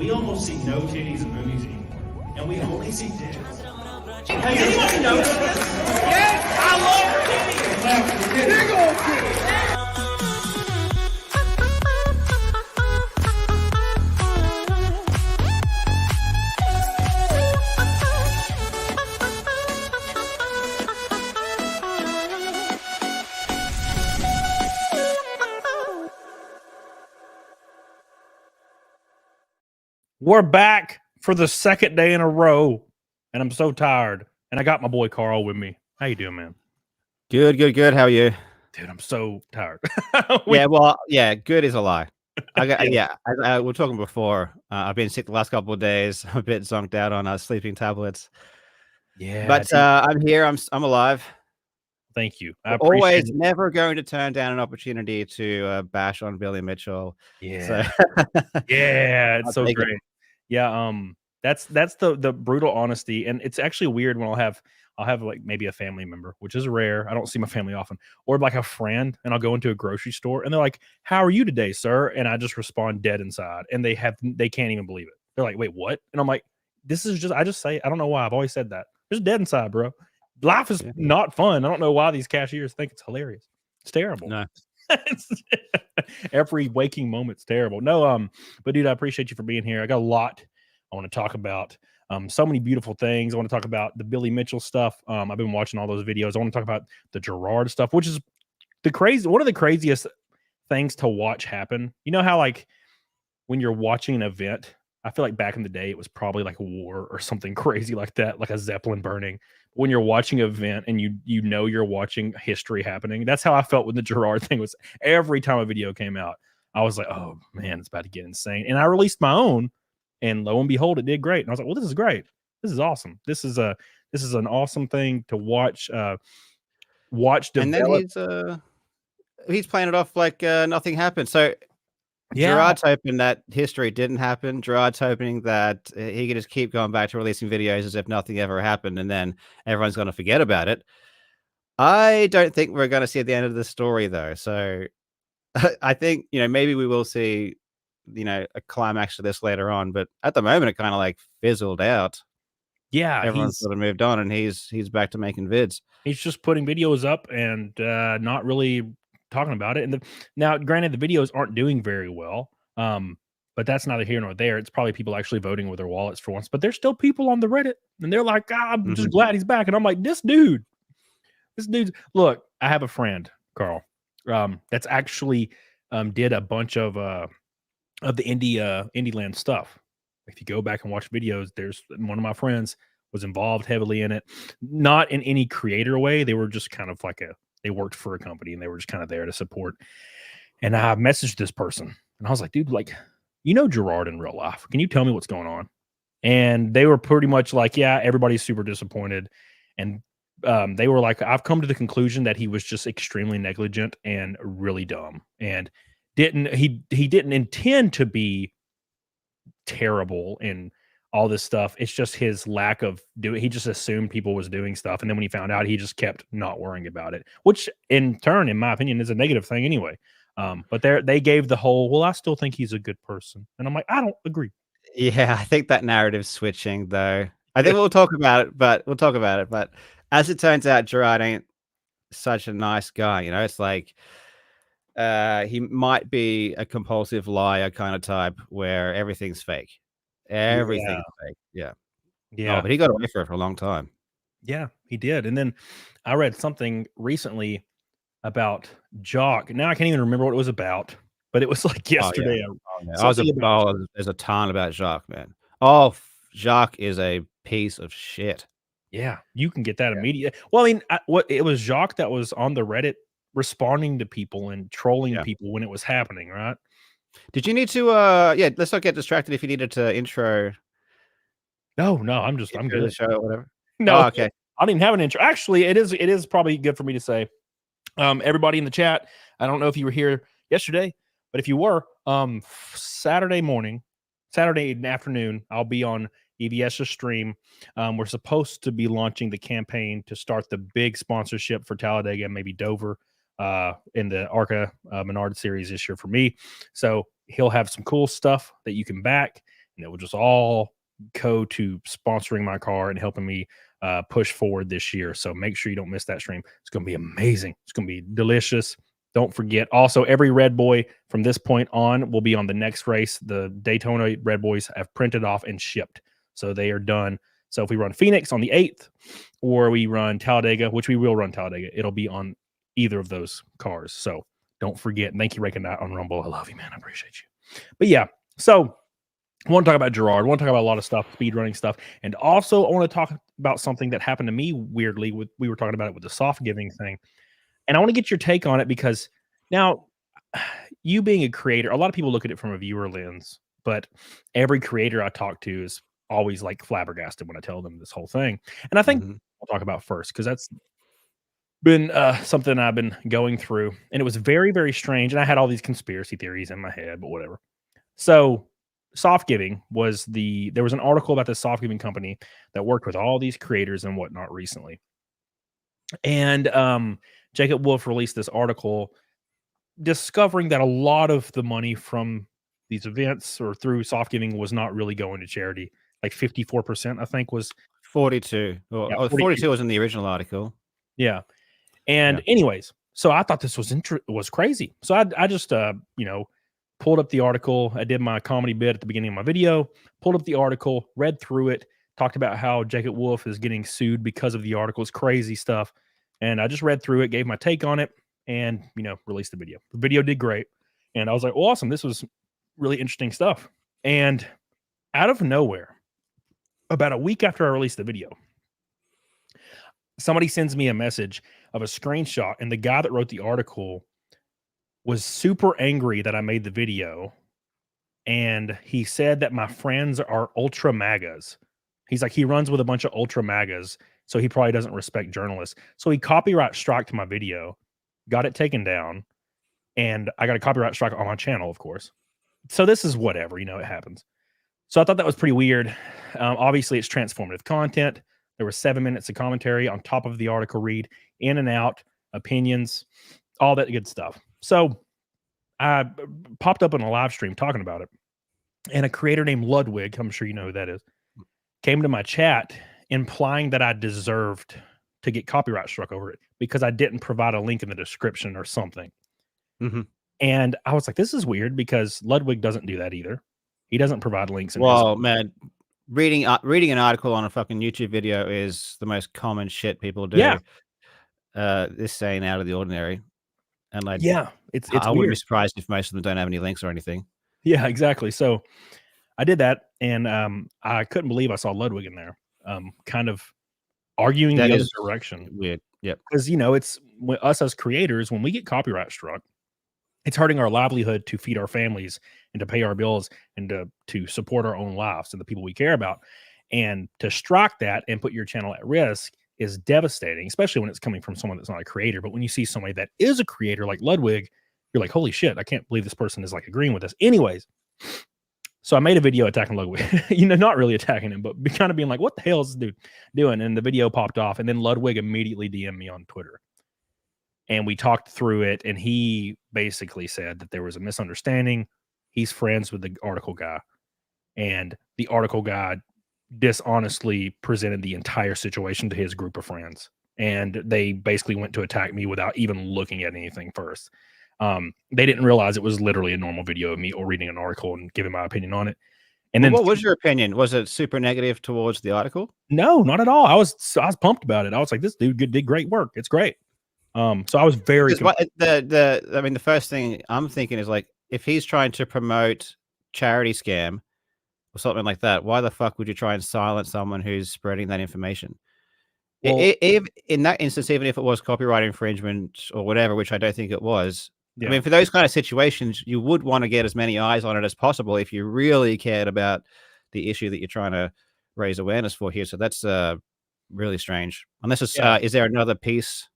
we almost see no titties in movies anymore, and we only see dicks. Hey, anybody notice this? Yes, I love titties. Big old titties. We're back for the second day in a row, and I'm so tired. And I got my boy Karl with me. How you doing, man? Good. How are you? Dude, I'm so tired. Good is a lie. We were talking before. I've been sick the last couple of days. I'm a bit zonked out on sleeping tablets. Yeah, but I'm here. I'm alive. Thank you. I always never going to turn down an opportunity to bash on Billy Mitchell. Yeah, so, yeah, it's so great. Yeah, that's the brutal honesty, and it's actually weird when I'll have like maybe a family member, which is rare. I don't see my family often, or like a friend, and I'll go into a grocery store and they're like, "How are you today, sir?" And I just respond dead inside, and they can't even believe it. They're like, "Wait, what?" And I'm like, "This is just I just say I don't know why I've always said that. Just dead inside, bro. Life is not fun. I don't know why these cashiers think it's hilarious. It's terrible. No." Every waking moment's terrible. No, but dude, I appreciate you for being here. I got a lot I want to talk about. So many beautiful things. I want to talk about the Billy Mitchell stuff. I've been watching all those videos. I want to talk about the Jirard stuff, which is one of the craziest things to watch happen. You know how like when you're watching an event, I feel like back in the day it was probably like a war or something crazy like that, like a Zeppelin burning. When you're watching an event and you know you're watching history happening, that's how I felt when the Jirard thing was. Every time a video came out, I was like, oh man, it's about to get insane. And I released my own, and lo and behold, it did great. And I was like, well, this is great. This is awesome. This is an awesome thing to watch. Watch develop. And then he's playing it off like nothing happened. So yeah. Jirard's hoping that history didn't happen. Jirard's hoping that he could just keep going back to releasing videos as if nothing ever happened, and then everyone's going to forget about it. I don't think we're going to see at the end of the story, though. So I think, maybe we will see, a climax to this later on. But at the moment, it kind of like fizzled out. Yeah. Everyone's sort of moved on, and he's back to making vids. He's just putting videos up and not really talking about it. And now, granted, the videos aren't doing very well, but that's neither here nor there. It's probably people actually voting with their wallets for once. But there's still people on the Reddit, and they're like, I'm just glad he's back. And I'm like, this dude's look. I have a friend, Karl, that's actually did a bunch of the indie land stuff. If you go back and watch videos, there's one of my friends was involved heavily in it, not in any creator way. They were just kind of like they worked for a company and they were just kind of there to support. And I messaged this person and I was like, dude, like, Jirard in real life. Can you tell me what's going on? And they were pretty much like, yeah, everybody's super disappointed. And they were like, I've come to the conclusion that he was just extremely negligent and really dumb, and he didn't intend to be terrible and all this stuff. It's just his lack of he just assumed people was doing stuff. And then when he found out, he just kept not worrying about it, which in turn, in my opinion, is a negative thing anyway. But they gave the whole, well, I still think he's a good person. And I'm like, I don't agree. Yeah, I think that narrative's switching though. I think we'll talk about it. But as it turns out, Jirard ain't such a nice guy. It's like he might be a compulsive liar kind of type where everything's fake. Everything's fake. Yeah. But he got away for it for a long time. Yeah, he did. And then I read something recently about Jock. Now I can't even remember what it was about, but it was like yesterday. There's a ton about Jacques, man. Oh, Jacques is a piece of shit. Yeah, you can get that immediately. Well, I mean, it was Jacques that was on the Reddit responding to people and trolling people when it was happening, right? Did you need to let's not get distracted if you needed to intro. No, I'm good. The show or whatever. No, okay. I didn't have an intro. Actually, it is probably good for me to say. Everybody in the chat, I don't know if you were here yesterday, but if you were, Saturday afternoon, I'll be on EVS's stream. We're supposed to be launching the campaign to start the big sponsorship for Talladega, maybe Dover, in the ARCA Menard series this year for me. So he'll have some cool stuff that you can back. and it will just all go to sponsoring my car and helping me push forward this year. So make sure you don't miss that stream. It's going to be amazing. It's going to be delicious. Don't forget. Also, every Red Boy from this point on will be on the next race. The Daytona Red Boys have printed off and shipped, so they are done. So if we run Phoenix on the 8th, or we run Talladega, which we will run Talladega, it'll be on either of those cars. So don't forget. And thank you, Raking That on Rumble. I love you, man. I appreciate you. But yeah, so I want to talk about Jirard. I want to talk about a lot of stuff, speed running stuff. And also I want to talk about something that happened to me weirdly. We were talking about it with the soft giving thing. And I want to get your take on it because now you being a creator, a lot of people look at it from a viewer lens, but every creator I talk to is always like flabbergasted when I tell them this whole thing. And I think I'll talk about first because that's been something I've been going through. And it was very, very strange. And I had all these conspiracy theories in my head, but whatever. So soft giving was there was an article about this soft giving company that worked with all these creators and whatnot recently. And Jacob Wolf released this article discovering that a lot of the money from these events or through soft giving was not really going to charity. Like 54%, I think, was 42. Well, yeah, 42 was in the original article. Yeah. And anyways, so I thought this was crazy. So I just pulled up the article. I did my comedy bit at the beginning of my video, pulled up the article, read through it, talked about how Jacob Wolf is getting sued because of the article's crazy stuff. And I just read through it, gave my take on it, and, released the video. The video did great. And I was like, well, awesome. This was really interesting stuff. And out of nowhere, about a week after I released the video, somebody sends me a message of a screenshot, and the guy that wrote the article was super angry that I made the video. And he said that my friends are ultra MAGAs. He's like, he runs with a bunch of ultra MAGAs, so he probably doesn't respect journalists. So he copyright striked my video, got it taken down, and I got a copyright strike on my channel, of course. So this is whatever, it happens. So I thought that was pretty weird. Obviously, it's transformative content. There were 7 minutes of commentary on top of the article read, in and out, opinions, all that good stuff. So I popped up on a live stream talking about it, and a creator named Ludwig, I'm sure you know who that is, came to my chat implying that I deserved to get copyright struck over it because I didn't provide a link in the description or something. And I was like, this is weird because Ludwig doesn't do that either. He doesn't provide links. Well, man, reading an article on a fucking YouTube video is the most common shit people do. Yeah. This saying out of the ordinary. And like, it's I weird. wouldn't be surprised if most of them don't have any links or anything. Yeah, exactly. So I did that, and I couldn't believe I saw Ludwig in there, kind of arguing the other direction. Weird. Yep. Because it's us as creators, when we get copyright struck, it's hurting our livelihood to feed our families and to pay our bills and to support our own lives and the people we care about. And to strike that and put your channel at risk is devastating, especially when it's coming from someone that's not a creator. But when you see somebody that is a creator like Ludwig, you're like, holy shit, I can't believe this person is like agreeing with us. Anyways, so I made a video attacking Ludwig, not really attacking him, but kind of being like, what the hell is this dude doing? And the video popped off, and then Ludwig immediately DM'd me on Twitter. And we talked through it, and he basically said that there was a misunderstanding. He's friends with the article guy, and the article guy dishonestly presented the entire situation to his group of friends. And they basically went to attack me without even looking at anything first. They didn't realize it was literally a normal video of me or reading an article and giving my opinion on it. And then what was your opinion? Was it super negative towards the article? No, not at all. I was pumped about it. I was like, this dude did great work. It's great. So I was very the first thing I'm thinking is like, if he's trying to promote charity scam or something like that, why the fuck would you try and silence someone who's spreading that information? Well, if in that instance, even if it was copyright infringement or whatever, which I don't think it was, I mean, for those kind of situations, you would want to get as many eyes on it as possible if you really cared about the issue that you're trying to raise awareness for here. So that's really strange. Unless it's, is there another piece?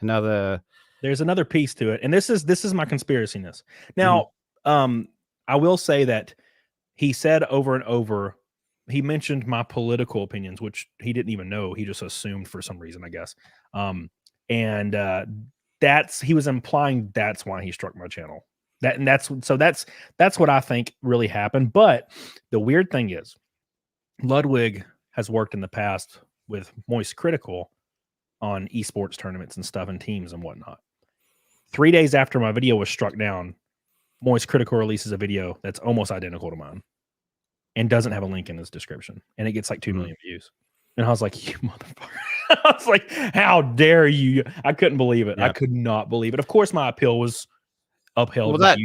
There's another piece to it, and this is my conspiracy-ness. Now, I will say that he said over and over, he mentioned my political opinions, which he didn't even know. He just assumed for some reason, I guess. And he was implying that's why he struck my channel. That's what I think really happened. But the weird thing is, Ludwig has worked in the past with Moist Critical on esports tournaments and stuff and teams and whatnot. 3 days after my video was struck down, Moist Critical releases a video that's almost identical to mine and doesn't have a link in its description, and it gets like 2 million views. And I was like, you motherfucker. I was like, how dare you? I couldn't believe it. I could not believe it. Of course, my appeal was upheld. Well,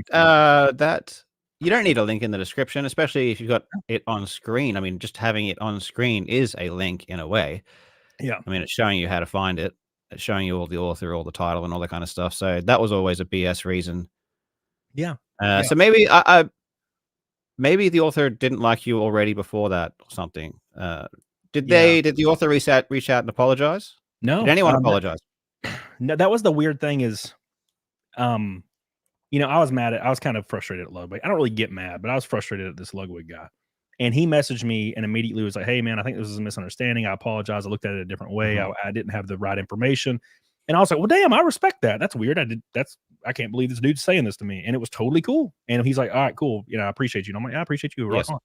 that you don't need a link in the description, especially if you've got it on screen. I mean, just having it on screen is a link in a way. Yeah. I mean, it's showing you how to find it. It's showing you all the author, all the title, and all that kind of stuff. So that was always a BS reason. Yeah. So maybe maybe the author didn't like you already before that or something. Did the author reach out and apologize? No. Did anyone apologize? No, that was the weird thing is, you know, I was kind of frustrated at Ludwig. I don't really get mad, but I was frustrated at this Ludwig guy. And he messaged me and immediately was like, hey man, I think this is a misunderstanding. I apologize. I looked at it a different way. I didn't have the right information. And I was like, well, damn, I respect that. That's weird. I can't believe this dude's saying this to me. And it was totally cool. And he's like, all right, cool. You know, I appreciate you. And I'm like, I appreciate you. Right on. So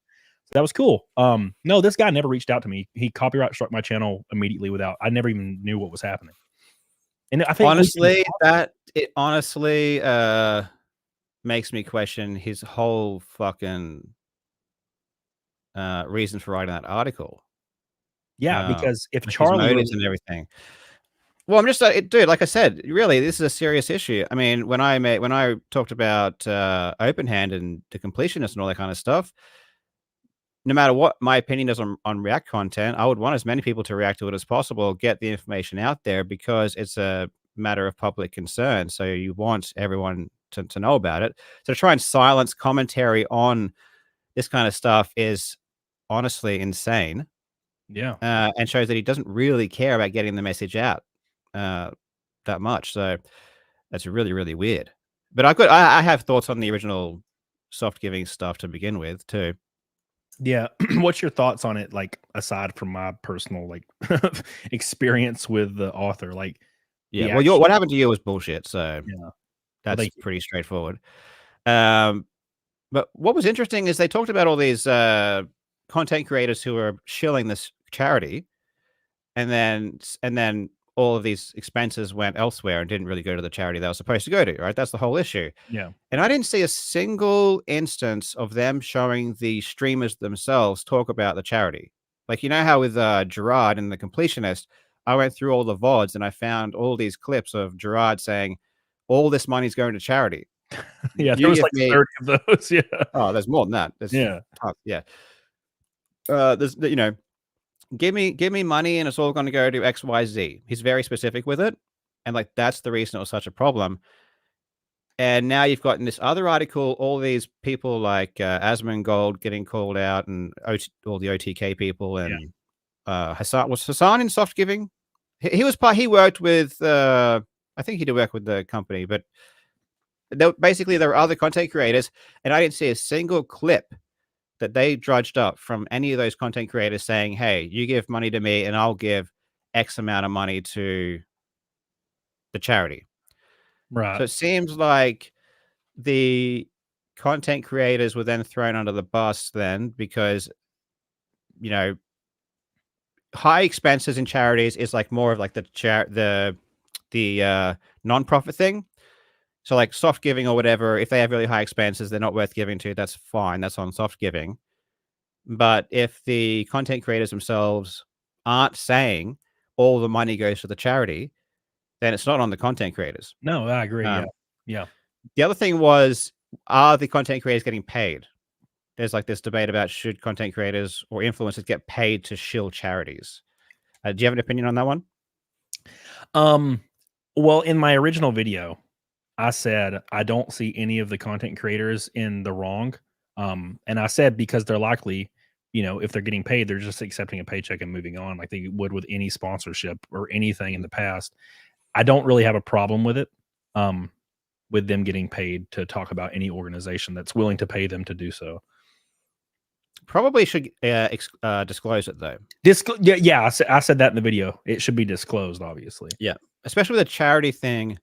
that was cool. No, this guy never reached out to me. He copyright struck my channel immediately I never even knew what was happening. And I think it honestly makes me question his whole fucking reason for writing that article. Yeah, because if his Charlie motives and everything. Well, I'm just dude, like I said, really, this is a serious issue. I mean, when I talked about open hand and the completionist and all that kind of stuff, no matter what my opinion is on React content, I would want as many people to react to it as possible, get the information out there because it's a matter of public concern. So you want everyone to know about it. So to try and silence commentary on this kind of stuff is honestly insane. Yeah. And shows that he doesn't really care about getting the message out that much. So that's really, really weird. But I have thoughts on the original soft giving stuff to begin with too. Yeah. What's your thoughts on it? Like, aside from my personal like experience with the author, like, yeah, well, what happened to you was bullshit. So yeah, that's pretty straightforward. But what was interesting is they talked about all these content creators who are shilling this charity, and then all of these expenses went elsewhere and didn't really go to the charity they were supposed to go to, right? That's the whole issue. Yeah. And I didn't see a single instance of them showing the streamers themselves talk about the charity. Like, you know how with Jirard and the Completionist, I went through all the VODs and I found all these clips of Jirard saying, all this money's going to charity. Yeah, there was like 30 of those. Yeah. Oh, there's more than that. Yeah. There's, you know, give me money and it's all going to go to XYZ. He's very specific with it. And like, that's the reason it was such a problem. And now you've got in this other article, all these people like Asmongold getting called out and all the OTK people and Hassan. Was Hassan in soft giving? He worked with, I think he did work with the company, but there were other content creators and I didn't see a single clip that they drudged up from any of those content creators saying, hey, you give money to me and I'll give X amount of money to the charity. Right. So it seems like the content creators were then thrown under the bus then because, you know, high expenses in charities is like more of like the non-profit thing. So like soft giving or whatever, if they have really high expenses, they're not worth giving to. That's fine. That's on soft giving. But if the content creators themselves aren't saying all the money goes to the charity, then it's not on the content creators. No, I agree. Yeah. The other thing was, are the content creators getting paid? There's like this debate about should content creators or influencers get paid to shill charities. Do you have an opinion on that one? Well, in my original video, I said I don't see any of the content creators in the wrong. And I said because they're likely, you know, if they're getting paid, they're just accepting a paycheck and moving on like they would with any sponsorship or anything in the past. I don't really have a problem with it, with them getting paid to talk about any organization that's willing to pay them to do so. Probably should disclose it though. Yeah, I said that in the video. It should be disclosed, obviously. Yeah, especially with a charity thing.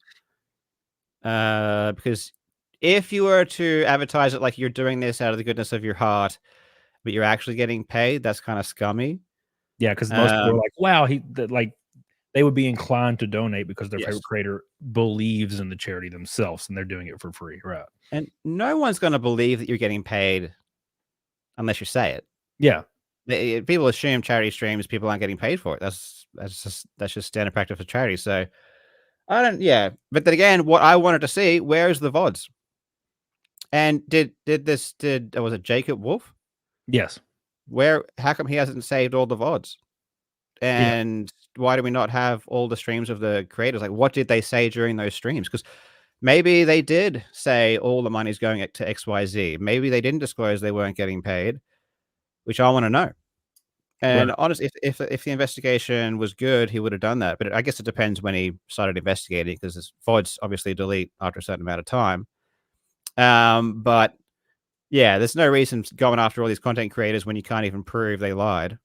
Because if you were to advertise it like you're doing this out of the goodness of your heart, but you're actually getting paid, that's kind of scummy. Yeah, because most people are like, wow, like they would be inclined to donate because their Yes. favorite creator believes in the charity themselves and they're doing it for free, right? And no one's going to believe that you're getting paid unless you say it. Yeah. People assume charity streams, people aren't getting paid for it. That's just standard practice for charity. So I don't. Yeah, but then again, what I wanted to see, where's the VODs? And was it Jacob Wolf? Yes. How come he hasn't saved all the VODs? And why do we not have all the streams of the creators? Like, what did they say during those streams? Because maybe they did say all the money's going to XYZ. Maybe they didn't disclose they weren't getting paid, which I want to know. And Right. honestly, if the investigation was good, he would have done that. But I guess it depends when he started investigating, because VODs obviously delete after a certain amount of time. But yeah, there's no reason going after all these content creators when you can't even prove they lied,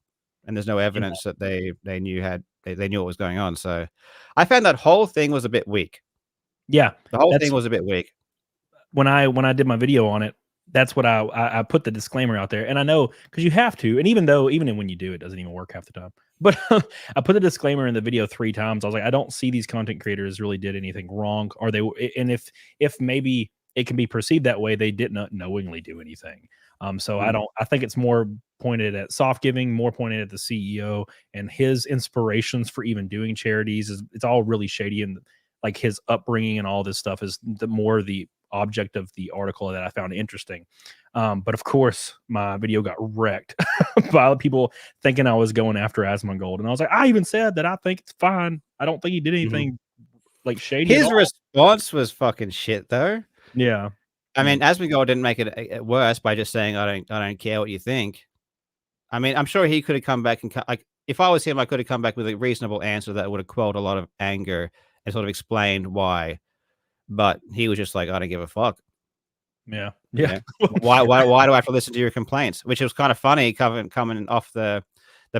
and there's no evidence that they knew what was going on. So I found that whole thing was a bit weak. Yeah. The whole thing was a bit weak. When I did my video on it, that's what I put the disclaimer out there. And I know, because you have to, and even when you do, it doesn't even work half the time. But I put the disclaimer in the video 3 times. I was like, I don't see these content creators really did anything wrong, or and if maybe it can be perceived that way, they did not knowingly do anything. So I think it's more pointed at soft giving, more pointed at the CEO and his inspirations for even doing charities. It's all really shady, and like his upbringing and all this stuff is the object of the article that I found interesting. But of course, my video got wrecked by people thinking I was going after Asmongold. And I was like, I even said that I think it's fine. I don't think he did anything like shady. His response was fucking shit, though. Yeah. I mean, Asmongold didn't make it worse by just saying, I don't care what you think. I mean, I'm sure he could have come back and like, if I was him, I could have come back with a reasonable answer that would have quelled a lot of anger and sort of explained why. But he was just like, I don't give a fuck. Yeah. Why do I have to listen to your complaints? Which was kind of funny coming off the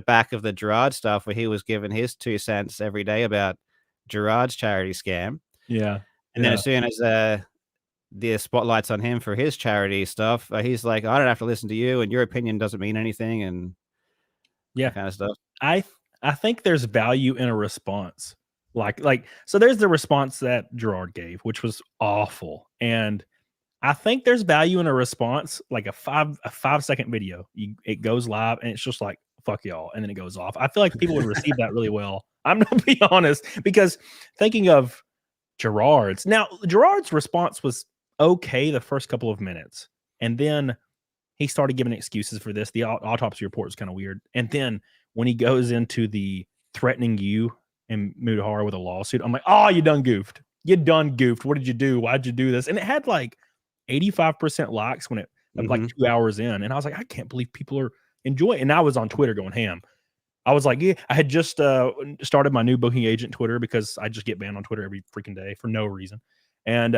back of the Jirard stuff, where he was giving his 2 cents every day about Jirard's charity scam. Yeah. And then as soon as the spotlight's on him for his charity stuff, he's like, I don't have to listen to you, and your opinion doesn't mean anything, and that kind of stuff. I think there's value in a response. Like so there's the response that Jirard gave, which was awful. And I think there's value in a response, like a 5-second video. It goes live and it's just like, fuck y'all, and then it goes off. I feel like people would receive that really well. I'm gonna be honest, because thinking of Jirard's response was okay the first couple of minutes, and then he started giving excuses for this. The autopsy report was kind of weird. And then when he goes into the threatening you and Mudahar with a lawsuit, I'm like, oh, you done goofed. You done goofed. What did you do? Why'd you do this? And it had like 85% likes when it like 2 hours in. And I was like, I can't believe people are enjoying it. And I was on Twitter going ham. I was like, yeah, I had just started my new booking agent Twitter, because I just get banned on Twitter every freaking day for no reason. And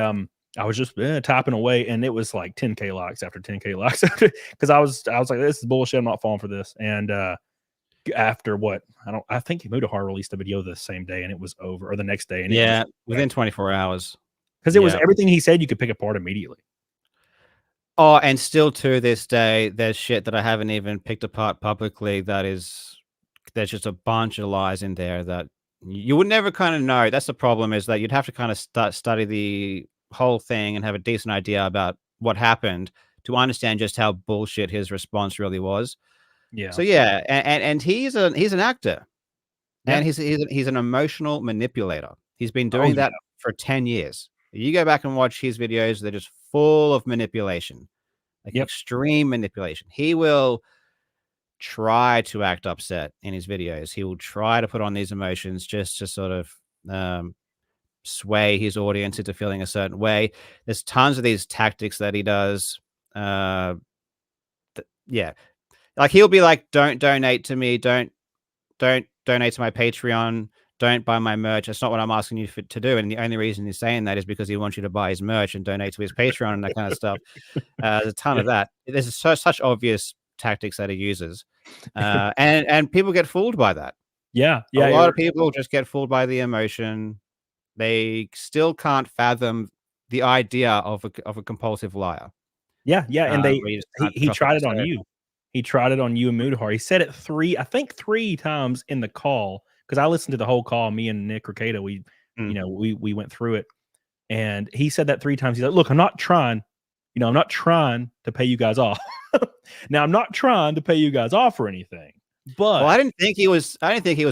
I was just typing away, and it was like 10K likes after 10K likes, because I was like, this is bullshit. I'm not falling for this. And after I think Mudahar released a video the same day, and it was over, or the next day. And within 24 hours, because it was everything he said you could pick apart immediately. Oh, and still to this day, there's shit that I haven't even picked apart publicly. There's just a bunch of lies in there that you would never kind of know. That's the problem, is that you'd have to kind of study the whole thing and have a decent idea about what happened to understand just how bullshit his response really was. Yeah. So yeah, and he's an actor, and he's an emotional manipulator. He's been doing that for 10 years. You go back and watch his videos; they're just full of manipulation, like extreme manipulation. He will try to act upset in his videos. He will try to put on these emotions just to sort of sway his audience into feeling a certain way. There's tons of these tactics that he does. Like he'll be like, don't donate to me, don't donate to my Patreon, don't buy my merch. That's not what I'm asking you to do. And the only reason he's saying that is because he wants you to buy his merch and donate to his Patreon and that kind of stuff. There's a ton of that. There's such obvious tactics that he uses, and people get fooled by that. A lot of people just get fooled by the emotion. They still can't fathom the idea of a compulsive liar. Yeah, and where you just can't he trust what tried they it on say. you. He tried it on you and Mudahar. He said it three times in the call, because I listened to the whole call. Me and Nick Ricada, we Mm. we went through it, and he said that 3 times. He's like, "Look, I'm not trying to pay you guys off. Now, I'm not trying to pay you guys off or anything, but Well, I didn't think he was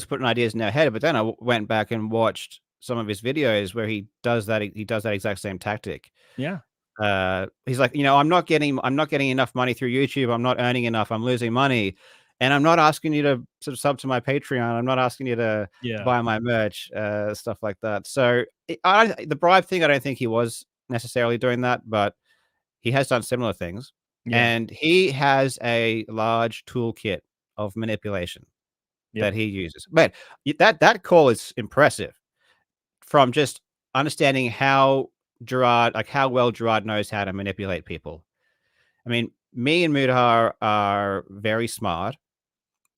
putting ideas in our head, but then I went back and watched some of his videos where he does that exact same tactic. yeah, He's like, I'm not getting enough money through YouTube. I'm not earning enough. I'm losing money. And I'm not asking you to sort of sub to my Patreon. I'm not asking you to yeah, buy my merch, stuff like that. So the bribe thing, I don't think he was necessarily doing that, but he has done similar things. yeah, And he has a large toolkit of manipulation yep, that he uses. But that call is impressive from just understanding how Jirard, like how well Jirard knows how to manipulate people. I mean, me and Mudahar are very smart,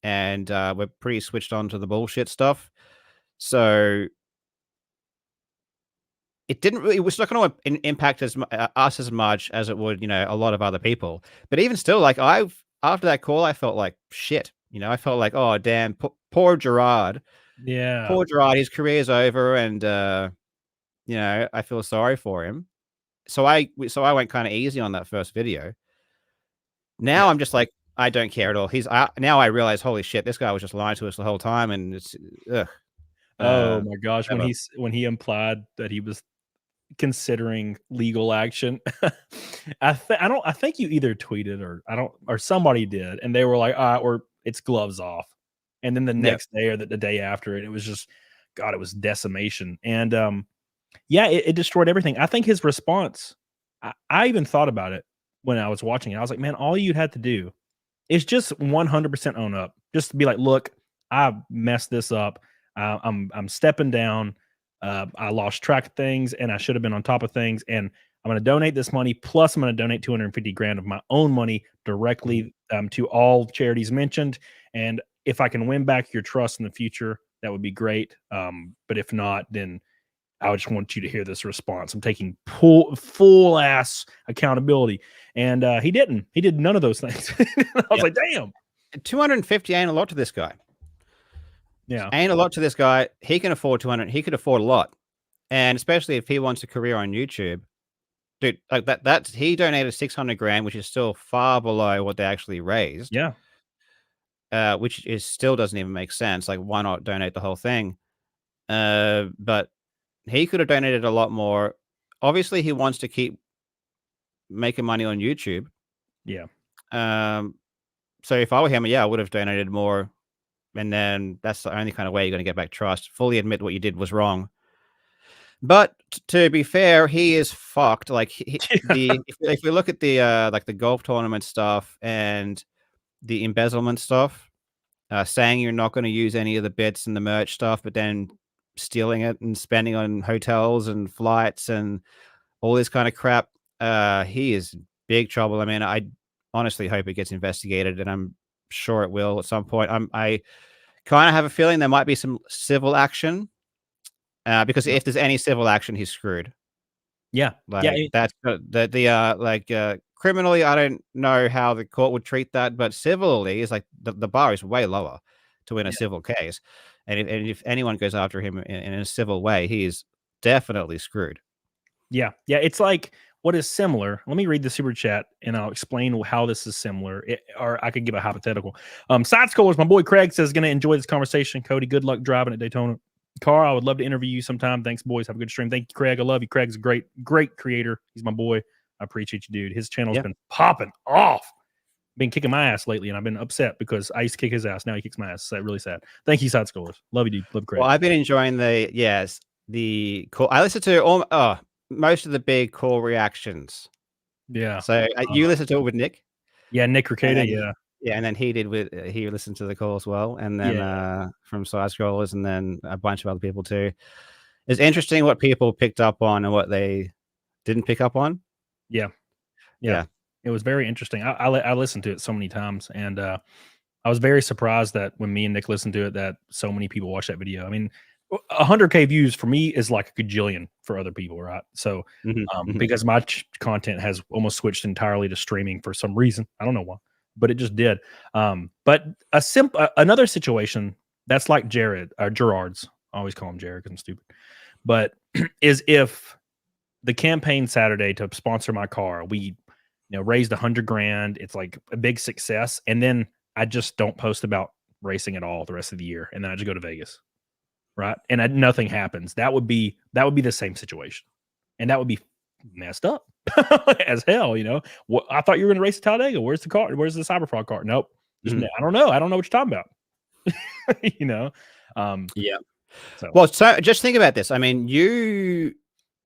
and we're pretty switched on to the bullshit stuff. So it was not going to impact us as much as it would, a lot of other people. But even still, like after that call, I felt like shit. I felt like, oh damn, poor Jirard. yeah. Poor Jirard, his career's over, and I feel sorry for him. So I went kind of easy on that first video. Now I'm just like, I don't care at all. Now I realize, holy shit, this guy was just lying to us the whole time, and it's Oh my gosh, whatever. when he implied that he was considering legal action, I think you either tweeted or somebody did, and they were like, or it's gloves off, and then the Yeah. next day or the day after it was just, God, it was decimation, and yeah, it destroyed everything. I think his response, I even thought about it when I was watching it. I was like, man, all you'd have to do is just 100% own up. Just be like, look, I messed this up. I'm stepping down. I lost track of things, and I should have been on top of things. And I'm going to donate this money. Plus, I'm going to donate 250 grand of my own money directly to all charities mentioned. And if I can win back your trust in the future, that would be great. But if not, then I just want you to hear this response. I'm taking full ass accountability. And he didn't. He did none of those things. I was like, damn. 250 ain't a lot to this guy. Yeah. Ain't a lot to this guy. He can afford 200. He could afford a lot. And especially if he wants a career on YouTube, dude, like that's he donated 600 grand, which is still far below what they actually raised. Yeah. Which is still doesn't even make sense. Like, why not donate the whole thing? But he could have donated a lot more. Obviously, he wants to keep making money on YouTube. Yeah. So if I were him, I would have donated more. And then that's the only kind of way you're going to get back trust. Fully admit what you did was wrong. But to be fair, he is fucked. Like if we look at the like the golf tournament stuff and the embezzlement stuff, saying you're not going to use any of the bits and the merch stuff, but then stealing it and spending on hotels and flights and all this kind of crap, he is in big trouble. I mean, I honestly hope it gets investigated, and I'm sure it will at some point. I kind of have a feeling there might be some civil action, because if there's any civil action, he's screwed. Yeah. Like Yeah. that's criminally, I don't know how the court would treat that, but civilly is like the bar is way lower to win a civil case, and if anyone goes after him in a civil way, he is definitely screwed. Yeah. Yeah. It's like what is similar. Let me read the super chat and I'll explain how this is similar. Or I could give a hypothetical. Side scrollers, my boy Craig says, going to enjoy this conversation. Cody, good luck driving at Daytona. Karl, I would love to interview you sometime. Thanks, boys. Have a good stream. Thank you, Craig. I love you. Craig's a great creator. He's my boy. I appreciate you, dude. His channel's been popping off. Been kicking my ass lately, and I've been upset because I used to kick his ass. Now he kicks my ass. It's really sad. Thank you, side scrollers. Love you, dude. Love Craig. Well, I've been enjoying the call. I listened to most of the big call reactions. Yeah. So you listened to it with Nick? Yeah, Nick Ricada. Yeah. Yeah, and then he listened to the call as well, and then from side scrollers, and then a bunch of other people too. It's interesting what people picked up on and what they didn't pick up on. Yeah. It was very interesting. I listened to it so many times, and I was very surprised that when me and Nick listened to it, that so many people watched that video. I mean, 100K views for me is like a gajillion for other people, right? So Mhm. because my content has almost switched entirely to streaming for some reason, I don't know why, but it just did. But another situation that's like Jirard's. I always call him Jared because I'm stupid. But is if the campaign Saturday to sponsor my car, we raised $100,000. It's like a big success, and then I just don't post about racing at all the rest of the year, and then I just go to Vegas, right? And nothing happens. That would be the same situation, and that would be messed up as hell. What I thought you were going to race at Talladega. Where's the car? Where's the Cyberfrog car? Nope. Mhm. I don't know. I don't know what you're talking about. Yeah. So Well, so just think about this. I mean,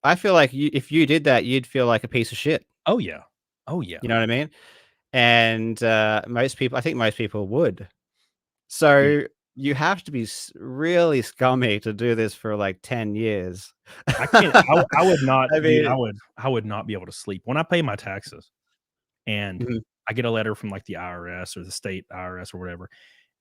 I feel like if you did that, you'd feel like a piece of shit. oh yeah. You know what I mean? And I think most people would. Yeah. So you have to be really scummy to do this for like 10 years. I can't. I would not. I Dude, mean, I would not be able to sleep when I pay my taxes, and Mhm. I get a letter from like the IRS or the state IRS or whatever,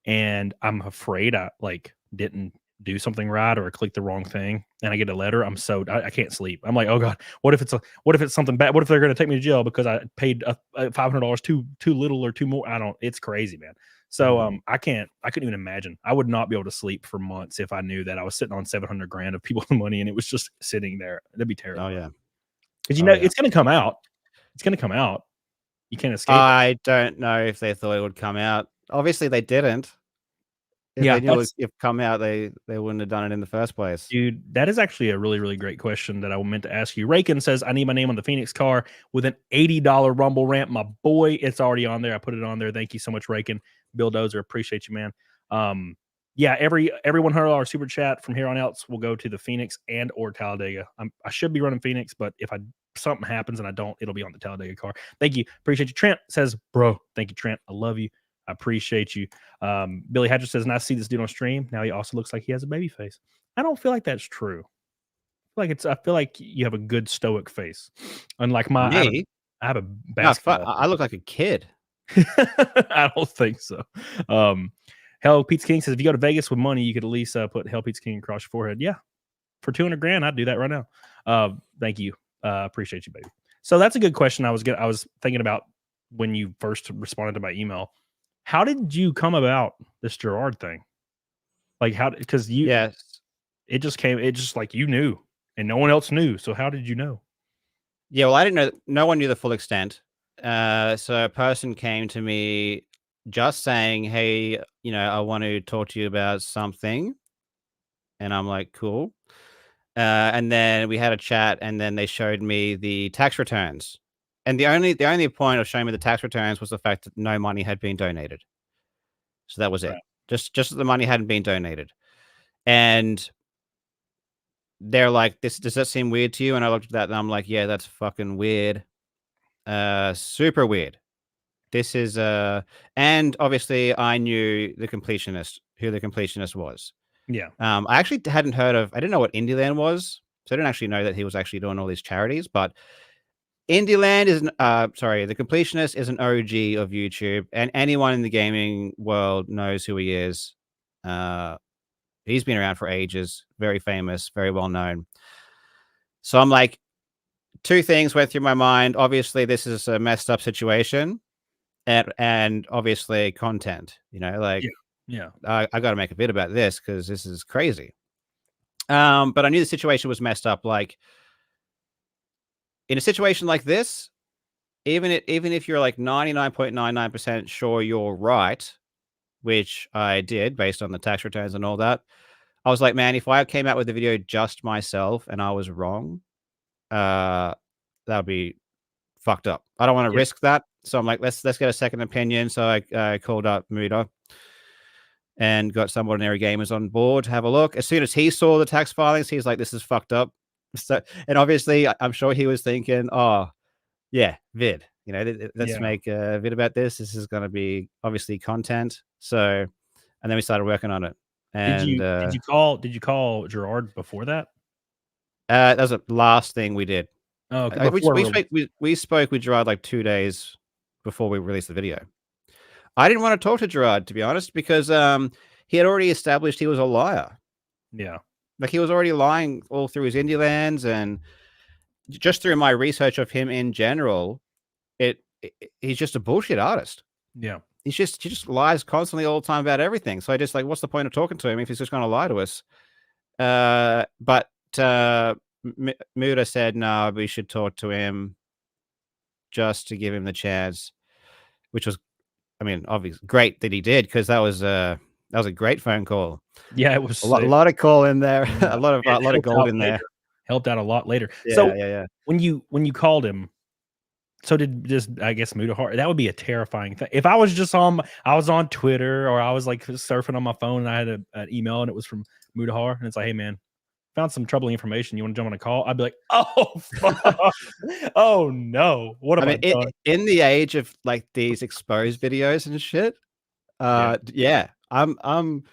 and I'm afraid I like didn't do something right or click the wrong thing, and I get a letter. I can't sleep. I'm like, oh god, what if it's something bad? What if they're going to take me to jail because I paid $500 too little or too more? It's crazy, man. So I couldn't even imagine. I would not be able to sleep for months if I knew that I was sitting on $700,000 of people's money and it was just sitting there. That'd be terrible. Oh yeah. Because yeah. it's going to come out. It's going to come out. You can't escape it. I don't know if they thought it would come out. Obviously, they didn't. If Yeah, they knew it would come out, they wouldn't have done it in the first place. Dude, that is actually a really, really great question that I meant to ask you. Rakin says, I need my name on the Phoenix car with an $80 Rumble ramp. My boy, it's already on there. I put it on there. Thank you so much, Rakin. Bill Dozer, appreciate you, man. Yeah, every $100 super chat from here on out will go to the Phoenix and or Talladega. I should be running Phoenix, but if something happens and I don't, it'll be on the Talladega car. Thank you. Appreciate you. Trent says, bro, thank you, Trent. I love you. I appreciate you. Billy Hatcher says, nice to see this dude on stream. Now he also looks like he has a baby face. I don't feel like that's true. I feel like you have a good stoic face. Unlike Me? I have a No, basketball. I look like a kid. I don't think so. Hell Pizza King says, if you go to Vegas with money, you could at least put Hell Pizza King across your forehead. Yeah. For $200,000, I'd do that right now. Thank you. Appreciate you, baby. So that's a good question. I was thinking about when you first responded to my email. How did you come about this Jirard thing? Like because Yes. it just like you knew and no one else knew. So how did you know? Yeah, well, I didn't know. No one knew the full extent. So a person came to me just saying, hey, I want to talk to you about something. And I'm like, cool. And then we had a chat and then they showed me the tax returns. And the only point of showing me the tax returns was the fact that no money had been donated. So that was it. Right. Just that the money hadn't been donated. And they're like, does that seem weird to you? And I looked at that and I'm like, yeah, that's fucking weird. Super weird. This is and obviously I knew who the completionist was. Yeah. I actually I didn't know what Indieland was. So I didn't actually know that he was actually doing all these charities, but Indieland is the Completionist is an OG of YouTube, and anyone in the gaming world knows who he is. He's been around for ages, very famous, very well known. So I'm like, two things went through my mind. Obviously, this is a messed up situation, and obviously content. Yeah. I got to make a bid about this because this is crazy. But I knew the situation was messed up. Like, in a situation like this, even if you're like 99.99% sure you're right, which I did based on the tax returns and all that, I was like, man, if I came out with the video just myself and I was wrong, that would be fucked up. I don't want to risk that. So I'm like, let's get a second opinion. So I called up Muda and got some ordinary gamers on board to have a look. As soon as he saw the tax filings, he's like, this is fucked up. So, and obviously I'm sure he was thinking, oh yeah, vid, let's make a vid about this. This is going to be obviously content. So, and then we started working on it. And did you call Jirard before that? That was the last thing we did. Oh, okay. We spoke with Jirard like 2 days before we released the video. I didn't want to talk to Jirard, to be honest, because he had already established he was a liar. Yeah. Like he was already lying all through his indie lands, and just through my research of him in general, he's just a bullshit artist. Yeah. He just lies constantly all the time about everything. So I just like, what's the point of talking to him if he's just going to lie to us? But Muda said, no, we should talk to him just to give him the chance, which was, I mean, obviously great that he did, because that was a great phone call. Yeah, it was A lot of call in there, a lot of gold in there. Helped out a lot later. Yeah, so yeah. when you called him, so did just, I guess, Mudahar, that would be a terrifying thing. If I was on Twitter, or I was like surfing on my phone and I had an email and it was from Mudahar and it's like, hey man, found some troubling information. You want to jump on a call? I'd be like, oh fuck. Oh no. What am I done? In the age of like these exposed videos and shit, yeah, I'm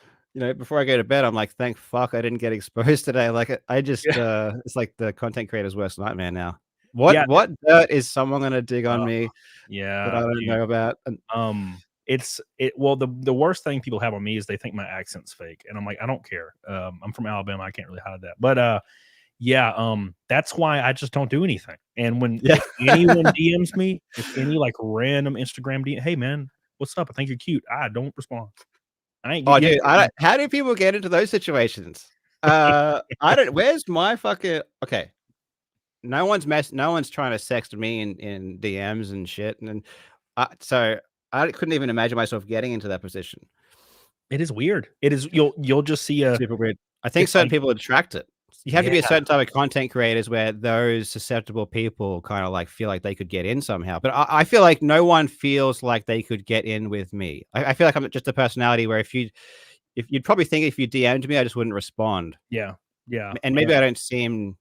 before I go to bed, I'm like, thank fuck I didn't get exposed today. Like I just it's like the content creator's worst nightmare now. What dirt is someone gonna dig on me that I don't know about? Well, the worst thing people have on me is they think my accent's fake, and I'm like, I don't care. I'm from Alabama, I can't really hide that. But that's why I just don't do anything. And when if anyone DMs me, if any like random Instagram DM, hey man, what's up? I think you're cute. I don't respond. I ain't. Oh, dude, how do people get into those situations? I don't. Where's my fucking okay? No one's trying to sext me in DMs and shit, and so I couldn't even imagine myself getting into that position. It is weird. It is. You'll just see super weird. I think certain people attract it. You have to be a certain type of content creators where those susceptible people kind of like feel like they could get in somehow. But I feel like no one feels like they could get in with me. I feel like I'm just a personality where if you'd probably think if you DM'd me, I just wouldn't respond. Yeah. And maybe I don't seem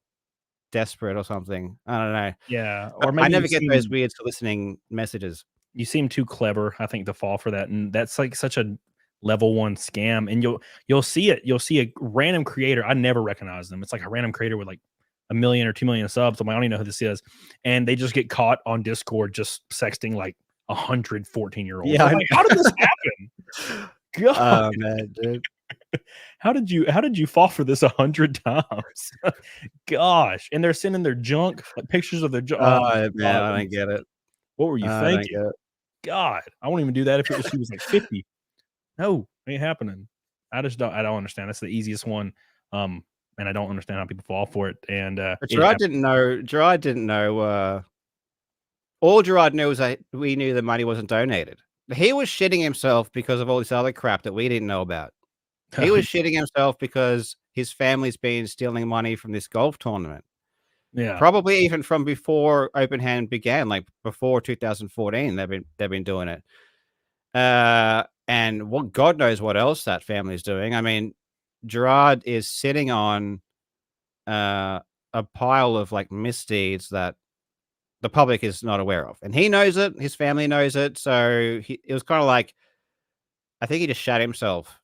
desperate or something. I don't know. Yeah. Or maybe I never get those weird soliciting messages. You seem too clever, I think, to fall for that. And that's like such a level 1 scam. And you'll see it. You'll see a random creator. I never recognize them. It's like a random creator with like 1 million or 2 million subs. I'm like, I don't even know who this is. And they just get caught on Discord just sexting like 114-year-olds. Yeah. Like, how did this happen? God. Oh man, dude. How did you fall for this 100 times? Gosh. And they're sending their junk, like pictures of their junk. Oh man, I don't get it. What were you thinking? God, I won't even do that if she was like 50. No, ain't happening. I don't understand. That's the easiest one. And I don't understand how people fall for it. And but Jirard didn't know. All Jirard knew was that we knew the money wasn't donated. He was shitting himself because of all this other crap that we didn't know about. He was shitting himself because his family's been stealing money from this golf tournament. Yeah, probably even from before Open Hand began, like before 2014. They've been doing it. And what God knows what else that family's doing. I mean, Jirard is sitting on a pile of like misdeeds that the public is not aware of, and he knows it. His family knows it. So it was kind of like, I think he just shat himself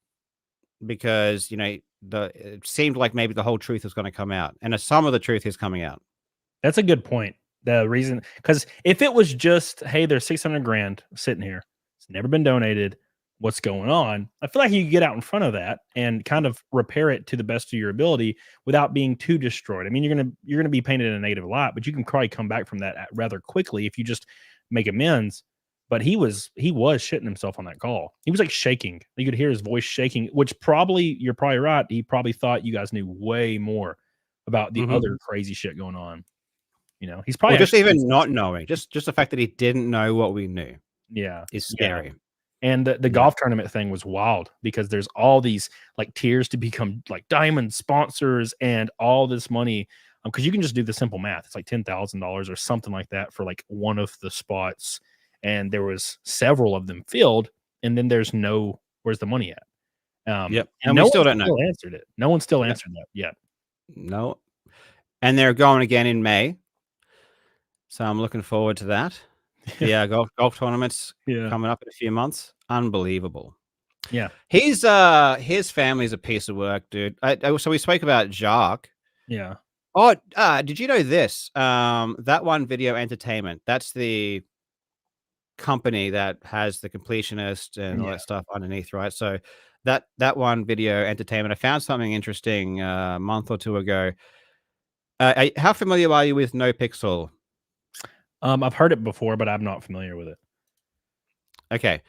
because it seemed like maybe the whole truth was going to come out, and some of the truth is coming out. That's a good point. The reason, because if it was just, hey, there's 600 grand sitting here, it's never been donated, what's going on? I feel like you could get out in front of that and kind of repair it to the best of your ability without being too destroyed. I mean, you're gonna be painted in a negative light, but you can probably come back from that rather quickly if you just make amends. But he was shitting himself on that call. He was like shaking. You could hear his voice shaking, which you're probably right. He probably thought you guys knew way more about the other crazy shit going on. He's probably just even not knowing, just the fact that he didn't know what we knew. Yeah, is scary. Yeah. And the golf tournament thing was wild because there's all these like tiers to become like diamond sponsors and all this money. Because you can just do the simple math. It's like $10,000 or something like that for like one of the spots. And there was several of them filled. And then there's where's the money at? Yep. And we still don't know. Answered it. No one still answered that yet. No. And they're going again in May. So I'm looking forward to that. Yeah, golf tournaments coming up in a few months. Unbelievable. Yeah. His family's a piece of work, dude. So we spoke about Jacques. Yeah. Oh, did you know this? That one Video Entertainment, that's the company that has the Completionist and all that stuff underneath, right? So that one video entertainment. I found something interesting a month or two ago. How familiar are you with NoPixel? I've heard it before, but I'm not familiar with it. Okay.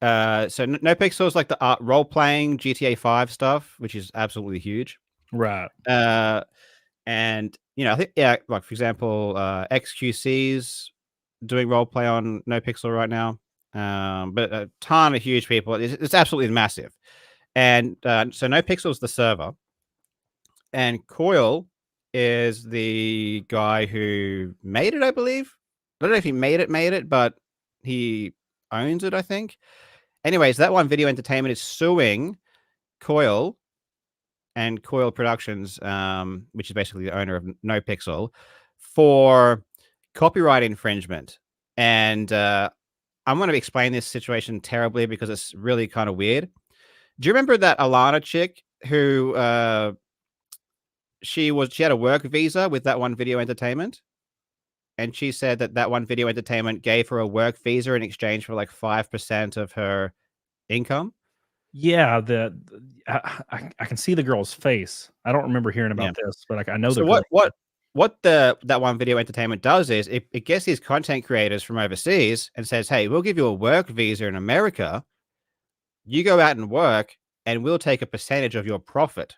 So NoPixel is like the role-playing GTA 5 stuff, which is absolutely huge. Right. And I think like for example, XQC's doing roleplay on NoPixel right now. But a ton of huge people. It's absolutely massive. And so NoPixel is the server, and Coil is the guy who made it, I believe. I don't know if he made it, but he owns it, I think. Anyways, that one video entertainment is suing Coil and Coil Productions, which is basically the owner of NoPixel, for copyright infringement. And I'm going to explain this situation terribly because it's really kind of weird. Do you remember that Alana chick who she had a work visa with that one video entertainment? And she said that one video entertainment gave her a work visa in exchange for like 5% of her income. Yeah, I can see the girl's face. I don't remember hearing about this, but I know so the girl. what that one video entertainment does is it gets these content creators from overseas and says, hey, we'll give you a work visa in America. You go out and work and we'll take a percentage of your profit.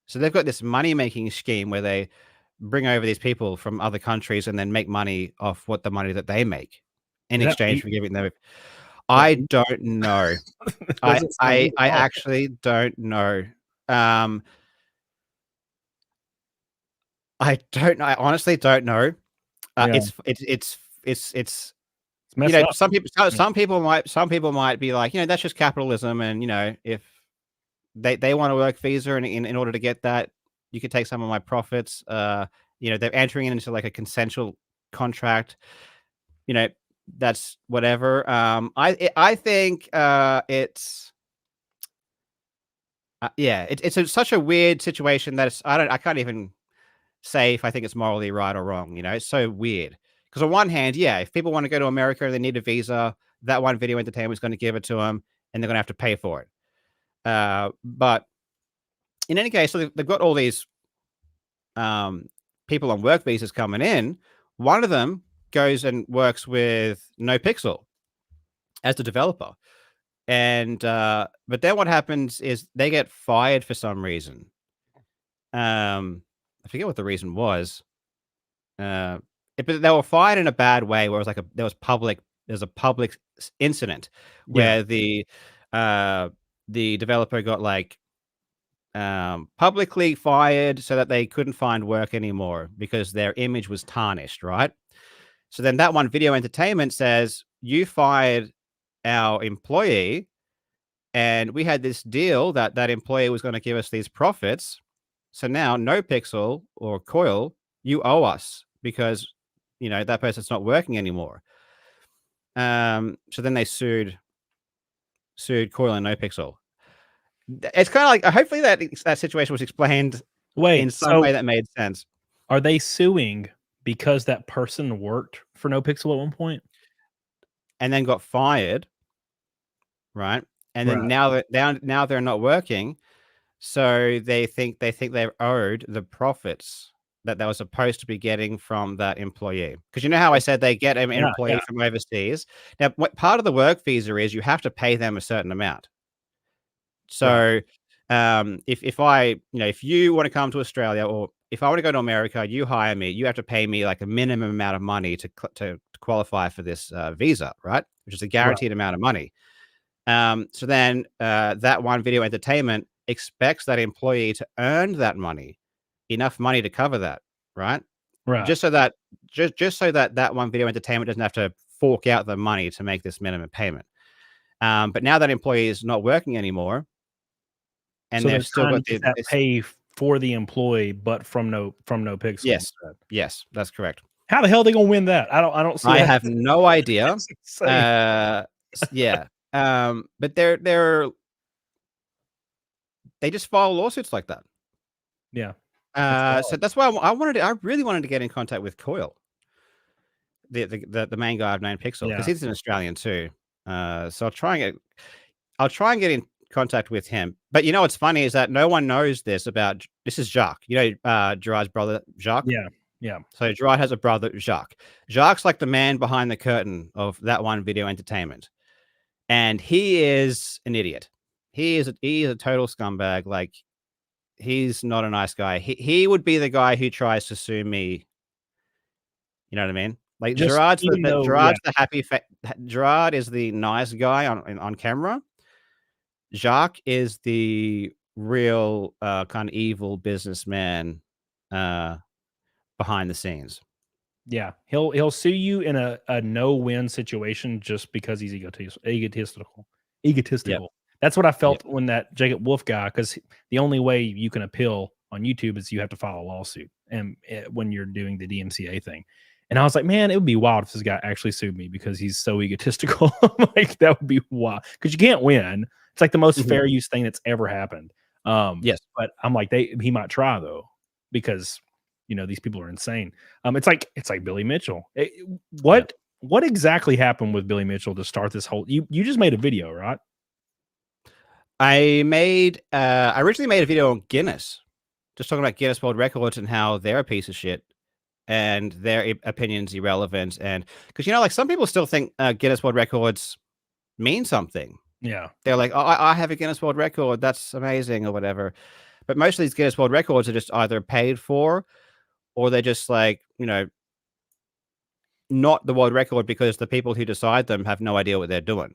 So they've got this money-making scheme where they bring over these people from other countries and then make money off what the money that they make in exchange for giving them. I don't know. I actually don't know. I don't know. I honestly don't know. It's some people might be like, that's just capitalism, and if they want a work visa and in order to get that, you could take some of my profits. They're entering into like a consensual contract. That's whatever. I think it's such a weird situation that I can't even say if I think it's morally right or wrong. It's so weird because on one hand, if people want to go to America and they need a visa, that one video entertainment is going to give it to them and they're going to have to pay for it. But in any case, so they've got all these people on work visas coming in. One of them goes and works with NoPixel as the developer. And but then what happens is they get fired for some reason. I forget what the reason was. But they were fired in a bad way where it was like there's a public incident where the developer got like publicly fired so that they couldn't find work anymore because their image was tarnished, right? So then that one video entertainment says, you fired our employee and we had this deal that employee was going to give us these profits. So now NoPixel or Coil, you owe us because, that person's not working anymore. So then they sued Coil and NoPixel. It's kind of like, hopefully that situation was explained in some way that made sense. Are they suing because that person worked for NoPixel at one point and then got fired, right? And then now they're not working, so they think they're owed the profits that they were supposed to be getting from that employee. Because you know how I said they get an employee from overseas. Now, what part of the work visa is you have to pay them a certain amount. So if I, if you want to come to Australia, or if I want to go to America, you hire me, you have to pay me like a minimum amount of money to qualify for this visa, right? Which is a guaranteed amount of money. So then that one video entertainment expects that employee to earn that money, enough money to cover that, right? Just so that that one video entertainment doesn't have to fork out the money to make this minimum payment. But now that employee is not working anymore, and so they've still got that pay for the employee, but from NoPixel. Yes, that's correct. How the hell are they gonna win that? I don't see. I have no idea. But they just file lawsuits like that. Yeah. So that's why I really wanted to get in contact with Coil, the main guy of NoPixel, because he's an Australian too. So I'll try and get. I'll try and get in contact with him. But you know what's funny is that no one knows this about. This is Jacques. You know, Jirard's brother, Jacques. Yeah. So Jirard has a brother, Jacques. Jacques like the man behind the curtain of that one video entertainment, and he is an idiot. He is a total scumbag. Like, he's not a nice guy. He would be the guy who tries to sue me. You know what I mean? Like, Jirard's the happy. Jirard is the nice guy on camera. Jacques is the real kind of evil businessman behind the scenes. Yeah, he'll sue you in a no-win situation just because he's egotistical. Yep. That's what I felt when that Jacob Wolf guy, because the only way you can appeal on YouTube is you have to file a lawsuit, and when you're doing the DMCA thing. And I was like, man, it would be wild if this guy actually sued me because he's so egotistical. Like, that would be wild because you can't win. It's like the most fair use thing that's ever happened. Yes, but I'm like, he might try though, because you know these people are insane. It's like Billy Mitchell. What exactly happened with Billy Mitchell to start this whole? You just made a video, right? I originally made a video on Guinness, just talking about Guinness World Records and how they're a piece of shit and their opinions irrelevant. And because, you know, like, some people still think Guinness World Records mean something. Yeah. They're like, oh, I have a Guinness World Record. That's amazing or whatever. But most of these Guinness World Records are just either paid for or they're just like, you know, not the world record because the people who decide them have no idea what they're doing.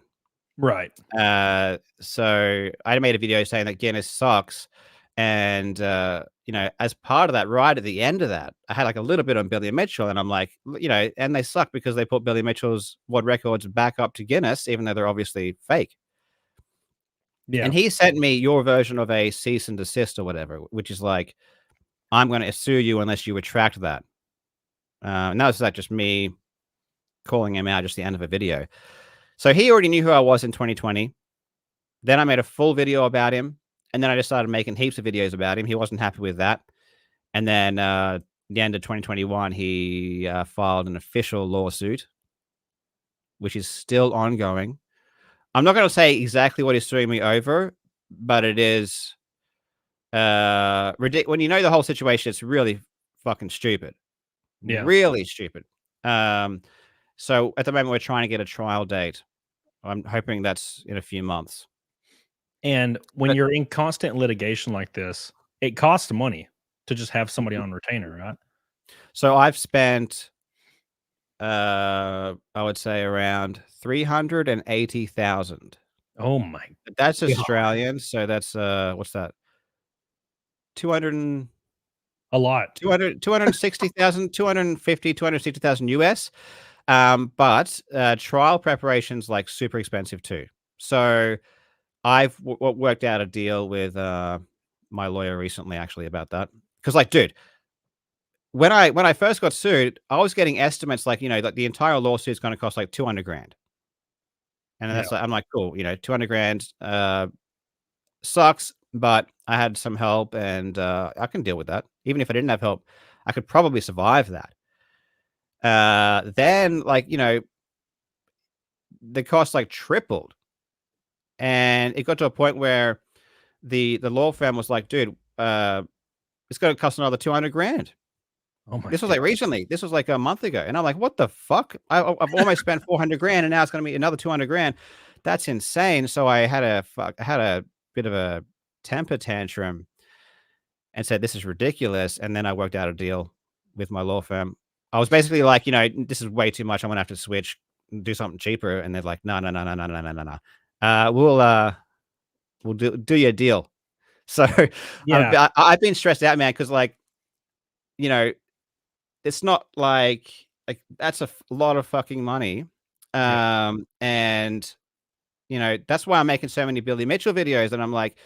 Right. So I made a video saying that Guinness sucks. And, you know, as part of that, right at the end of that, I had like a little bit on Billy Mitchell, and I'm like, you know, and they suck because they put Billy Mitchell's world records back up to Guinness, even though they're obviously fake. Yeah. And he sent me your version of a cease and desist or whatever, which is like, I'm going to sue you unless you retract that. And that was like just me calling him out just the end of a video. So he already knew who I was in 2020. Then I made a full video about him. And then I just started making heaps of videos about him. He wasn't happy with that. And then the end of 2021, he filed an official lawsuit, which is still ongoing. I'm not going to say exactly what he's suing me over, but it is ridiculous. When you know the whole situation, it's really fucking stupid. Yeah. Really stupid. So at the moment, we're trying to get a trial date. I'm hoping that's in a few months. And when you're in constant litigation like this, it costs money to just have somebody on retainer, right? So I've spent, I would say, around 380,000. Oh my! That's Australian. So that's what's that? 200. A lot. 260,000, 250, 260,000 US. But trial preparation's like super expensive too. So I've worked out a deal with my lawyer recently, actually, about that. Because, like, dude, when I first got sued, I was getting estimates like, you know, like the entire lawsuit is going to cost like 200 grand. And that's like, I'm like, cool, you know, 200 grand sucks, but I had some help and I can deal with that. Even if I didn't have help, I could probably survive that. Then, like, you know, the cost like tripled. And it got to a point where the law firm was like, dude, it's going to cost another 200 grand. Oh my! This was like recently. This was like a month ago. And I'm like, what the fuck? I've almost spent 400 grand and now it's going to be another 200 grand. That's insane. So I had a bit of a temper tantrum and said, this is ridiculous. And then I worked out a deal with my law firm. I was basically like, you know, this is way too much. I'm going to have to switch, do something cheaper. And they're like, no. We'll do your deal. So yeah, I've been stressed out, man, because, like, you know, it's not like that's a lot of fucking money. And you know, that's why I'm making so many Billy Mitchell videos. And I'm like,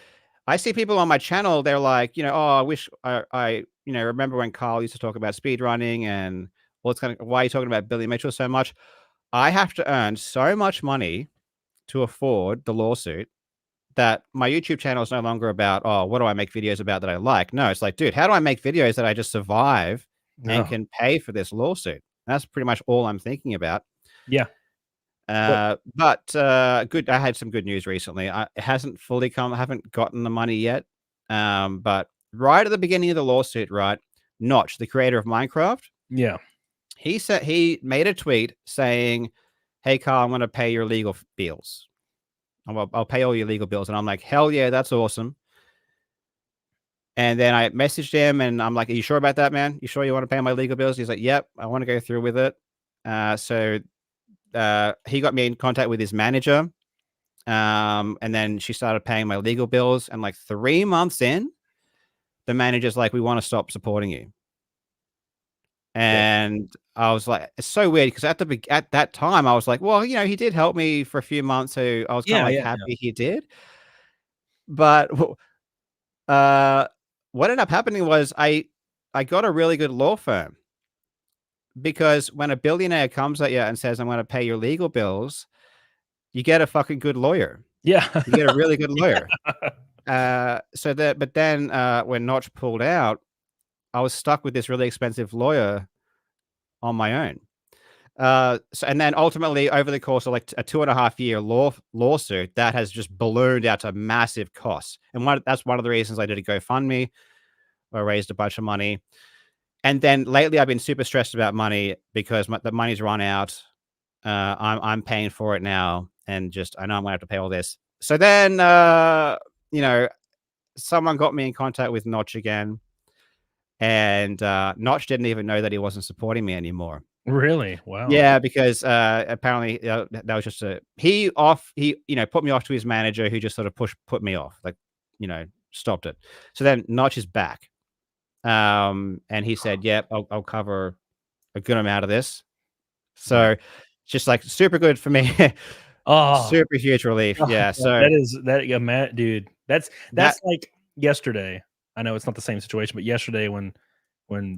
I see people on my channel, they're like, you know, oh, I wish I you know, remember when Karl used to talk about speed running and why are you talking about Billy Mitchell so much? I have to earn so much money to afford the lawsuit that my YouTube channel is no longer about, oh, what do I make videos about that I like? No, it's like, dude, how do I make videos that I just survive and can pay for this lawsuit? That's pretty much all I'm thinking about. Yeah. But good. I had some good news recently. It hasn't fully come. I haven't gotten the money yet. But right at the beginning of the lawsuit, right, Notch, the creator of Minecraft, Yeah. he made a tweet saying, "Hey, Karl, I'm going to pay your legal bills. I'll pay all your legal bills." And I'm like, "Hell yeah, that's awesome." And then I messaged him, and I'm like, "Are you sure about that, man? You sure you want to pay my legal bills?" He's like, "Yep, I want to go through with it." So he got me in contact with his manager, and then she started paying my legal bills. And like 3 months in, the manager's like, "We want to stop supporting you." And I was like, it's so weird because at that time I was like, well, he did help me for a few months, so I was kind of like happy he did. But what ended up happening was I got a really good law firm, because when a billionaire comes at you and says, "I'm going to pay your legal bills," you get a fucking good lawyer. Yeah. You get a really good lawyer. But then when Notch pulled out, I was stuck with this really expensive lawyer on my own. And then ultimately, over the course of like a 2.5 year lawsuit, that has just ballooned out to massive costs. And that's one of the reasons I did a GoFundMe, where I raised a bunch of money. And then lately, I've been super stressed about money because the money's run out. I'm paying for it now, and just I know I'm gonna have to pay all this. So then, someone got me in contact with Notch again, and Notch didn't even know that he wasn't supporting me anymore. Really? Wow. Yeah, because apparently that was just he put me off to his manager, who just sort of put me off, like, stopped it. So then Notch is back, and he said, "Yep, I'll cover a good amount of this." So it's just like super good for me. Oh, Super huge relief. Yeah. So Matt, dude, that's like yesterday. I know it's not the same situation, but yesterday when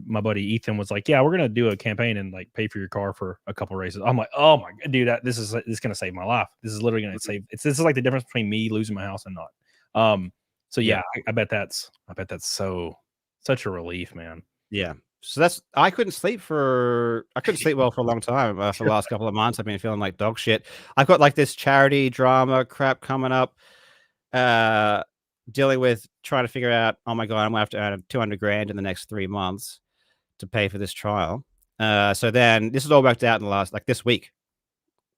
my buddy Ethan was like, "Yeah, we're gonna do a campaign and like pay for your car for a couple races," I'm like, "Oh my god, dude, this is gonna save my life. This is literally gonna save." This is like the difference between me losing my house and not. So yeah, I bet that's such a relief, man. Yeah. So I couldn't sleep well for a long time. For the last couple of months, I've been feeling like dog shit. I've got like this charity drama crap coming up, dealing with trying to figure out, oh my God, I'm gonna have to earn 200 grand in the next 3 months to pay for this trial. So then this is all worked out in the last, like, this week.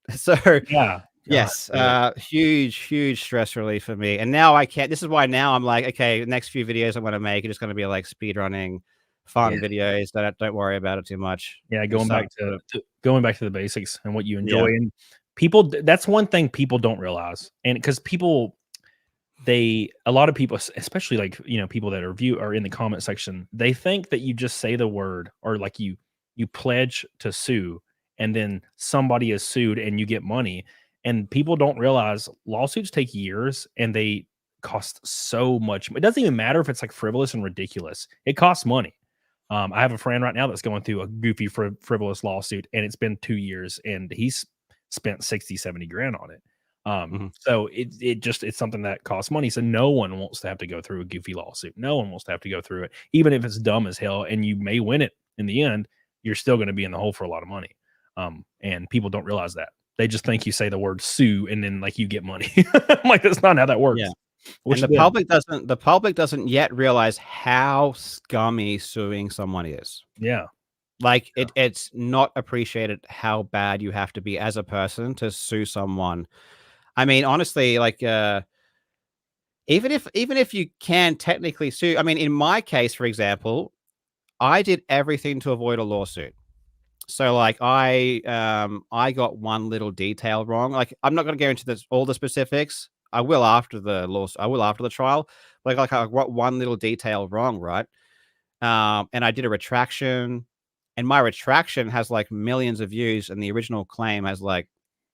So Yeah. yes, huge stress relief for me. And now this is why now I'm like, okay, the next few videos I'm going to make are just going to be like speed running fun videos that don't worry about it too much. Yeah, going back to the basics and what you enjoy. And people, that's one thing people don't realize. And because a lot of people, especially like, people that are in the comment section, they think that you just say the word, or like you pledge to sue, and then somebody is sued and you get money. And people don't realize lawsuits take years and they cost so much. It doesn't even matter if it's like frivolous and ridiculous. It costs money. I have a friend right now that's going through a goofy frivolous lawsuit, and it's been 2 years, and he's spent 60-70 grand on it. So it's something that costs money. So no one wants to have to go through a goofy lawsuit. No one wants to have to go through it, even if it's dumb as hell, and you may win it in the end. You're still going to be in the hole for a lot of money. And people don't realize that. They just think you say the word sue and then like you get money. Like, that's not how that works. Yeah. And the public doesn't yet realize how scummy suing someone is. Yeah. Like it's not appreciated how bad you have to be as a person to sue someone. I mean, honestly, like even if you can technically sue, I mean, in my case, for example, I did everything to avoid a lawsuit. So like I got one little detail wrong. Like, I'm not going to go into all the specifics. I will after the lawsuit. I will after the trial. Like I got one little detail wrong, right? And I did a retraction, and my retraction has like millions of views, and the original claim has like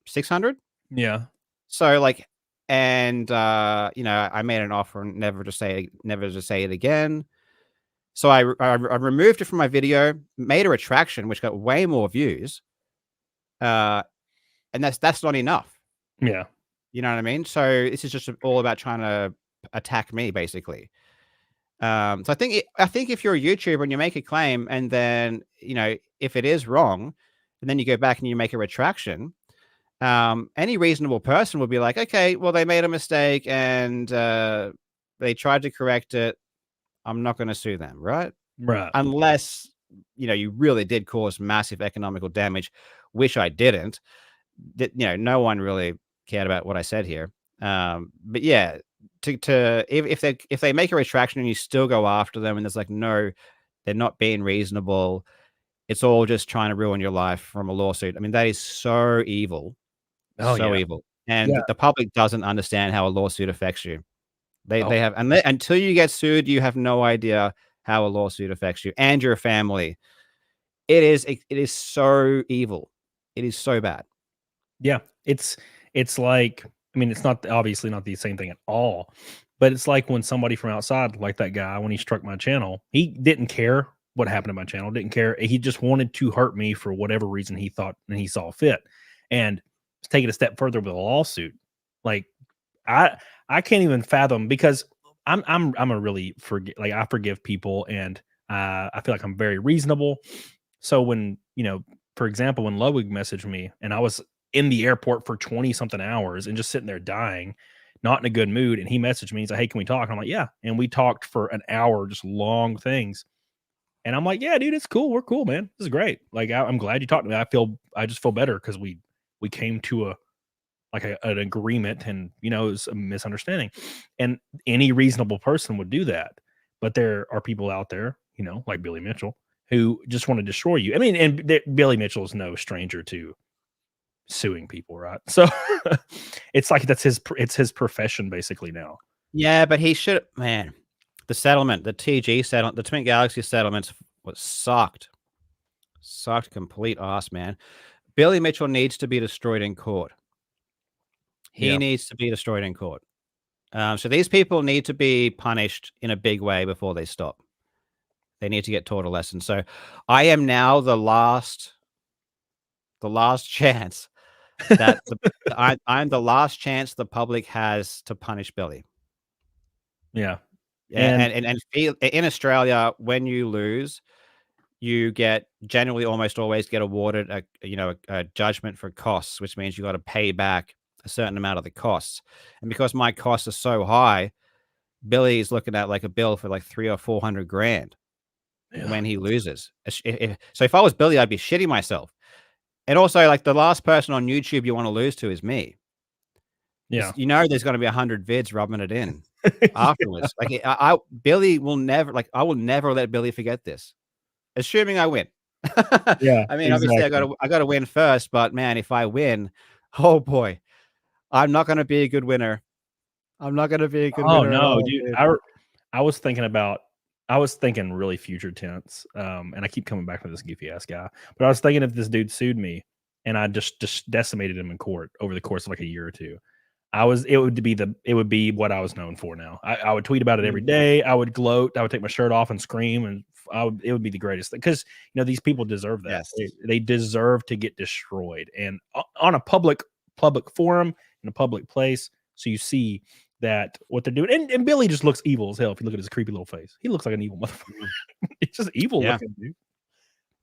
600. Yeah. So like, and I made an offer never to say it again. So I removed it from my video, made a retraction, which got way more views. And that's not enough. Yeah. You know what I mean? So this is just all about trying to attack me, basically. So I think if you're a YouTuber and you make a claim, and then, if it is wrong, and then you go back and you make a retraction, any reasonable person would be like, okay, well, they made a mistake and they tried to correct it. I'm not going to sue them, right? Right. Unless, you really did cause massive economical damage, which I didn't. No one really cared about what I said here. But yeah, if they make a retraction and you still go after them and there's like, no, they're not being reasonable. It's all just trying to ruin your life from a lawsuit. I mean, that is so evil. Oh, So yeah. evil. And Yeah. the public doesn't understand how a lawsuit affects you. They Oh. have, until you get sued, you have no idea how a lawsuit affects you and your family. It is so evil. It is so bad. Yeah. It's like, I mean, it's not obviously not the same thing at all, but it's like when somebody from outside, like that guy, when he struck my channel, he didn't care what happened to my channel, didn't care. He just wanted to hurt me for whatever reason he thought and he saw fit. And take it a step further with a lawsuit. Like I can't even fathom, because I'm a really I forgive people, and I feel like I'm very reasonable. So when, for example, when Ludwig messaged me and I was in the airport for 20 something hours and just sitting there dying, not in a good mood, and he messaged me, he's like, hey, can we talk? And I'm like, yeah. And we talked for an hour, just long things. And I'm like, yeah, dude, it's cool. We're cool, man. This is great. Like, I'm glad you talked to me. I just feel better because we came to an agreement, and it was a misunderstanding. And any reasonable person would do that. But there are people out there, like Billy Mitchell, who just want to destroy you. I mean, and Billy Mitchell is no stranger to suing people, right? So it's like it's his profession basically now. Yeah, but he should, man. The settlement, the TG settlement, the Twin Galaxy settlements was sucked complete ass, man. Billy Mitchell needs to be destroyed in court. He needs to be destroyed in court. So these people need to be punished in a big way before they stop. They need to get taught a lesson. So I am now the last chance that I'm the last chance the public has to punish Billy. Yeah. And in Australia, when you lose, you generally almost always get awarded a judgment for costs, which means you got to pay back a certain amount of the costs. And because my costs are so high, Billy is looking at like a bill for like $300,000 or $400,000 when he loses. So if I was Billy, I'd be shitting myself. And also, like, the last person on YouTube you want to lose to is me. Yeah. There's going to be 100 vids rubbing it in afterwards. Like, Billy will never, like, I will never let Billy forget this, assuming I win. Yeah. I mean, obviously I got to win first, but man, if I win, oh boy, I'm not going to be a good winner. I'm not going to be a good winner. Oh no, dude. Dude. I was thinking really future tense. And I keep coming back to this goofy ass guy, but I was thinking if this dude sued me and I just decimated him in court over the course of like a year or two, it would be what I was known for now. I would tweet about it every day. I would gloat. I would take my shirt off and scream, and it would be the greatest thing, because these people deserve that. Yes. They deserve to get destroyed, and on a public forum in a public place. So you see that what they're doing, and Billy just looks evil as hell. If you look at his creepy little face, he looks like an evil motherfucker. It's just evil looking, dude.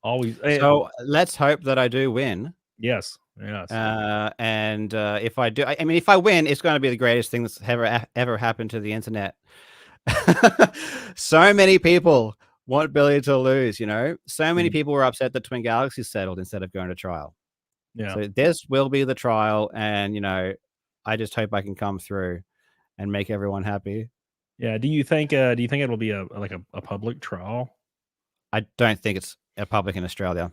Always. So let's hope that I do win. Yes. Yes. And if I do, I mean, if I win, it's going to be the greatest thing that's ever happened to the internet. So many people want Billy to lose, so many people were upset that Twin Galaxies settled instead of going to trial. Yeah. So this will be the trial, and I just hope I can come through and make everyone happy. Yeah. Do you think it'll be a public trial? I don't think it's a public in Australia.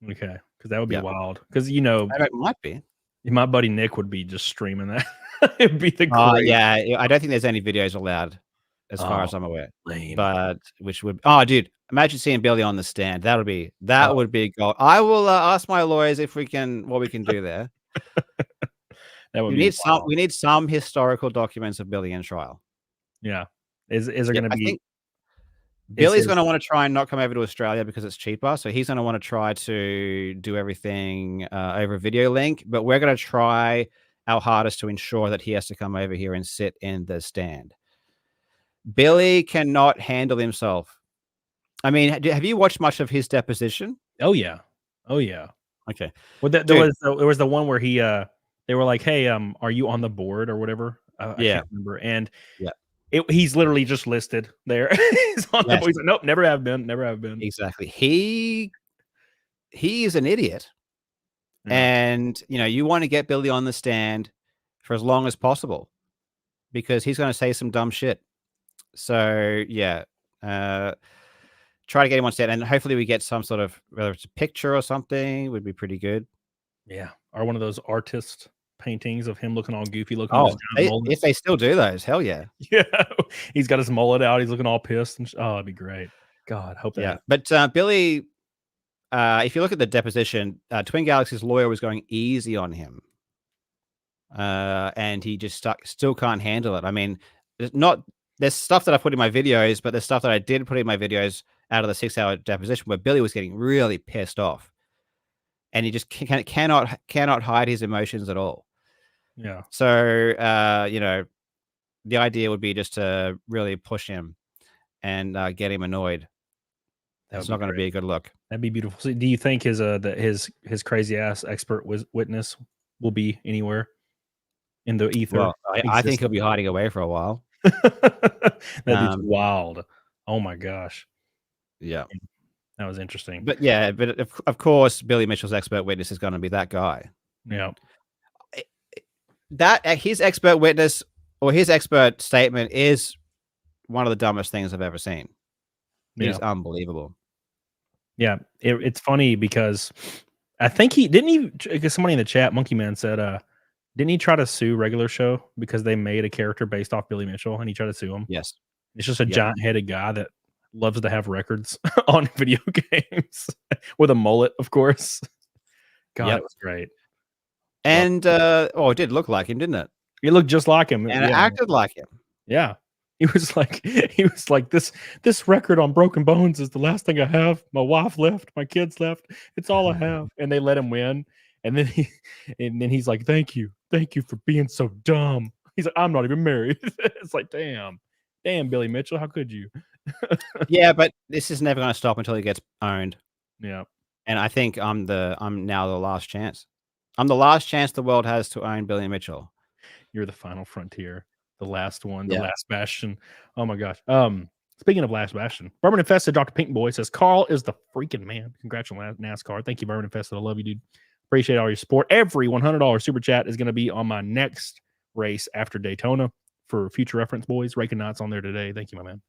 Okay, because that would be wild. Because it might be. My buddy Nick would be just streaming that. It'd be the yeah. I don't think there's any videos allowed, as far as I'm aware. Lame. But which would dude, imagine seeing Billy on the stand. That would be gold. I will ask my lawyers what we can do there. That would we need some historical documents of Billy in trial. Yeah. Is there going to be? Billy's going to want to try and not come over to Australia because it's cheaper. So he's going to want to try to do everything over a video link. But we're going to try our hardest to ensure that he has to come over here and sit in the stand. Billy cannot handle himself. I mean, have you watched much of his deposition? Oh yeah. Okay. Well, there was the one where he they were like, "Hey, are you on the board or whatever?" I Yeah. can't remember. And Yeah. he's literally just listed there. He's on the Yes. board. He's like, "Nope, never have been, never have been." Exactly. He is an idiot. Yeah. And, you want to get Billy on the stand for as long as possible because he's going to say some dumb shit. So, yeah, try to get him on stand, and hopefully we get some sort of, whether it's a picture or something, would be pretty good. Yeah. Or one of those artist paintings of him looking all goofy, looking with Oh, his giant mullet. if they still do those, hell yeah. Yeah. He's got his mullet out. He's looking all pissed. And oh, that'd be great. God, hope that. Yeah. But Billy, if you look at the deposition, Twin Galaxy's lawyer was going easy on him. And he just still can't handle it. I mean, there's stuff that I put in my videos, but there's stuff that I did put in my videos out of the 6-hour deposition where Billy was getting really pissed off, and he just cannot hide his emotions at all. Yeah. So, the idea would be just to really push him and get him annoyed. That's not going to be a good look. That'd be beautiful. So do you think his crazy ass expert witness will be anywhere in the ether? Well, I think he'll be hiding away for a while. That'd be wild. Oh my gosh. Yeah. That was interesting. But yeah, but of course, Billy Mitchell's expert witness is going to be that guy. Yeah. That his expert witness or his expert statement is one of the dumbest things I've ever seen. It's unbelievable. Yeah, it's funny because I think because somebody in the chat, Monkey Man said, didn't he try to sue Regular Show because they made a character based off Billy Mitchell and he tried to sue him? Yes. It's just a giant headed guy that loves to have records on video games with a mullet, of course. God, it was great. And it did look like him, didn't it? It looked just like him. And it acted like him. Yeah. He was like, this record on Broken Bones is the last thing I have. My wife left, my kids left. It's all I have. And they let him win. And then he's like, thank you for being so dumb. He's like, I'm not even married. It's like, damn, Billy Mitchell, how could you? Yeah, but this is never going to stop until he gets owned. Yeah. And I think I'm now the last chance. I'm the last chance the world has to own Billy Mitchell. You're the final frontier. The last one, the last bastion. Oh my gosh. Speaking of last bastion, Bourbon Infested Dr. Pink Boy says Karl is the freaking man. Congratulations, NASCAR. Thank you, Bourbon Infested. I love you, dude. Appreciate all your support. Every $100 super chat is going to be on my next race after Daytona. For future reference, boys. Raking Knots on there today. Thank you, my man.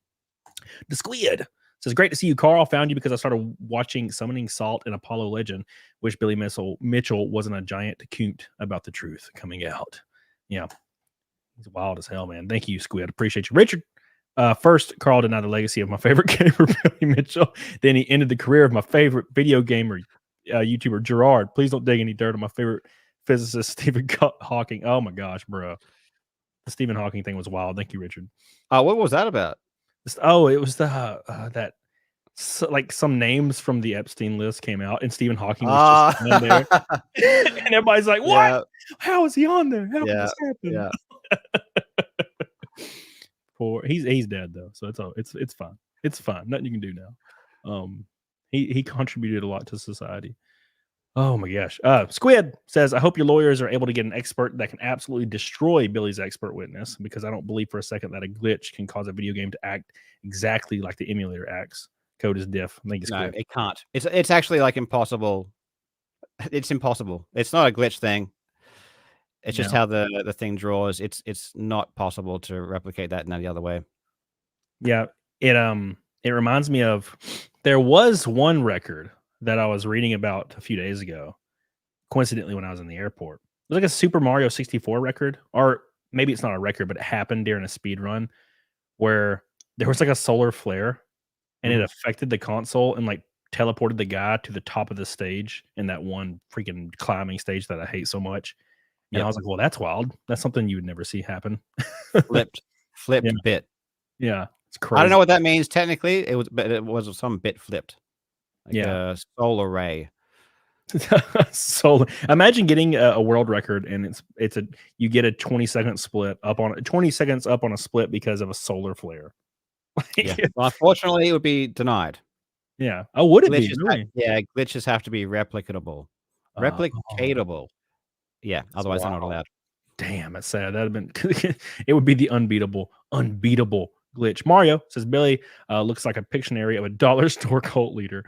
The Squid says, great to see you, Karl. Found you because I started watching Summoning Salt and Apollo Legend. Wish Billy Mitchell wasn't a giant coot about the truth coming out. Yeah. He's wild as hell, man. Thank you, Squid. Appreciate you. Richard, first, Karl denied the legacy of my favorite gamer, Billy Mitchell. Then he ended the career of my favorite video gamer, YouTuber, Jirard. Please don't dig any dirt on my favorite physicist, Stephen Hawking. Oh, my gosh, bro. The Stephen Hawking thing was wild. Thank you, Richard. What was that about? It was like some names from the Epstein list came out, and Stephen Hawking was just on there. And everybody's like, what? Yeah. How is he on there? How did this happen? Yeah. He's dead though, so it's fine. It's fine. Nothing you can do now. He contributed a lot to society. Oh my gosh. Squid says, I hope your lawyers are able to get an expert that can absolutely destroy Billy's expert witness, because I don't believe for a second that a glitch can cause a video game to act exactly like the emulator acts. Code is diff. Thank you, Squid. No, it can't. It's actually like impossible. It's impossible. It's not a glitch thing. It's just how the thing draws. It's not possible to replicate that in any other way. Yeah, it reminds me of, there was one record that I was reading about a few days ago, coincidentally when I was in the airport. It was like a Super Mario 64 record, or maybe it's not a record, but it happened during a speed run where there was like a solar flare and it affected the console and like teleported the guy to the top of the stage in that one freaking climbing stage that I hate so much. And I was like, well, that's wild. That's something you would never see happen. Flipped bit. Yeah. It's crazy. I don't know what that means technically. But it was some bit flipped. Like a solar ray. So imagine getting a world record and you get a 20-second split up on 20 seconds up on a split because of a solar flare. Well, unfortunately, it would be denied. Yeah. Oh, would it be? Really? Glitches have to be replicatable. Replicatable. Yeah, otherwise they're not Wow. allowed. Damn, that's sad. That'd have been it would be the unbeatable glitch. Mario says Billy looks like a Pictionary of a dollar store cult leader.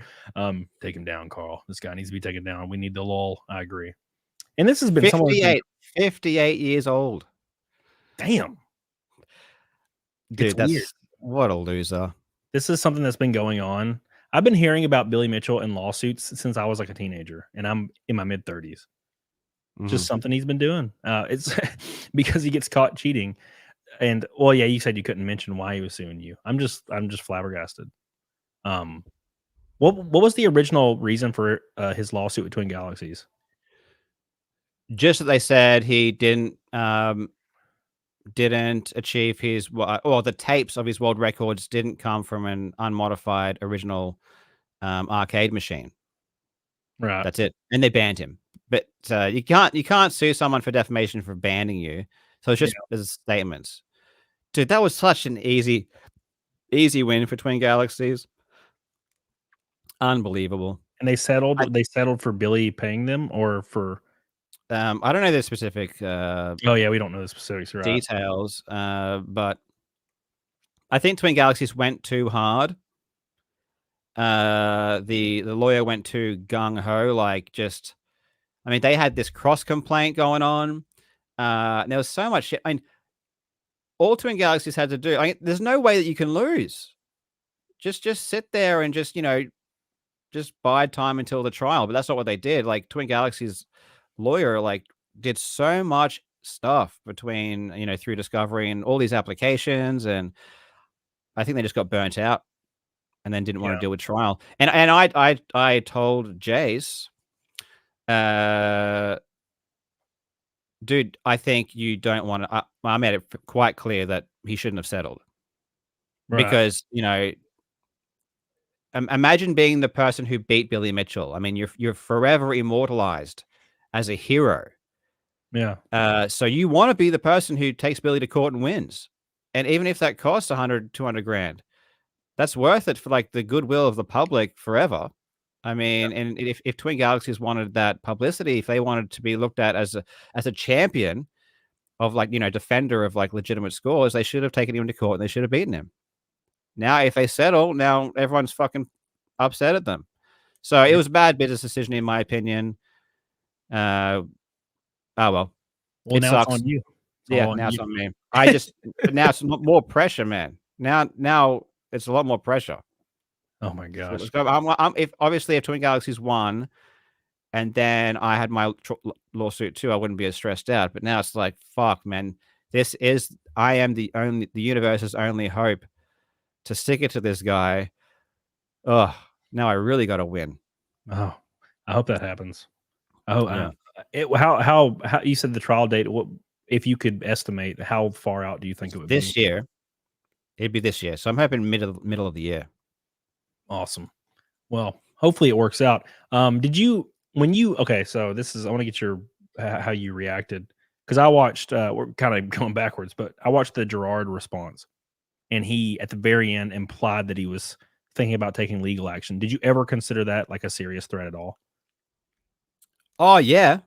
Take him down, Carl. This guy needs to be taken down. We need the lull. I agree. And this has been someone 58 years old. Damn. Dude, weird. What a loser. This is something that's been going on. I've been hearing about Billy Mitchell in lawsuits since I was like a teenager, and I'm in my mid 30s. Just something he's been doing. It's because he gets caught cheating. And well, yeah, you said you couldn't mention why he was suing you. I'm just flabbergasted. What was the original reason for his lawsuit with Twin Galaxies? Just that they said he didn't achieve his, or the tapes of his world records didn't come from an unmodified original arcade machine. Right. That's it. And they banned him. But you can't sue someone for defamation for banning you. So it's just as statements. Dude, that was such an easy win for Twin Galaxies. Unbelievable. And they settled for Billy paying them, or for I don't know the specific oh yeah, we don't know the specifics, right? details, but I think Twin Galaxies went too hard. The lawyer went too gung-ho, like just, I mean, they had this cross complaint going on. And there was so much shit. I mean, all Twin Galaxies had to do, there's no way that you can lose. Just sit there and just, just bide time until the trial. But that's not what they did. Like, Twin Galaxies lawyer, like, did so much stuff between, through discovery and all these applications. And I think they just got burnt out and then didn't want to deal with trial. And I told Jace, dude, I think you don't want to. I made it quite clear that he shouldn't have settled, because imagine being the person who beat Billy Mitchell. I mean, you're forever immortalized as a hero. Yeah. So you want to be the person who takes Billy to court and wins, and even if that costs 100, 200 grand, that's worth it for like the goodwill of the public forever. I mean, and if Twin Galaxies wanted that publicity, if they wanted to be looked at as a champion of, like, defender of like legitimate scores, they should have taken him to court and they should have beaten him. Now, if they settle, now everyone's fucking upset at them. So it was a bad business decision, in my opinion. Oh well. Well, now sucks. it's on you. Now it's on me. Now it's more pressure, man. Now it's a lot more pressure. Oh my gosh. If Twin Galaxies won, and then I had my lawsuit too, I wouldn't be as stressed out. But now it's like, fuck, man. I am the universe's only hope to stick it to this guy. Oh, now I really got to win. Oh, I hope that happens. Oh, yeah. How you said the trial date? What, if you could estimate, how far out do you think it would be? This year. It'd be this year. So I'm hoping middle of the year. Awesome. Well, hopefully it works out. Okay, so I want to get your how you reacted, because I watched, we're kind of going backwards, but I watched the Jirard response, and he at the very end implied that he was thinking about taking legal action. Did you ever consider that like a serious threat at all? Oh yeah,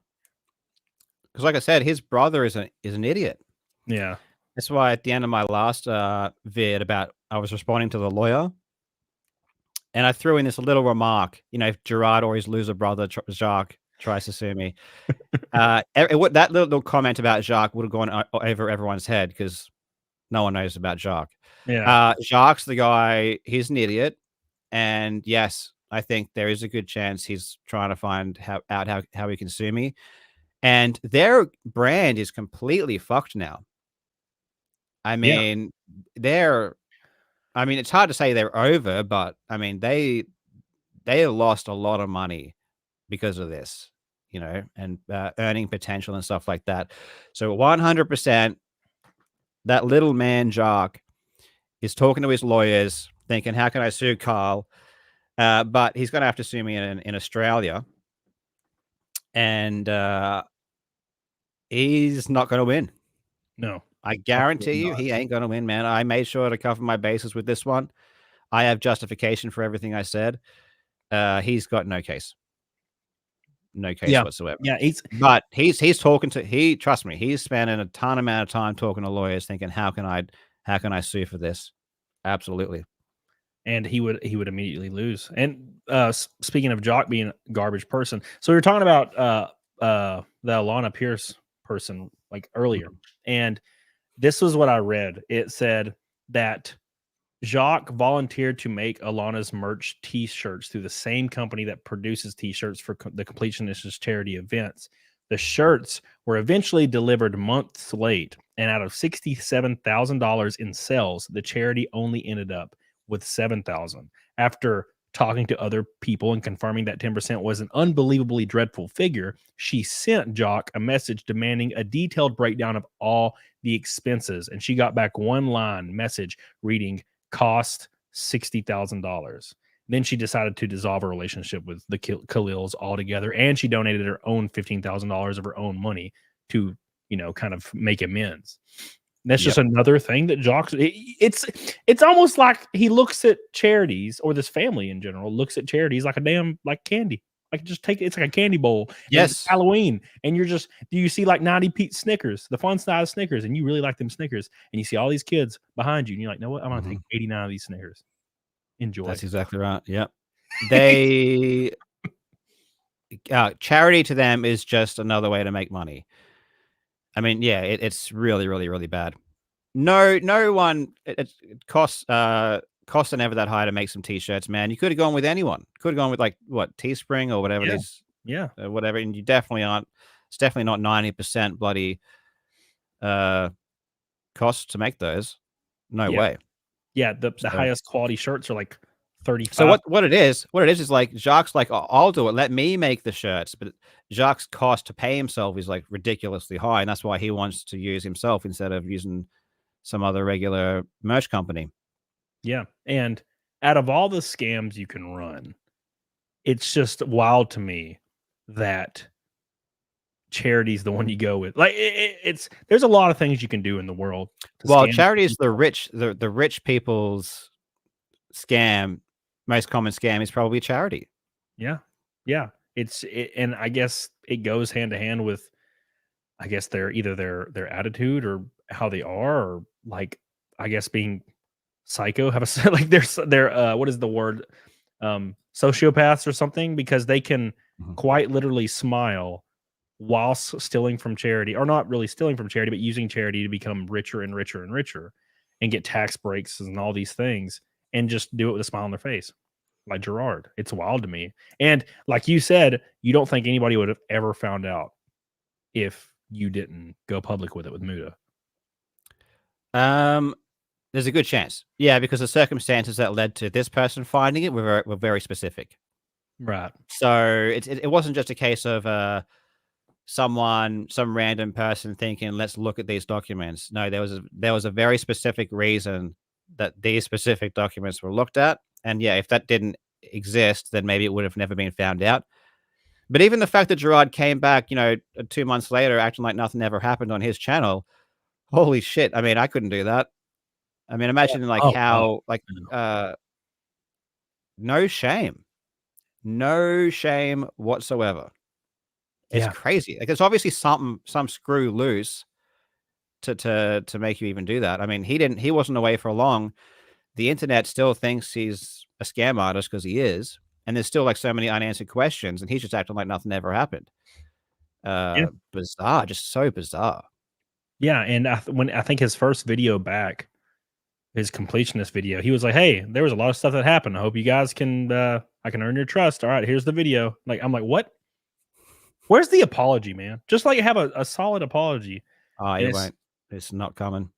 because like I said, his brother is an idiot. Yeah, that's why at the end of my last vid I was responding to the lawyer, and I threw in this little remark, if Jirard or his loser brother Jacques tries to sue me, that little comment about Jacques would have gone over everyone's head, because no one knows about Jacques. Yeah, Jacques, the guy, he's an idiot, and yes, I think there is a good chance he's trying to find out how he can sue me, and their brand is completely fucked now. I mean, it's hard to say they're over, but I mean, they lost a lot of money because of this, and earning potential and stuff like that. So 100%, that little man Jacques is talking to his lawyers, thinking, how can I sue Karl? But he's going to have to sue me in Australia, and he's not going to win. No. I guarantee you he ain't going to win, man. I made sure to cover my bases with this one. I have justification for everything I said. He's got no case. no case whatsoever. Yeah, but he's talking to trust me, he's spending a ton amount of time talking to lawyers, thinking how can I sue for this? Absolutely. And he would immediately lose. And speaking of Jock being a garbage person, so we were talking about the Alana Pierce person like earlier, and this was what I read. It said that Jacques volunteered to make Alana's merch T-shirts through the same company that produces T-shirts for the Completionist charity events. The shirts were eventually delivered months late, and out of $67,000 in sales, the charity only ended up with $7,000. After talking to other people and confirming that 10% was an unbelievably dreadful figure, she sent Jock a message demanding a detailed breakdown of all the expenses, and she got back one line message reading, "Cost $60,000. Then she decided to dissolve her relationship with the Khalils altogether, and she donated her own $15,000 of her own money to, kind of make amends. That's just another thing that Jacques. It's almost like he looks at charities, or this family in general looks at charities like a damn candy. Like just take it's like a candy bowl. Yes, it's Halloween, and do you see like 90 Pete Snickers, the fun size Snickers, and you really like them Snickers, and you see all these kids behind you, and you're like, know what? I'm gonna take 89 of these Snickers. Enjoy. That's exactly right. Yep. They charity to them is just another way to make money. I mean, yeah, it's really, really, really bad. No one. It costs are never that high to make some T-shirts, man. You could have gone with anyone. Could have gone with like what Teespring or whatever it is. Yeah, whatever. And you definitely aren't. It's definitely not 90% bloody cost to make those. No way. Yeah, the highest quality shirts are like 35. So what it is like Jacques like, I'll do it. Let me make the shirts, but Jacques' cost to pay himself is like ridiculously high, and that's why he wants to use himself instead of using some other regular merch company. Yeah, and out of all the scams you can run, it's just wild to me that charity's the one you go with. Like there's a lot of things you can do in the world. Well, charity is the rich people's scam. Most common scam is probably charity. Yeah. And I guess it goes hand to hand with, I guess either their attitude or how they are, or like, I guess being psycho, have a like they're what is the word, sociopaths or something, because they can quite literally smile whilst stealing from charity, or not really stealing from charity, but using charity to become richer and richer and richer, and get tax breaks and all these things, and just do it with a smile on their face, like Jirard. It's wild to me. And like you said, you don't think anybody would have ever found out if you didn't go public with it with Muda. There's a good chance. Yeah, because the circumstances that led to this person finding it were very specific. Right. So it wasn't just a case of some random person thinking, let's look at these documents. No, there was a very specific reason that these specific documents were looked at. And yeah, if that didn't exist, then maybe it would have never been found out. But even the fact that Jirard came back, 2 months later, acting like nothing ever happened on his channel, holy shit! I mean, I couldn't do that. I mean, imagine no shame whatsoever. It's crazy. Like, it's obviously some screw loose to make you even do that. I mean, he wasn't away for long. The internet still thinks he's a scam artist because he is, and there's still like so many unanswered questions, and he's just acting like nothing ever happened. Bizarre, just so bizarre. Yeah, and when I think his first video back, his completionist video, he was like, "Hey, there was a lot of stuff that happened. I hope you guys can, I can earn your trust. All right, here's the video." Like, I'm like, what? Where's the apology, man? Just like have a solid apology. It won't. It's not coming.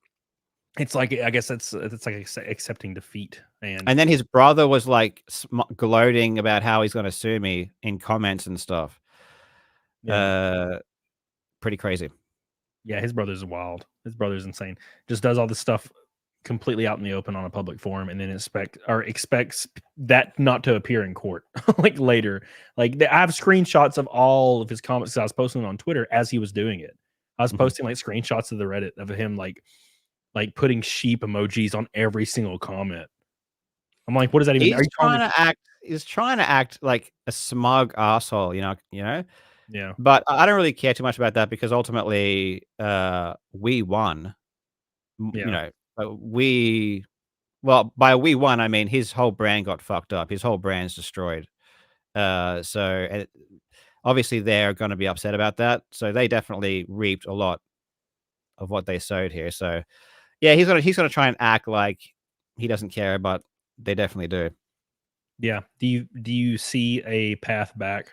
It's like, I guess it's like accepting defeat. And then his brother was like gloating about how he's going to sue me in comments and stuff. Yeah. Pretty crazy. Yeah, his brother's wild. His brother's insane. Just does all this stuff completely out in the open on a public forum, and then expects that not to appear in court like later. Like, I have screenshots of all of his comments. I was posting on Twitter as he was doing it. I was posting like screenshots of the Reddit of him like putting sheep emojis on every single comment. I'm like, what does that even? He's he's trying to act like a smug asshole, you know. Yeah. But I don't really care too much about that because ultimately, we won. You Yeah. know, well, by we won, I mean his whole brand got fucked up. His whole brand's destroyed. So obviously they're going to be upset about that. So they definitely reaped a lot of what they sowed here. So yeah, he's gonna try and act like he doesn't care, but they definitely do. Yeah. Do you see a path back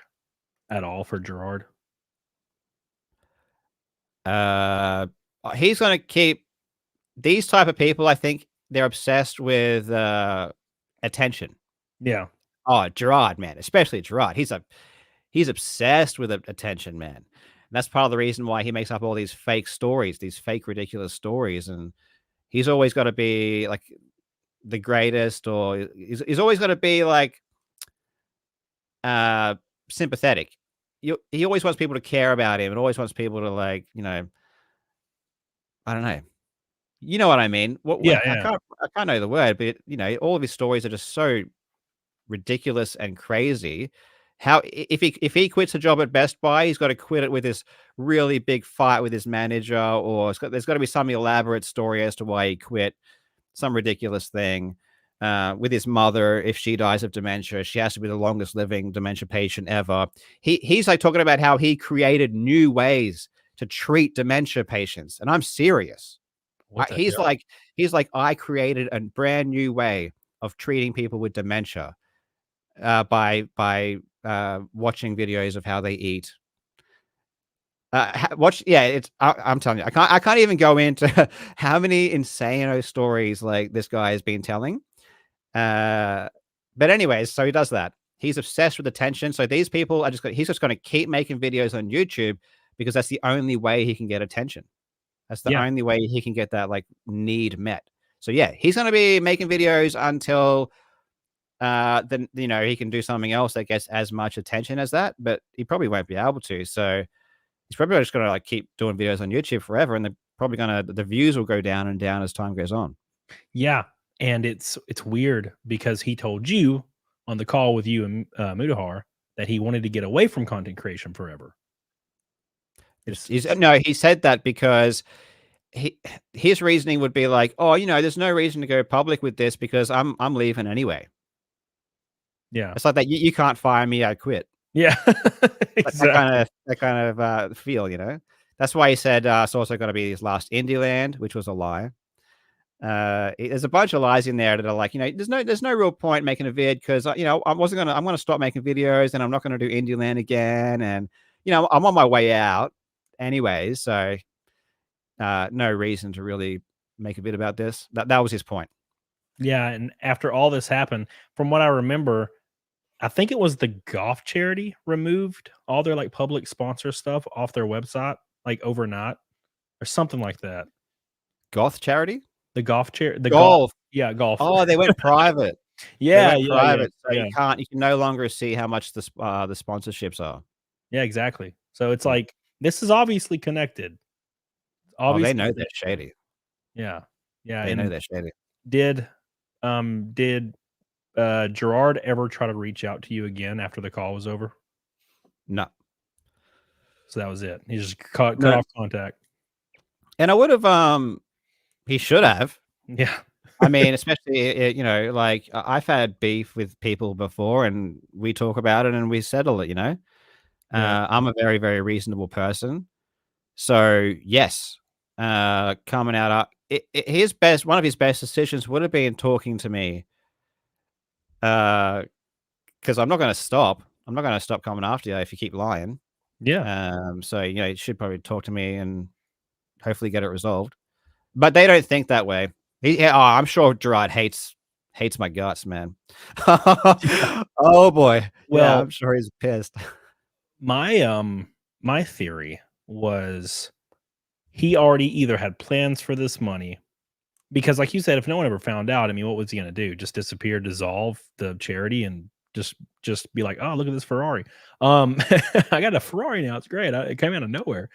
at all for Jirard? He's gonna keep these type of people. I think they're obsessed with attention. Yeah. Oh, Jirard, man, especially Jirard. He's obsessed with attention, man. And that's part of the reason why he makes up all these fake stories, these fake ridiculous stories, and he's always got to be like the greatest, or he's always got to be like sympathetic. He always wants people to care about him, and always wants people to like, I don't know. You know what I mean? Yeah. I Yeah. can't know the word, but all of his stories are just so ridiculous and crazy. How if he quits a job at Best Buy, he's got to quit it with this really big fight with his manager, or there's got to be some elaborate story as to why he quit, some ridiculous thing. With his mother, if she dies of dementia, she has to be the longest living dementia patient ever. He's like talking about how he created new ways to treat dementia patients, and I'm serious. What the He's hell? like, I created a brand new way of treating people with dementia by watching videos of how they eat. I'm telling you, I can't even go into how many insane stories like this guy has been telling. But anyways, so he does that. He's obsessed with attention. So these people are he's just going to keep making videos on YouTube because that's the only way he can get attention. That's the Yeah. only way he can get that like need met. So yeah, he's going to be making videos until then, he can do something else that gets as much attention as that, but he probably won't be able to. So he's probably just going to like keep doing videos on YouTube forever, and they're probably the views will go down and down as time goes on. Yeah. And it's weird because he told you on the call with you and Mudahar that he wanted to get away from content creation forever. No, he said that because his reasoning would be like, oh, there's no reason to go public with this because I'm leaving anyway. Yeah. It's like that. You can't fire me. I quit. Yeah. Exactly. That kind of feel, That's why he said it's also going to be his last indie land, which was a lie. There's a bunch of lies in there that are like, there's no real point making a vid because I'm going to stop making videos and I'm not going to do indie land again, and I'm on my way out anyways, so no reason to really make a vid about this. That was his point. Yeah, and after all this happened, from what I remember, I think it was the golf charity removed all their like public sponsor stuff off their website like overnight or something like that. Goth charity? The golf chair, the Golf. yeah, golf. Oh, they went private. Yeah, They went private, so yeah. you can no longer see how much the sponsorships are. Yeah, exactly. So it's like this is obviously connected. Oh, they know they're shady. Yeah, yeah, They know they're shady. Did Jirard ever try to reach out to you again after the call was over? No. So that was it. He just cut off contact. And I would have. He should have. Yeah. I mean, especially like I've had beef with people before, and we talk about it and we settle it. Yeah. I'm a very, very reasonable person, so yes, coming out. One of his best decisions would have been talking to me, because I'm not going to stop. I'm not going to stop coming after you if you keep lying. Yeah. So you should probably talk to me and hopefully get it resolved. But they don't think that way. I'm sure Jirard hates my guts, man. Oh boy. Well, yeah, I'm sure he's pissed. My theory was he already either had plans for this money because, like you said, if no one ever found out, I mean, what was he going to do? Just disappear, dissolve the charity, and just be like, oh, look at this Ferrari. I got a Ferrari now. It's great. It came out of nowhere.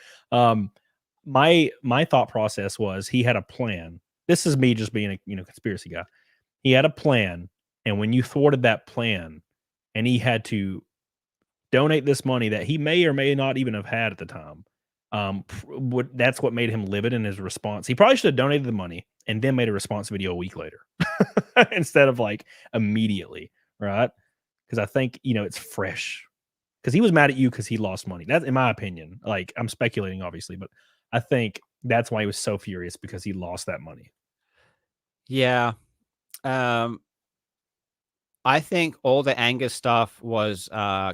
My thought process was he had a plan. This is me just being a conspiracy guy. He had a plan, and when you thwarted that plan, and he had to donate this money that he may or may not even have had at the time. That's what made him livid in his response. He probably should have donated the money and then made a response video a week later instead of like immediately, right? Because I think, you know, it's fresh. Because he was mad at you because he lost money. That's in my opinion. Like, I'm speculating, obviously, but I think that's why he was so furious, because he lost that money. Yeah. I think all the anger stuff was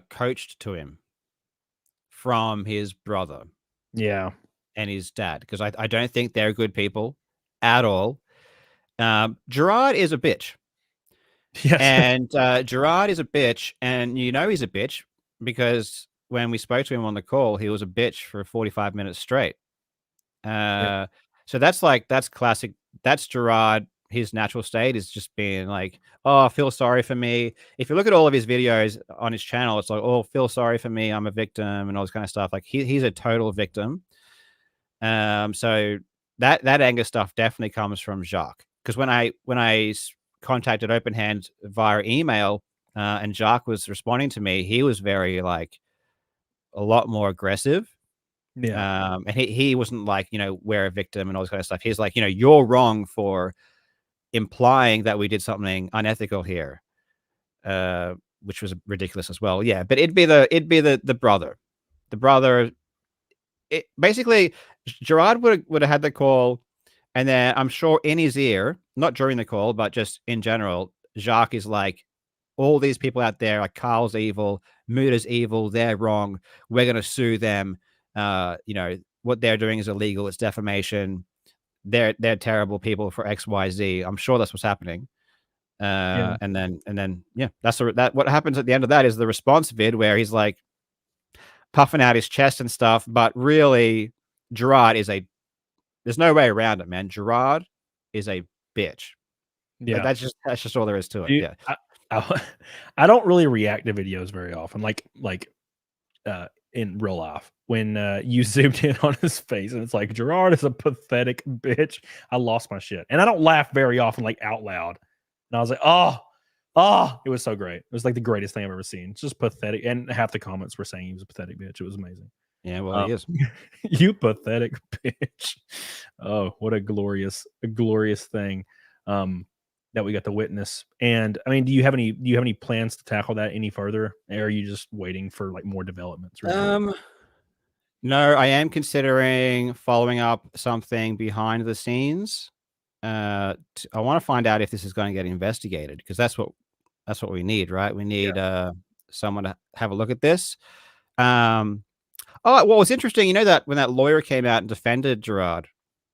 coached to him from his brother Yeah. and his dad, because I don't think they're good people at all. Jirard is a bitch. Yes. And Jirard is a bitch, and you know he's a bitch because when we spoke to him on the call, he was a bitch for 45 minutes straight. Yep. So that's classic. That's Jirard. His natural state is just being like, oh, feel sorry for me. If you look at all of his videos on his channel, it's like, oh, feel sorry for me, I'm a victim, and all this kind of stuff. Like he's a total victim. So that anger stuff definitely comes from Jacques. Because when I contacted Openhand via email, and Jacques was responding to me, he was very like a lot more aggressive. Yeah. And he wasn't like, you know, we're a victim and all this kind of stuff. He's like, you know, you're wrong for implying that we did something unethical here, which was ridiculous as well. Yeah, but it'd be the brother. The brother. It basically, Jirard would have had the call, and then I'm sure in his ear, not during the call, but just in general, Jacques is like, all these people out there, like Karl's evil, Muda's evil, they're wrong. We're gonna sue them. You know, what they're doing is illegal. It's defamation. They're terrible people for XYZ. I'm sure that's what's happening. Yeah. And then yeah, that's what happens at the end of that is the response vid where he's like puffing out his chest and stuff, but really Jirard there's no way around it, man. Jirard is a bitch. Yeah. That's just all there is to it. Dude, Yeah. I don't really react to videos very often, like in real life. When you zoomed in on his face and it's like, Jirard is a pathetic bitch, I lost my shit. And I don't laugh very often, like out loud. And I was like, oh, it was so great. It was like the greatest thing I've ever seen. It's just pathetic. And half the comments were saying he was a pathetic bitch. It was amazing. Yeah, well, he is. You pathetic bitch. Oh, what a glorious thing that we got to witness. And I mean, do you have any plans to tackle that any further? Or are you just waiting for like more developments? No, I am considering following up something behind the scenes. I want to find out if this is going to get investigated, because that's what we need, right? We need someone to have a look at this. Oh, what was interesting, you know, that when that lawyer came out and defended Jirard,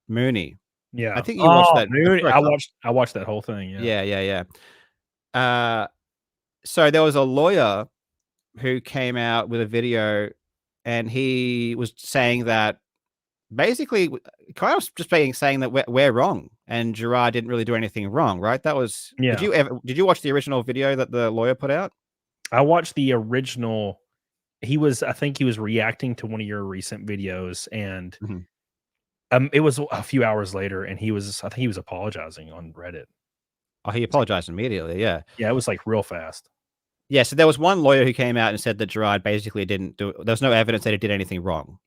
Mooney. Yeah, I think you watched that. Mooney, I watched that whole thing. Yeah. So there was a lawyer who came out with a video, and he was saying that basically kind of just saying that we're wrong and Jirard didn't really do anything wrong, right? That was. Yeah. Did you watch the original video that the lawyer put out? I watched the original. I think he was reacting to one of your recent videos, and it was a few hours later, and I think he was apologizing on Reddit. Oh, he apologized immediately. Yeah. Yeah, it was like real fast. Yeah, so there was one lawyer who came out and said that Jirard basically didn't do. There was no evidence that he did anything wrong.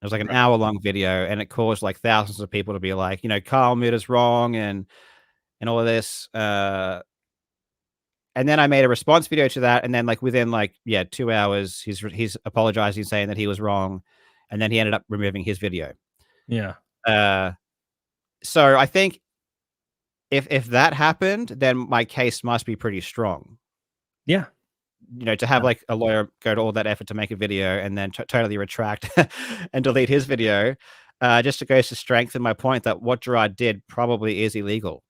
It was like an hour-long video, and it caused like thousands of people to be like, you know, Karl Muda's wrong and all of this. And then I made a response video to that, and then like within 2 hours, he's apologizing, saying that he was wrong, and then he ended up removing his video. Yeah. So I think if that happened, then my case must be pretty strong. Yeah. You know, to have like a lawyer go to all that effort to make a video and then totally retract and delete his video, just goes to strengthen my point that what Jirard did probably is illegal.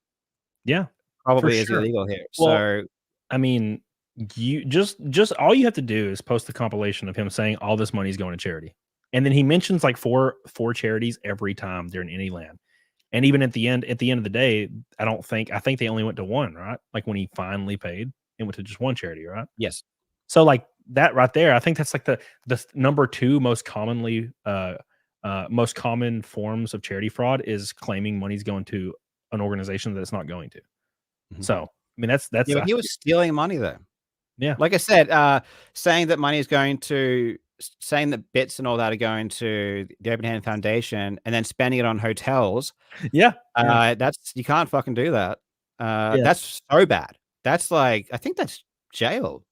Yeah, probably is illegal here. Well, so, I mean, you just all you have to do is post the compilation of him saying all this money is going to charity, and then he mentions like four charities every time they're in any land. And even at the end of the day, I think they only went to one, right? Like when he finally paid, it went to just one charity, right? Yes. So like that right there, I think that's like the number 2 most commonly most common forms of charity fraud is claiming money's going to an organization that it's not going to. So I mean that's yeah, but he was stealing money though. Yeah. Like I said, saying that bits and all that are going to the Open Hand Foundation and then spending it on hotels, Yeah. that's you can't fucking do that. Yeah. That's so bad. That's like I think that's jail.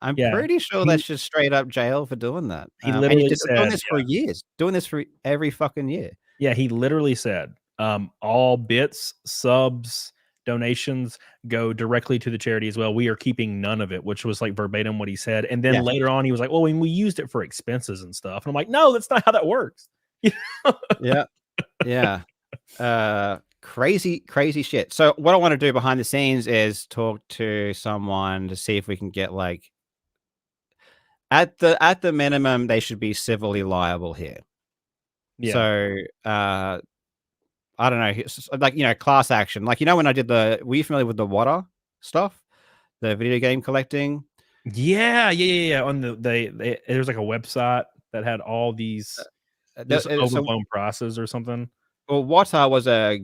I'm Yeah. pretty sure He that's just straight up jail for doing that. he And he literally did doing said, this for years, doing this for every fucking year. yeah, he literally said, all bits, subs, donations go directly to the charity as well. We are keeping none of it, which was like verbatim what he said. And then Yeah. later on, he was like, well, we used it for expenses and stuff. And I'm like, no, that's not how that works. Yeah. Yeah. Crazy shit. So what I want to do behind the scenes is talk to someone to see if we can get like at the minimum they should be civilly liable here. Yeah. So I don't know, like class action. Like when I did were you familiar with the water stuff? The video game collecting? Yeah. On there's like a website that had all these just So overblown prices or something. well, Wata was a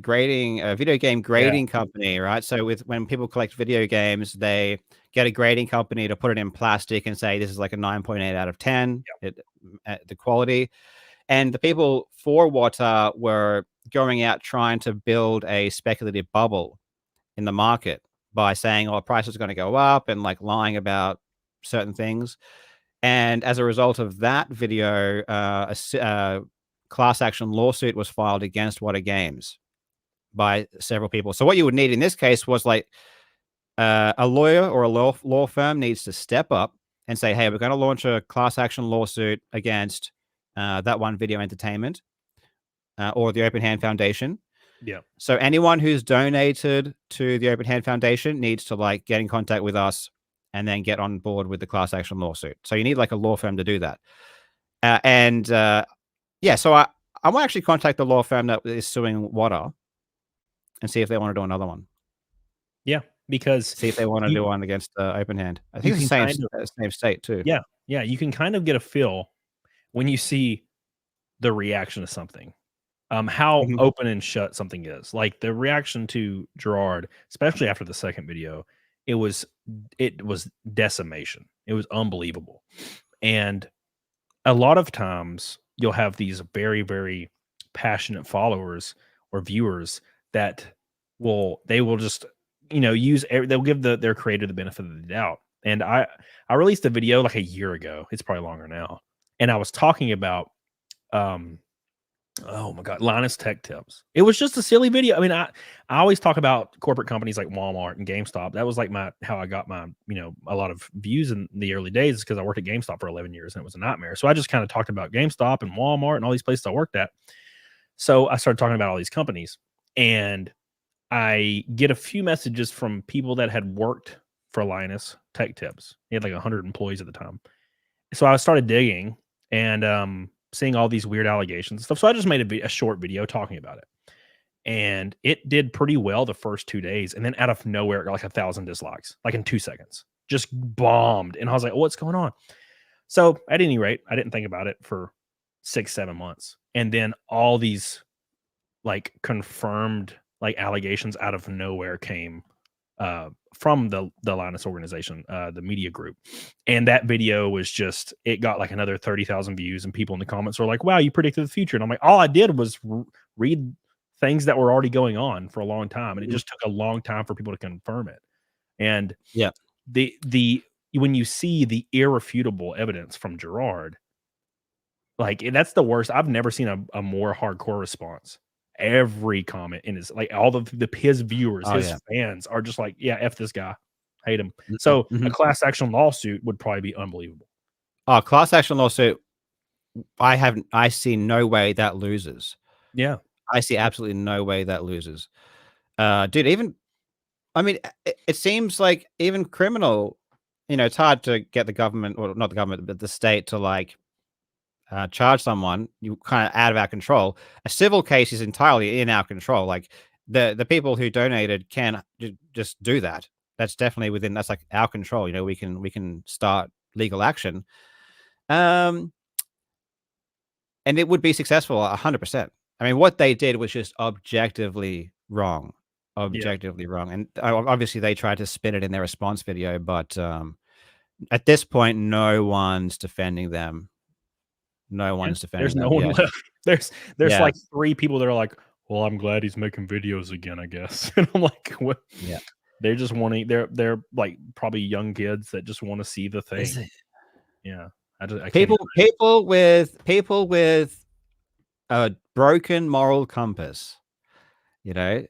video game grading company, right? So when people collect video games, they get a grading company to put it in plastic and say this is like a 9.8 out of 10, the quality. And the people for Wata were going out trying to build a speculative bubble in the market by saying, "Oh, prices are going to go up," and like lying about certain things. And as a result of that video, a class action lawsuit was filed against Wata Games by several people. So what you would need in this case was like a lawyer or a law firm needs to step up and say, hey, we're going to launch a class action lawsuit against that one video entertainment or the Open Hand Foundation. Yeah. So anyone who's donated to the Open Hand Foundation needs to like get in contact with us and then get on board with the class action lawsuit. So you need like a law firm to do that. So I might actually contact the law firm that is suing Wata and see if they want to do another one. Yeah, because see if they want to do one against Open Hand. I think it's the same state too. Yeah, you can kind of get a feel when you see the reaction to something, how open and shut something is. Like the reaction to Jirard, especially after the second video, it was decimation. It was unbelievable, and a lot of times you'll have these very, very passionate followers or viewers that will just they'll give their creator the benefit of the doubt. And I released a video like a year ago. It's probably longer now, and I was talking about oh my god, Linus Tech Tips. It was just a silly video. I mean, I always talk about corporate companies like Walmart and GameStop. That was like how I got my a lot of views in the early days, because I worked at GameStop for 11 years and it was a nightmare. So I just kind of talked about GameStop and Walmart and all these places I worked at. So I started talking about all these companies, and I get a few messages from people that had worked for Linus Tech Tips. He had like 100 employees at the time. So I started digging and seeing all these weird allegations and stuff. So I just made a short video talking about it. And it did pretty well the first 2 days. And then out of nowhere, it got like 1,000 dislikes, like in 2 seconds. Just bombed. And I was like, what's going on? So at any rate, I didn't think about it for 6-7 months. And then all these like confirmed like allegations out of nowhere came from the Linus organization, the media group. And that video was just, it got like another 30,000 views, and people in the comments were like, wow, you predicted the future. And I'm like, all I did was read things that were already going on for a long time. And it just took a long time for people to confirm it. And yeah, when you see the irrefutable evidence from Jirard, like that's the worst. I've never seen a more hardcore response. Every comment in his, like all his viewers, his fans are just like, yeah, F this guy, hate him. So a class action lawsuit would probably be unbelievable. Oh, class action lawsuit. I see no way that loses. Yeah. I see absolutely no way that loses. Dude, it seems like even criminal, it's hard to get the government, or not the government, but the state to like charge someone. You kind of out of our control. A civil case is entirely in our control. Like the people who donated can just do that. That's definitely that's like our control. We can start legal action. And it would be successful 100%. I mean, what they did was just objectively wrong. Wrong. And obviously they tried to spin it in their response video, but at this point, no one's defending them. No one's defending There's them. no one Yeah. left. There's Yeah. like 3 people that are like, well, I'm glad he's making videos again, I guess. And I'm like, what? Yeah. They're just wanting. They're like probably young kids that just want to see the thing. Is it? Yeah. I can't People imagine. people with a broken moral compass, you know,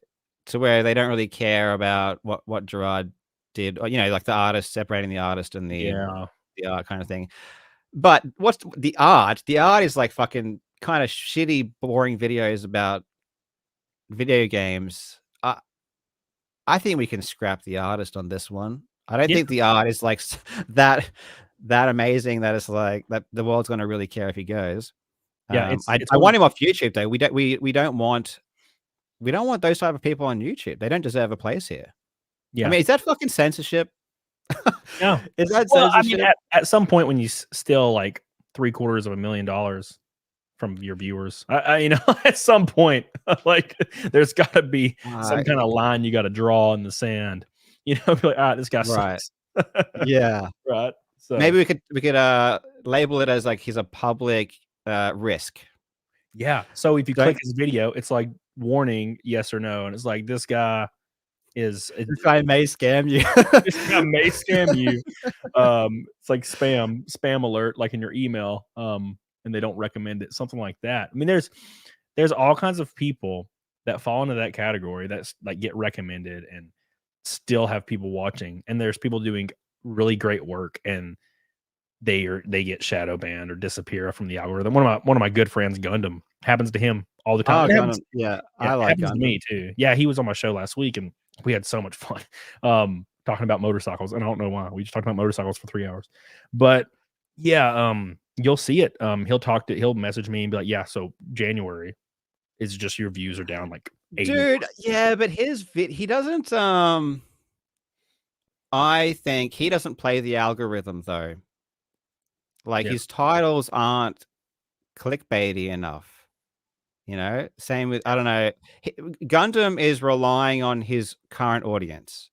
to where they don't really care about what Jirard did, or, you know, like the artist, separating the artist and the art kind of thing. But what's the art? The art is like fucking kind of shitty, boring videos about video games. I think we can scrap the artist on this one. I don't think the art is like that amazing that it's like that the world's going to really care if he goes. Yeah, I want him off YouTube though. We don't want those type of people on YouTube. They don't deserve a place here. Yeah. I mean, is that fucking censorship? No. Is that Well, censorship? I mean, at some point when you steal like $750,000 from your viewers, I you know, at some point, like there's got to be some kind of line you got to draw in the sand. You know, be like, this guy sucks. Yeah. Right. So maybe we could label it as like he's a public risk. Yeah. So if you click his video, it's like warning, yes or no, and it's like this guy this guy may scam you. This guy may scam you. It's like spam alert, like in your email. And they don't recommend it, something like that. I mean, there's all kinds of people that fall into that category that's like get recommended and still have people watching, and there's people doing really great work and they get shadow banned or disappear from the algorithm. One of my good friends, Gundam, happens to him all the time. I like Gundam. To me too. Yeah, he was on my show last week and we had so much fun talking about motorcycles, and I don't know why. We just talked about motorcycles for 3 hours. But yeah, you'll see it. He'll message me and be like, yeah, so January is just your views are down like 80. Dude, yeah, but he doesn't I think he doesn't play the algorithm though. Like his titles aren't clickbaity enough. You know, same with, I don't know, Gundam is relying on his current audience.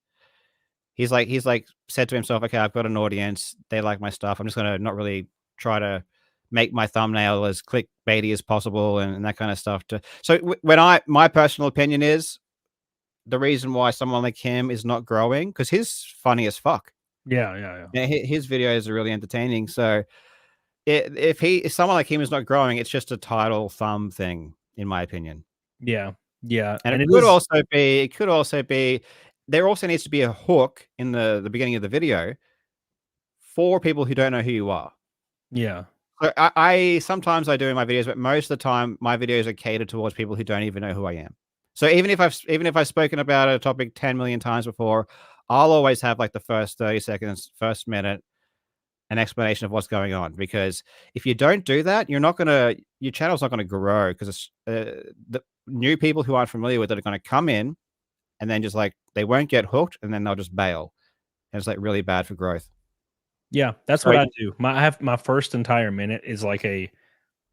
He's like said to himself, okay, I've got an audience. They like my stuff. I'm just going to not really try to make my thumbnail as clickbaity as possible and that kind of stuff. So when my personal opinion is the reason why someone like him is not growing, because he's funny as fuck. Yeah. His videos are really entertaining. So if someone like him is not growing, it's just a title thumb thing, in my opinion. Yeah. And it could also be there also needs to be a hook in the beginning of the video for people who don't know who you are. Yeah. So I sometimes I do in my videos, but most of the time my videos are catered towards people who don't even know who I am. So even if I've spoken about a topic 10 million times before, I'll always have like the first 30 seconds, first minute, an explanation of what's going on. Because if you don't do that, your channel's not going to grow, because it's the new people who aren't familiar with it are going to come in and then just like they won't get hooked and then they'll just bail. And it's like really bad for growth. Yeah, that's what I do. I have my first entire minute is like a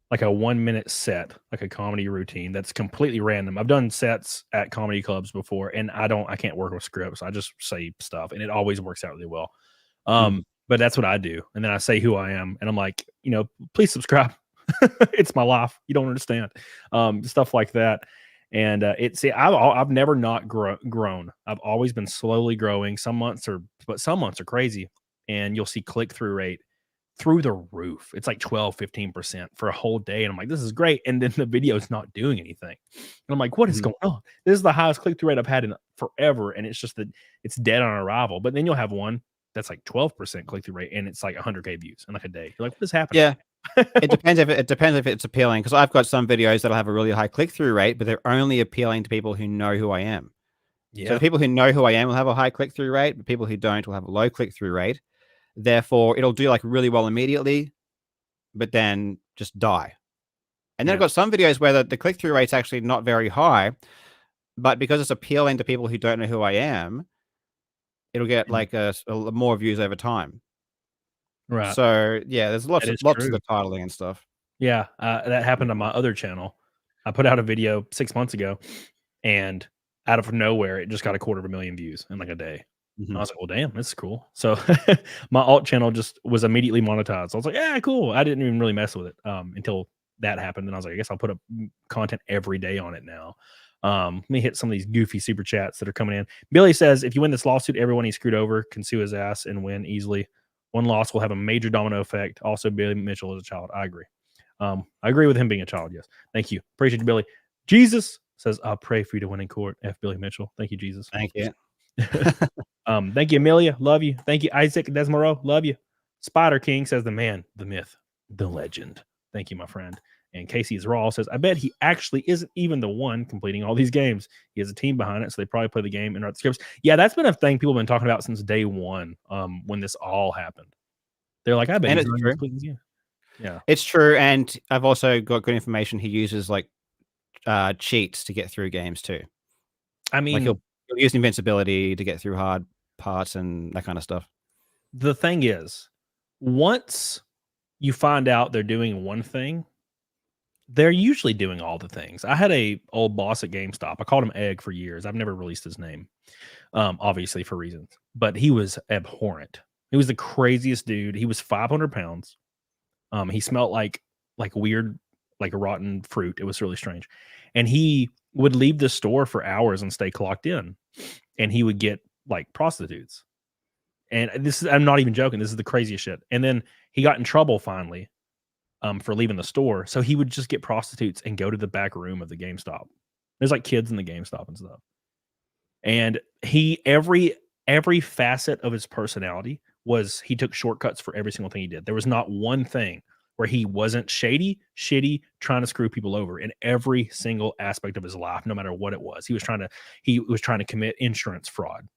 1 minute set, like a comedy routine that's completely random. I've done sets at comedy clubs before, and I can't work with scripts. I just say stuff, and it always works out really well. But that's what I do, and then I say who I am, and I'm like, please subscribe. It's my life. You don't understand. Stuff like that. And I've never not grown. I've always been slowly growing. Some months are crazy, and you'll see click-through rate through the roof. It's like 12-15% for a whole day. And I'm like, this is great. And then the video is not doing anything. And I'm like, what is going on? This is the highest click-through rate I've had in forever. And it's just that it's dead on arrival. But then you'll have one that's like 12% click-through rate, and it's like 100K views in like a day. You're like, what is happening? Yeah. It depends if it's appealing. Because I've got some videos that'll have a really high click-through rate, but they're only appealing to people who know who I am. Yeah. So the people who know who I am will have a high click-through rate, but people who don't will have a low click-through rate. Therefore, it'll do like really well immediately, but then just die. And then I've got some videos where the click-through rate's actually not very high, but because it's appealing to people who don't know who I am, it'll get like a more views over time. Right. So yeah, there's lots of the titling and stuff. Yeah, that happened on my other channel. I put out a video 6 months ago, and out of nowhere, it just got 250,000 views in like a day. I was like, well, damn, this is cool. So my alt channel just was immediately monetized. I was like, yeah, cool. I didn't even really mess with it until that happened. And I was like, I guess I'll put up content every day on it now. Let me hit some of these goofy super chats that are coming in. Billy says, if you win this lawsuit, everyone he screwed over can sue his ass and win easily. One loss will have a major domino effect. Also, Billy Mitchell is a child. I agree. I agree with him being a child. Yes. Thank you. Appreciate you, Billy. Jesus says, I'll pray for you to win in court. F. Billy Mitchell. Thank you, Jesus. Thank you. Thank you, Amelia. Love you. Thank you, Isaac Desmoro. Love you. Spider King says, the man, the myth, the legend. Thank you, my friend. And Casey's Raw says, I bet he actually isn't even the one completing all these games. He has a team behind it, so they probably play the game and write the scripts. Yeah, that's been a thing people have been talking about since day one, when this all happened. They're like, I bet he's true. Yeah. It's true. And I've also got good information. He uses like cheats to get through games too. I mean, like he'll use invincibility to get through hard parts and that kind of stuff. The thing is, once you find out they're doing one thing, they're usually doing all the things. I had a old boss at GameStop. I called him Egg for years. I've never released his name, obviously for reasons, but he was abhorrent. He was the craziest dude. He was 500 pounds. He smelled like weird, like a rotten fruit. It was really strange. And he would leave the store for hours and stay clocked in. And he would get like prostitutes. And I'm not even joking. This is the craziest shit. And then he got in trouble finally for leaving the store. So he would just get prostitutes and go to the back room of the GameStop. There's like kids in the GameStop and stuff. And every facet of his personality was he took shortcuts for every single thing he did. There was not one thing where he wasn't shitty, trying to screw people over in every single aspect of his life, no matter what it was. He was trying to commit insurance fraud.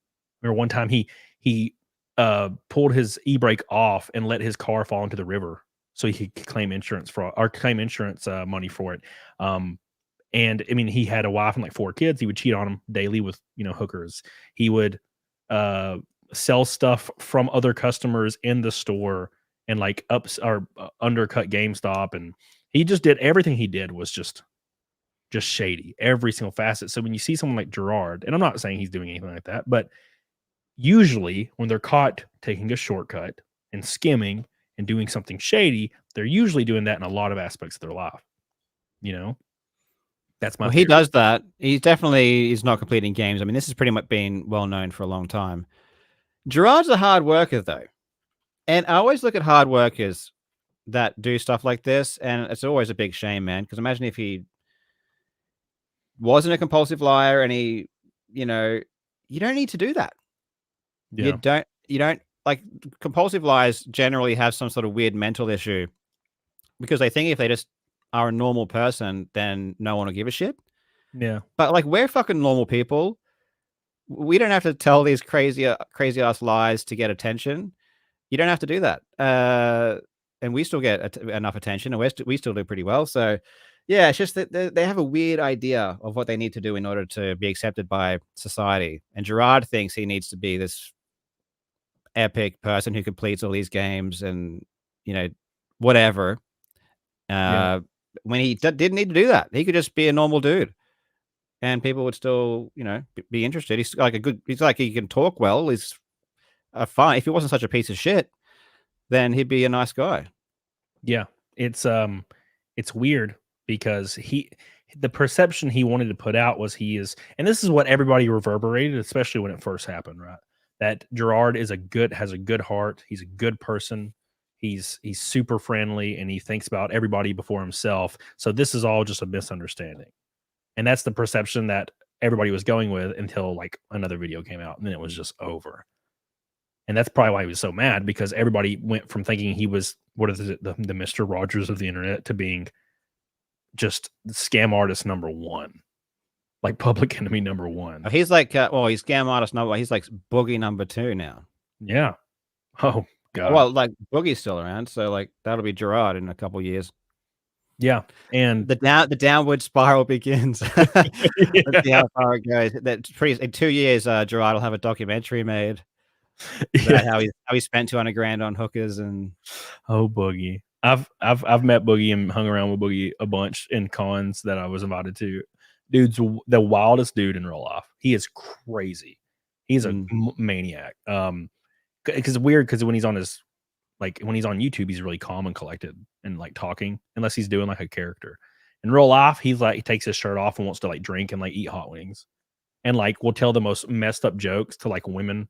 Remember one time he pulled his e-brake off and let his car fall into the river so he could claim insurance fraud or claim insurance money for it. And I mean, he had a wife and like 4 kids. He would cheat on them daily with, hookers. He would sell stuff from other customers in the store and like undercut GameStop. And he just did everything he did was just shady, every single facet. So when you see someone like Jirard, and I'm not saying he's doing anything like that, but usually when they're caught taking a shortcut and skimming and doing something shady, they're usually doing that in a lot of aspects of their life. That's my theory. He does that. He definitely is not completing games. I mean, this has pretty much been well known for a long time. Jirard's a hard worker, though. And I always look at hard workers that do stuff like this, and it's always a big shame, man. Because imagine if he wasn't a compulsive liar and he, you don't need to do that. Yeah. You don't like compulsive liars generally have some sort of weird mental issue because they think if they just are a normal person, then no one will give a shit. Yeah. But like we're fucking normal people. We don't have to tell these crazy ass lies to get attention. You don't have to do that. And we still get enough attention, and we still do pretty well. So yeah, it's just that they have a weird idea of what they need to do in order to be accepted by society. And Jirard thinks he needs to be this epic person who completes all these games and, whatever. When he didn't need to do that, he could just be a normal dude and people would still, be interested. He's like he can talk well. He's fine. If he wasn't such a piece of shit, then he'd be a nice guy. Yeah. It's weird because the perception he wanted to put out was and this is what everybody reverberated, especially when it first happened, right? That Jirard has a good heart. He's a good person. He's super friendly and he thinks about everybody before himself. So this is all just a misunderstanding. And that's the perception that everybody was going with until like another video came out and then it was just over. And that's probably why he was so mad, because everybody went from thinking he was, the Mr. Rogers of the internet to being just scam artist number 1. Like public enemy number 1. He's like, he's scam artist number 1. He's like boogie number 2 now. Yeah. Oh God. Well, like Boogie's still around, so like that'll be Jirard in a couple years. Yeah, and the downward spiral begins. Let's see how far it goes. In 2 years, Jirard will have a documentary made about how he spent $200,000 on hookers and. Oh, Boogie! I've met Boogie and hung around with Boogie a bunch in cons that I was invited to. Dude's the wildest dude in real life. He is crazy. He's a maniac. Because weird because when he's on YouTube, he's really calm and collected and like talking, unless he's doing like a character. In real life, he's like he takes his shirt off and wants to like drink and like eat hot wings, and like will tell the most messed up jokes to like women.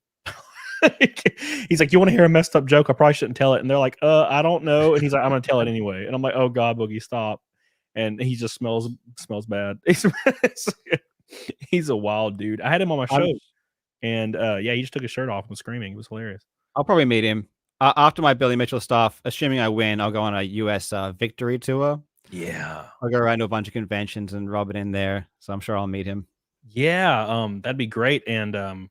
He's like, "You want to hear a messed up joke? I probably shouldn't tell it." And they're like, I don't know." And he's like, "I'm gonna tell it anyway." And I'm like, "Oh God, Boogie, stop!" And he just smells bad. He's a wild dude. I had him on my show, and yeah, he just took his shirt off and was screaming. It was hilarious. I'll probably meet him after my Billy Mitchell stuff. Assuming I win, I'll go on a US victory tour. Yeah, I'll go around to a bunch of conventions and rub it in there. So I'm sure I'll meet him. Yeah, that'd be great. And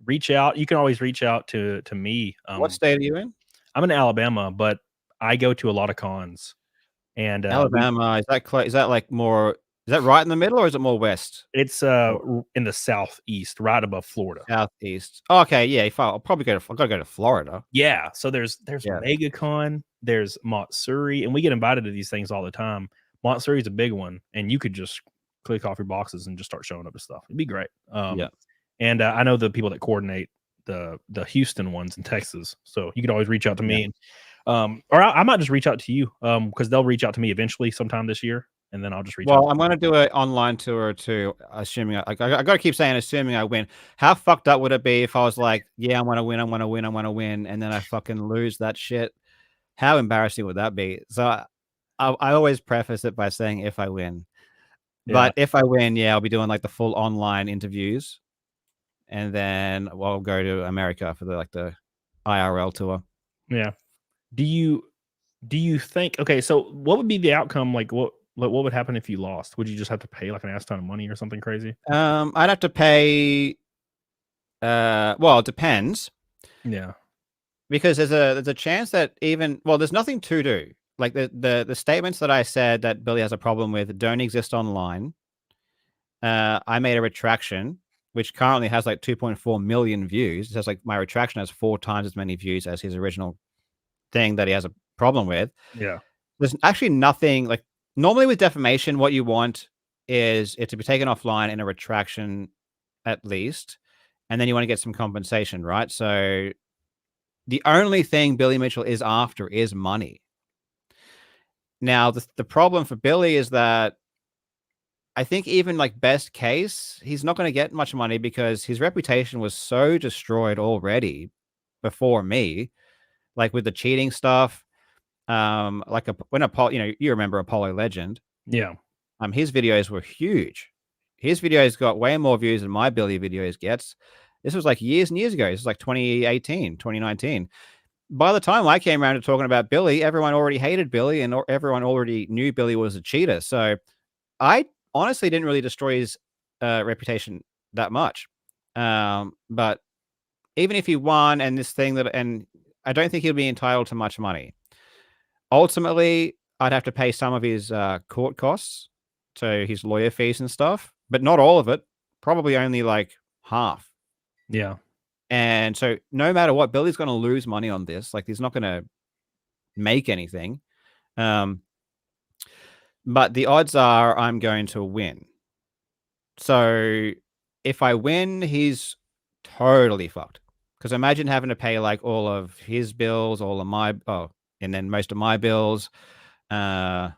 reach out. You can always reach out to me. What state are you in? I'm in Alabama, but I go to a lot of cons. And Alabama, is that like more? Is that right in the middle, or is it more west? It's in the southeast, right above Florida. Southeast. Oh, okay, yeah. I'll probably I've got to go to Florida. Yeah. So there's MegaCon, there's Matsuri, and we get invited to these things all the time. Matsuri is a big one, and you could just click off your boxes and just start showing up to stuff. It'd be great. Yeah. And I know the people that coordinate the Houston ones in Texas, so you could always reach out to me. And, or I might just reach out to you because they'll reach out to me eventually sometime this year, and then I'll just reach out. Well, I'm going to do an online tour too, assuming I got to keep saying assuming I win. How fucked up would it be if I was like, yeah, I want to win, and then I fucking lose that shit? How embarrassing would that be? So I always preface it by saying if I win. But if I win, yeah, I'll be doing like the full online interviews. And then we'll go to America for the IRL tour. Yeah. Do you think? Okay, so what would be the outcome? Like, what would happen if you lost? Would you just have to pay like an ass ton of money or something crazy? I'd have to pay. Well, it depends. Yeah. Because there's a chance that there's nothing to do. Like the statements that I said that Billy has a problem with don't exist online. I made a retraction, which currently has like 2.4 million views. It says like my retraction has 4 times as many views as his original thing that he has a problem with. Yeah. There's actually nothing like normally with defamation, what you want is it to be taken offline in a retraction at least. And then you want to get some compensation, right? So the only thing Billy Mitchell is after is money. Now, the problem for Billy is that I think even like best case, he's not going to get much money because his reputation was so destroyed already before me, like with the cheating stuff. When Apollo, you remember Apollo Legend. Yeah. His videos were huge. His videos got way more views than my Billy videos gets. This was like years and years ago. This was like 2018, 2019. By the time I came around to talking about Billy, everyone already hated Billy and everyone already knew Billy was a cheater. So I honestly didn't really destroy his reputation that much. But even if he won and I don't think he'll be entitled to much money. Ultimately, I'd have to pay some of his court costs, so his lawyer fees and stuff, but not all of it, probably only like half. Yeah. And so no matter what, Billy's going to lose money on this. Like he's not going to make anything. But the odds are I'm going to win. So if I win, he's totally fucked. Because imagine having to pay like all of his bills, and then most of my bills. And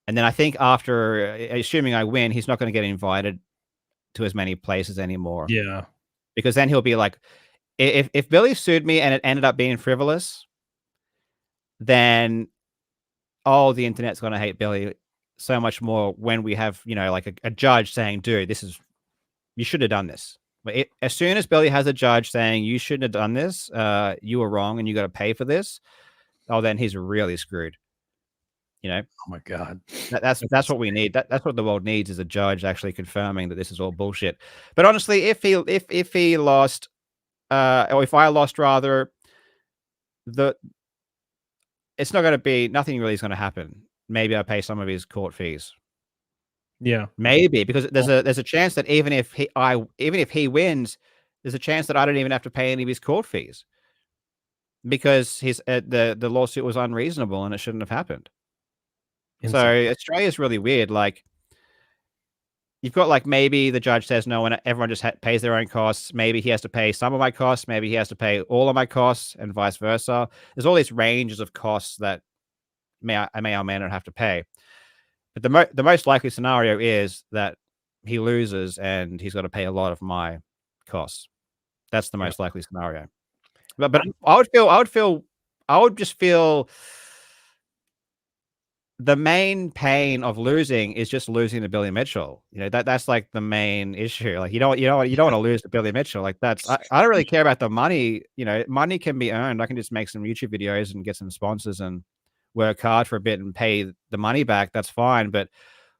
then I think after, assuming I win, he's not going to get invited to as many places anymore. Yeah. Because then he'll be like, if Billy sued me and it ended up being frivolous, then the internet's going to hate Billy so much more when we have, like a judge saying, dude, you should have done this. But as soon as Billy has a judge saying you shouldn't have done this, you were wrong and you got to pay for this, then he's really screwed. Oh my God. That's what we need. That's what the world needs is a judge actually confirming that this is all bullshit. But honestly, if he lost, or if I lost rather, it's not going to be, nothing really is going to happen. Maybe I pay some of his court fees. Yeah, maybe, because there's a chance that even if he wins, there's a chance that I don't even have to pay any of his court fees because the lawsuit was unreasonable and it shouldn't have happened. So Australia's really weird. Like you've got like maybe the judge says no, and everyone just pays their own costs. Maybe he has to pay some of my costs. Maybe he has to pay all of my costs, and vice versa. There's all these ranges of costs that I may or may not have to pay. But the most likely scenario is that he loses and he's got to pay a lot of my costs. That's the most likely scenario. But I would just feel the main pain of losing is just losing to Billy Mitchell. You know, that's like the main issue. Like you don't want to lose to Billy Mitchell. Like I don't really care about the money. You know, money can be earned. I can just make some YouTube videos and get some sponsors and work hard for a bit and pay the money back. That's fine. But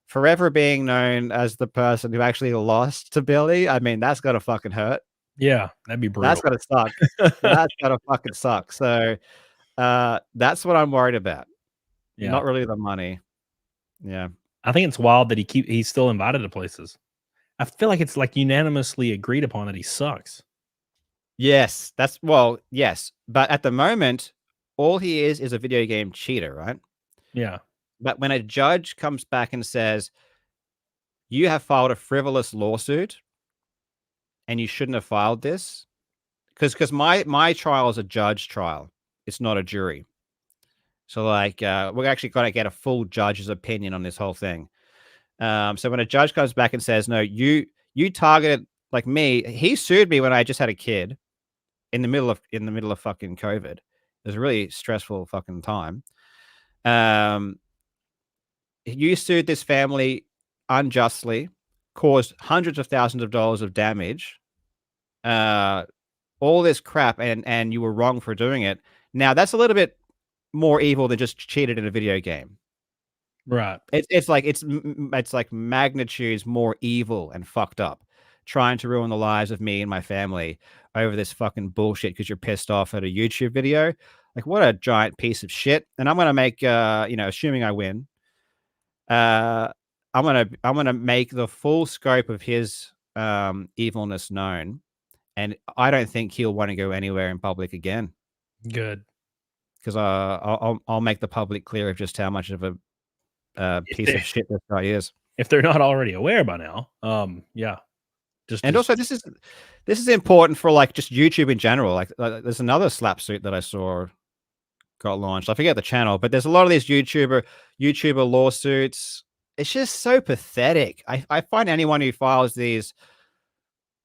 forever being known as the person who actually lost to Billy, I mean, that's gotta fucking hurt. Yeah, that'd be brutal. That's gotta suck. That's gotta fucking suck. So that's what I'm worried about. Yeah. Not really the money. Yeah. I think it's wild that he's still invited to places. I feel like it's like unanimously agreed upon that he sucks. Yes. Yes. But at the moment, all he is a video game cheater, right? Yeah. But when a judge comes back and says, you have filed a frivolous lawsuit and you shouldn't have filed this, because my trial is a judge trial. It's not a jury. So like we're actually going to get a full judge's opinion on this whole thing. So when a judge comes back and says, no, you targeted like me, he sued me when I just had a kid in the middle of fucking COVID. It was a really stressful fucking time. You sued this family unjustly, caused hundreds of thousands of dollars of damage, all this crap, and you were wrong for doing it. Now that's a little bit more evil than just cheated in a video game. Right. It's like magnitudes more evil and fucked up, trying to ruin the lives of me and my family over this fucking bullshit because you're pissed off at a YouTube video. Like, what a giant piece of shit. And I'm gonna make assuming I win, I'm gonna make the full scope of his evilness known, and I don't think he'll want to go anywhere in public again. Good. Because I'll make the public clear of just how much of a piece of shit this guy is. If they're not already aware by now, yeah. Also, this is important for like just YouTube in general. Like, there's another slap suit that I saw got launched. I forget the channel, but there's a lot of these YouTuber lawsuits. It's just so pathetic. I find anyone who files these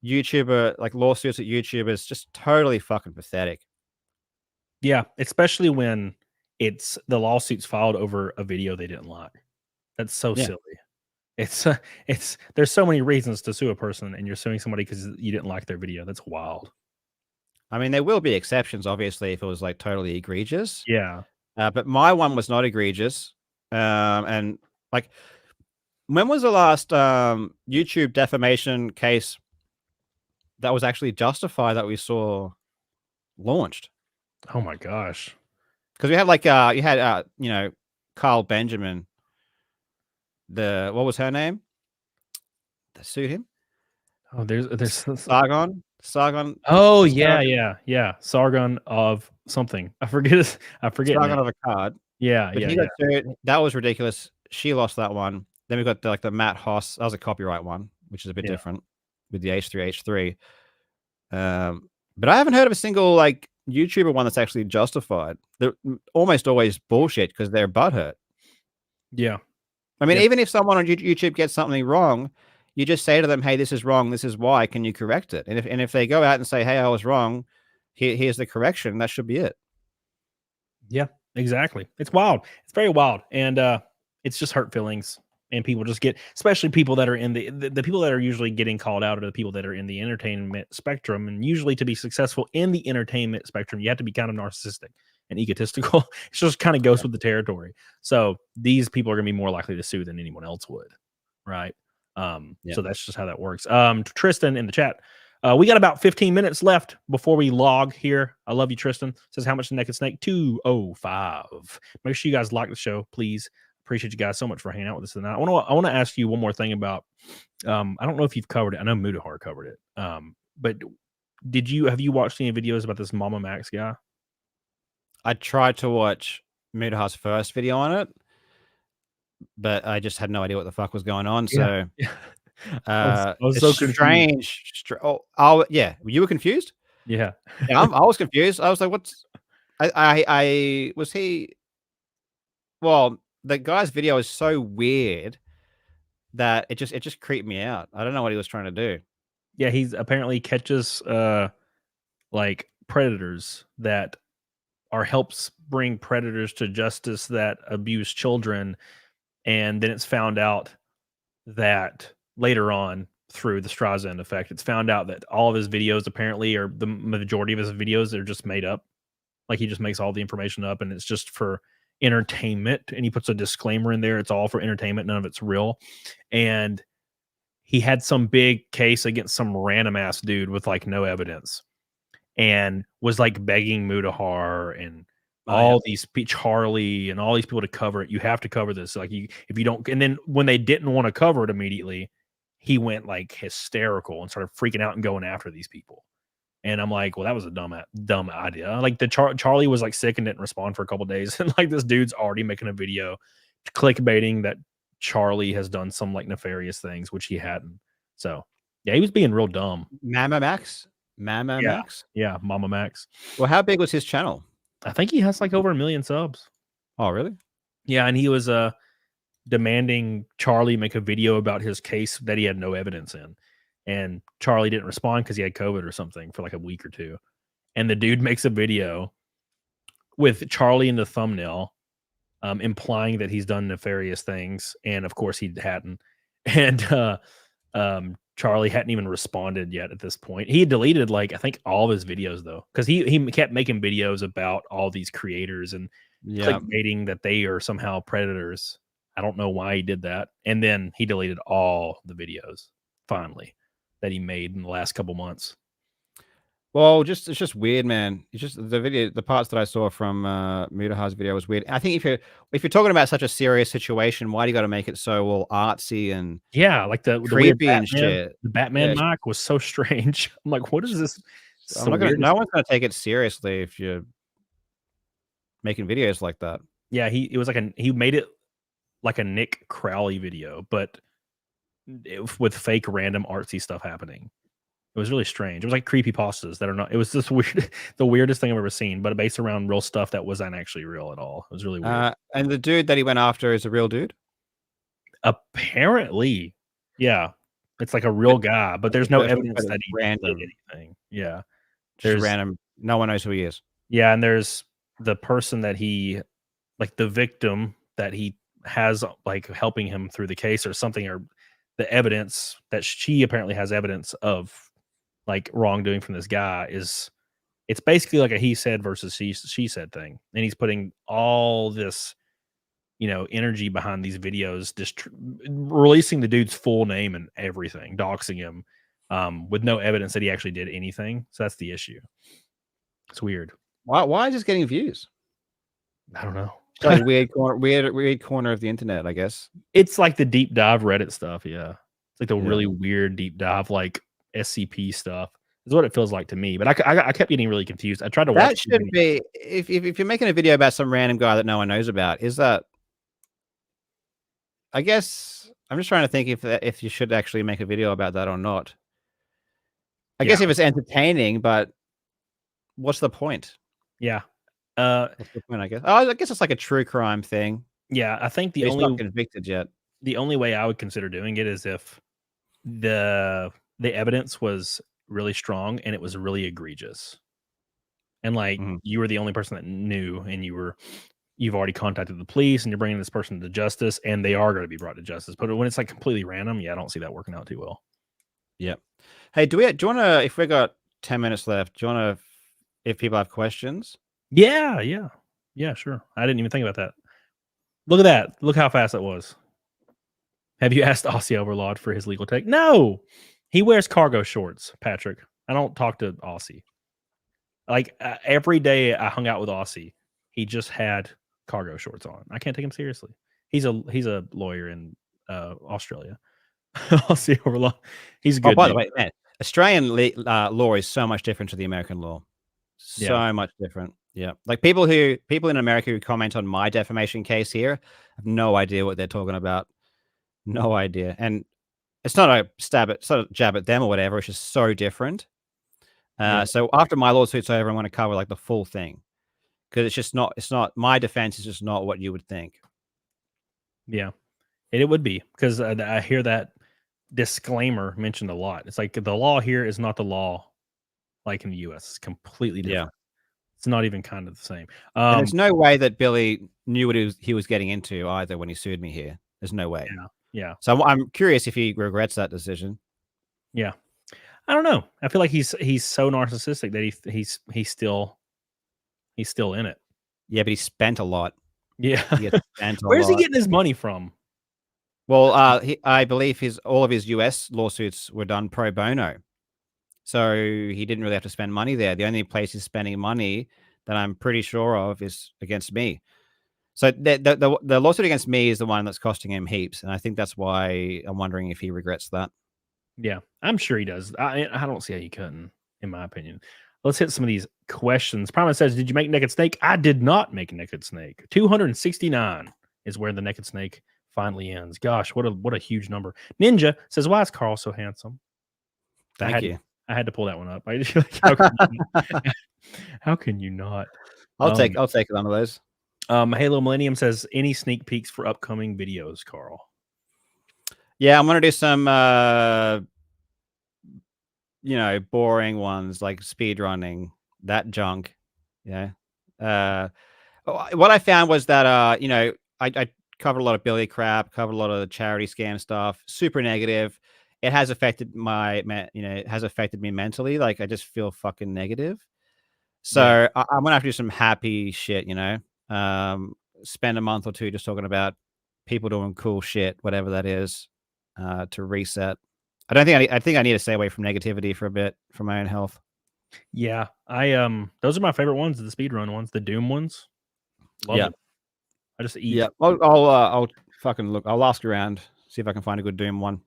YouTuber like lawsuits at YouTubers just totally fucking pathetic. Yeah, especially when it's the lawsuits filed over a video they didn't like. That's so silly. It's there's so many reasons to sue a person, and you're suing somebody because you didn't like their video. That's wild. I mean, there will be exceptions, obviously, if it was like totally egregious. Yeah. But my one was not egregious. And like, when was the last YouTube defamation case that was actually justified that we saw launched? Oh my gosh. Because we had like you had Karl Benjamin. What was her name? That sued him. Oh, there's Sargon. Oh yeah. Sargon of something. I forget. Sargon of a card. Yeah, but he got sued. That was ridiculous. She lost that one. Then we got the Matt Hoss. That was a copyright one, which is a bit different with the H3H3. But I haven't heard of a single like YouTuber one that's actually justified. They're almost always bullshit because they're butthurt. Yeah. I mean, even if someone on YouTube gets something wrong, you just say to them, hey, this is wrong. This is why. Can you correct it? And if they go out and say, hey, I was wrong, here's the correction, that should be it. Yeah, exactly. It's wild. It's very wild. And it's just hurt feelings. And people just get, especially people that are in the people that are usually getting called out are the people that are in the entertainment spectrum. And usually to be successful in the entertainment spectrum, you have to be kind of narcissistic and egotistical. It just kind of goes with the territory. So these people are going to be more likely to sue than anyone else would. Right. So that's just how that works. Tristan in the chat, we got about 15 minutes left before we log here. I love you, Tristan. Says, how much the Naked Snake? 205. Make sure you guys like the show, please. Appreciate you guys so much for hanging out with us tonight. I want to ask you one more thing about, I don't know if you've covered it. I know Mudahar covered it. But have you watched any videos about this Mama Max guy? I tried to watch Mudahar's first video on it, but I just had no idea what the fuck was going on. So I was It's so confused. strange. Oh, yeah. You were confused? Yeah. Yeah, I was confused. I was like, "What's?" I was he. Well, the guy's video is so weird that it just creeped me out. I don't know what he was trying to do. Yeah, he's apparently catches like predators that helps bring predators to justice that abuse children, and then it's found out that later on through the Streisand effect, it's found out that all of his videos apparently, or the majority of his videos, are just made up. Like he just makes all the information up, and it's just for entertainment. And he puts a disclaimer in there: it's all for entertainment, none of it's real. And he had some big case against some random ass dude with like no evidence, and was like begging Mutahar and all these Charlie and all these people to cover it. You have to cover this. Like if you don't, and then when they didn't want to cover it immediately, he went like hysterical and started freaking out and going after these people. And I'm like, well, that was a dumb idea. Like Charlie was like sick and didn't respond for a couple of days, and like this dude's already making a video clickbaiting that Charlie has done some like nefarious things, which he hadn't. So yeah, he was being real dumb. Mama Max? Max? Yeah, Mama Max. Well, how big was his channel? I think he has like over 1 million subs. Oh, really? Yeah, and he was demanding Charlie make a video about his case that he had no evidence in. And Charlie didn't respond because he had COVID or something for like a week or two. And the dude makes a video with Charlie in the thumbnail, implying that he's done nefarious things. And of course he hadn't. And Charlie hadn't even responded yet at this point. He had deleted like I think all of his videos though, because he kept making videos about all these creators and clickbaiting that they are somehow predators. I don't know why he did that. And then he deleted all the videos finally that he made in the last couple months. Well, it's just weird, man. It's just the parts that I saw from Mutahar's video was weird. I think if you're talking about such a serious situation, why do you got to make it so all artsy and like the creepy weird and shit? The Batman mic was so strange. I'm like, what is this? No one's gonna take it seriously if you're making videos like that. Yeah, he made it like a Nick Crowley video, but with fake random artsy stuff happening. It was really strange. It was like creepypastas that are not. It was this weird, the weirdest thing I've ever seen, but based around real stuff that wasn't actually real at all. It was really weird. And the dude that he went after is a real dude? Apparently, yeah. It's like a real guy, but there's no evidence that he random did anything. Yeah. There's random. No one knows who he is. Yeah, and there's the person that he, like the victim that he has like helping him through the case or something, or the evidence that she apparently has evidence of like wrongdoing from this guy it's basically like a he said versus she said thing. And he's putting all this, energy behind these videos, just releasing the dude's full name and everything, doxing him, with no evidence that he actually did anything. So that's the issue. It's weird. Why is this getting views? I don't know. It's like weird corner of the internet, I guess. It's like the deep dive Reddit stuff. Yeah. It's like the really weird deep dive, like SCP stuff is what it feels like to me. But I kept getting really confused. I tried to watch. That should be if you're making a video about some random guy that no one knows about. Is that? I guess I'm just trying to think if you should actually make a video about that or not. I guess if it's entertaining, but what's the point? Yeah. What's the point? I guess. Oh, I guess it's like a true crime thing. Yeah, I think he's not convicted yet. The only way I would consider doing it is if the evidence was really strong and it was really egregious, and like you were the only person that knew, and you've already contacted the police and you're bringing this person to justice, and they are going to be brought to justice. But when it's like completely random, I don't see that working out too well. Yep. Hey, do you want to, if we got 10 minutes left, do you want to, if people have questions? Yeah, sure. I didn't even think about that. Look at that. Look how fast that was. Have you asked Aussie Overlord for his legal take? No, he wears cargo shorts, Patrick. I don't talk to Aussie. Like every day I hung out with Aussie, he just had cargo shorts on. I can't take him seriously. He's a lawyer in Australia. Aussie Overlord. He's a good. Oh, by the way, man, Australian law is so much different to the American law. So much different. Yeah, like people in America who comment on my defamation case here have no idea what they're talking about. No idea. And it's not a jab at them or whatever. It's just so different. Yeah. So after my lawsuit's over, I'm going to cover like the full thing because it's not my defense is just not what you would think. Yeah, it would be because I hear that disclaimer mentioned a lot. It's like the law here is not the law like in the U.S. It's completely different. It's not even kind of the same. And there's no way that Billy knew what he was getting into either when he sued me here. There's no way. Yeah. So I'm curious if he regrets that decision. Yeah. I don't know. I feel like he's so narcissistic that he's still in it. Yeah, but he spent a lot. Yeah. Where's he getting his money from? Well, I believe all of his US lawsuits were done pro bono. So he didn't really have to spend money there. The only place he's spending money that I'm pretty sure of is against me. So the lawsuit against me is the one that's costing him heaps. And I think that's why I'm wondering if he regrets that. Yeah, I'm sure he does. I don't see how he couldn't, in my opinion. Let's hit some of these questions. Promise says, did you make Naked Snake? I did not make Naked Snake. 269 is where the Naked Snake finally ends. Gosh, what a huge number. Ninja says, why is Karl so handsome? Thank you. I had to pull that one up. How can you not? I'll take one of those. Halo Millennium says, any sneak peeks for upcoming videos, Karl? Yeah, I'm gonna do some boring ones like speed running, that junk. Yeah. What I found was that I covered a lot of Billy crap, covered a lot of the charity scam stuff, super negative. It has affected it has affected me mentally. Like I just feel fucking negative. So yeah. I'm gonna have to do some happy shit, spend a month or two just talking about people doing cool shit, whatever that is, to reset. I think I need to stay away from negativity for a bit for my own health. Yeah, those are my favorite ones, the speedrun ones, the Doom ones. Love it. I just eat. Yeah, I'll fucking look. I'll ask around, see if I can find a good Doom one.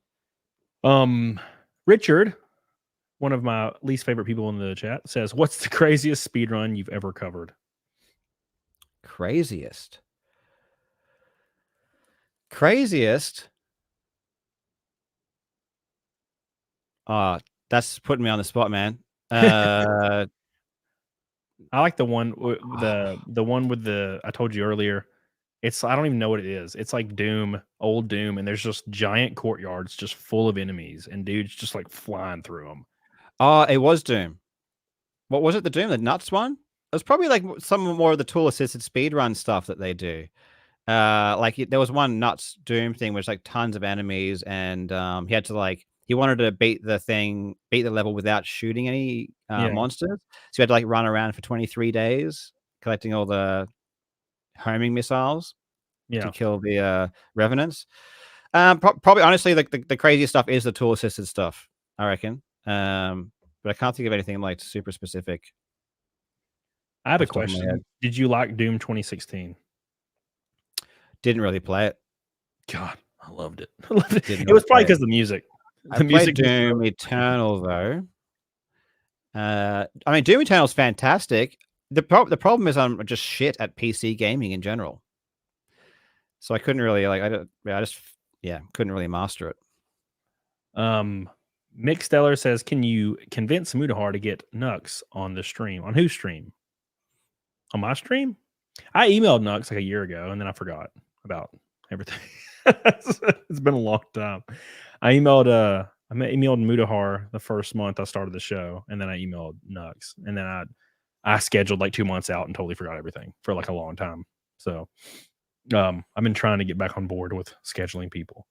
Richard, one of my least favorite people in the chat, says, "What's the craziest speedrun you've ever covered?" Craziest. That's putting me on the spot, man. I like the one the one with I told you earlier. I don't even know what it is. It's like Doom, old Doom, and there's just giant courtyards just full of enemies and dudes just like flying through them. Oh, it was Doom. What was it? The Doom, the nuts one? It was probably like some more of the tool assisted speedrun stuff that they do. There was one nuts Doom thing, which like tons of enemies, and he wanted to beat the level without shooting any monsters. So he had to like run around for 23 days collecting all the homing missiles to kill the revenants. Probably honestly, like the craziest stuff is the tool assisted stuff, I reckon. But I can't think of anything like super specific. I have a question. Did you like Doom 2016? Didn't really play it. God, I loved it. It was probably because of the music. I played Doom Eternal though. I mean, Doom Eternal is fantastic. The problem is I'm just shit at PC gaming in general. So I couldn't really couldn't really master it. Mick Stellar says, can you convince Mudahar to get Nux on the stream? On whose stream? On my stream? I emailed Nux like a year ago and then I forgot about everything. It's been a long time. I emailed Mudahar the first month I started the show, and then I emailed Nux, and then I scheduled like 2 months out and totally forgot everything for like a long time. So I've been trying to get back on board with scheduling people.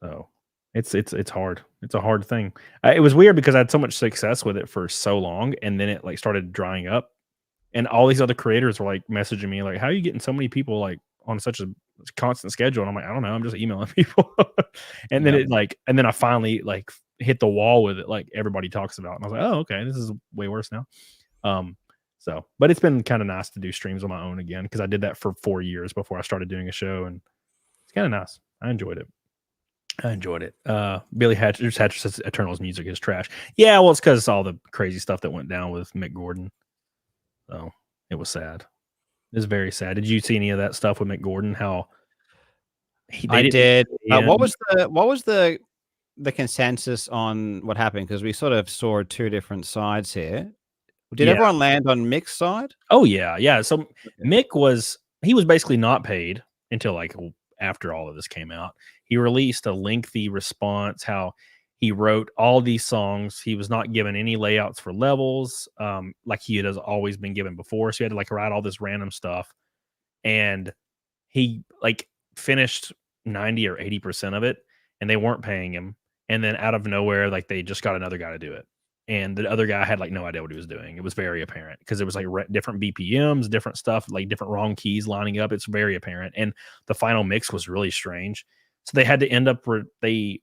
So it's hard. It's a hard thing. It was weird because I had so much success with it for so long, and then it like started drying up, and all these other creators were like messaging me like, how are you getting so many people like on such a constant schedule? And I'm like, I don't know, I'm just emailing people. And then and then I finally like hit the wall with it, like everybody talks about, and I was like, oh, okay, this is way worse now. But it's been kind of nice to do streams on my own again, because I did that for 4 years before I started doing a show, and it's kind of nice. I enjoyed it. Billy Hatcher says Eternal's music is trash. Yeah, well, it's because all the crazy stuff that went down with Mick Gordon. So it was sad. It was very sad. Did you see any of that stuff with Mick Gordon? How I did. What was the the consensus on what happened? Because we sort of saw two different sides here. Did Yeah. everyone land on Mick's side? Oh yeah. So Mick was basically not paid until like after all of this came out. He released a lengthy response how he wrote all these songs. He was not given any layouts for levels, like he has always been given before. So he had to like write all this random stuff, and he like finished 90 or 80% of it, and they weren't paying him. And then out of nowhere, like they just got another guy to do it. And the other guy had like no idea what he was doing. It was very apparent because it was like different BPMs, different stuff, like different wrong keys lining up. It's very apparent. And the final mix was really strange. So they had to end up where they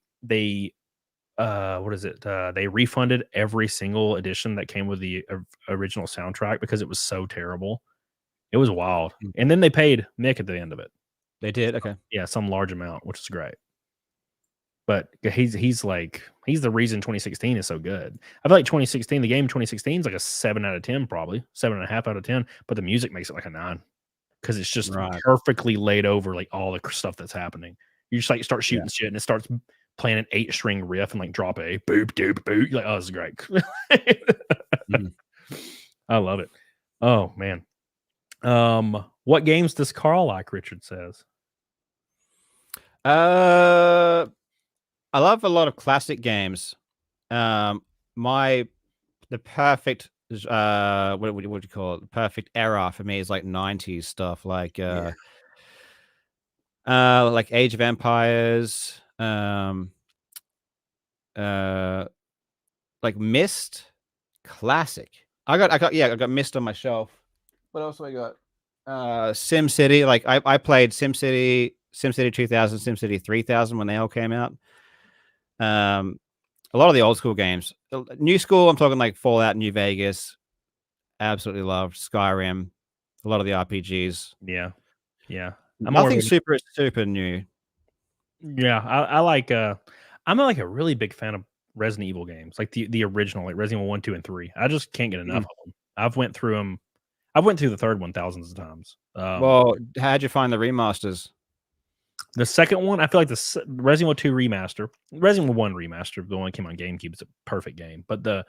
what is it? They refunded every single edition that came with the original soundtrack because it was so terrible. It was wild. And then they paid Mick at the end of it. They did? Okay. Yeah, some large amount, which is great. But he's the reason 2016 is so good. I feel like 2016, the game 2016 is like a 7 out of 10, probably 7.5 out of 10. But the music makes it like a 9 because it's just perfectly laid over like all the stuff that's happening. You just like start shooting shit and it starts playing an 8-string riff and like drop a boop doop boop. You're like, oh, this is great. I love it. Oh man. What games does Karl like? Richard says. I love a lot of classic games. The perfect what would you call it? The perfect era for me is like 90s stuff, like Age of Empires, like Myst, classic. I got Myst on my shelf. What else have I got? SimCity. Like I played SimCity 2000, SimCity 3000 when they all came out. A lot of the old school games. New school, I'm talking like Fallout New Vegas. Absolutely loved Skyrim. A lot of the RPGs. Yeah. Nothing super new. Yeah, I like I'm like a really big fan of Resident Evil games, like the original, like Resident Evil 1, 2, and 3. I just can't get enough of them. I've went through the third one thousands of times. Well, how'd you find the remasters? The second one, I feel like the Resident Evil 2 remaster, Resident Evil 1 remaster, the one that came on GameCube, is a perfect game. But the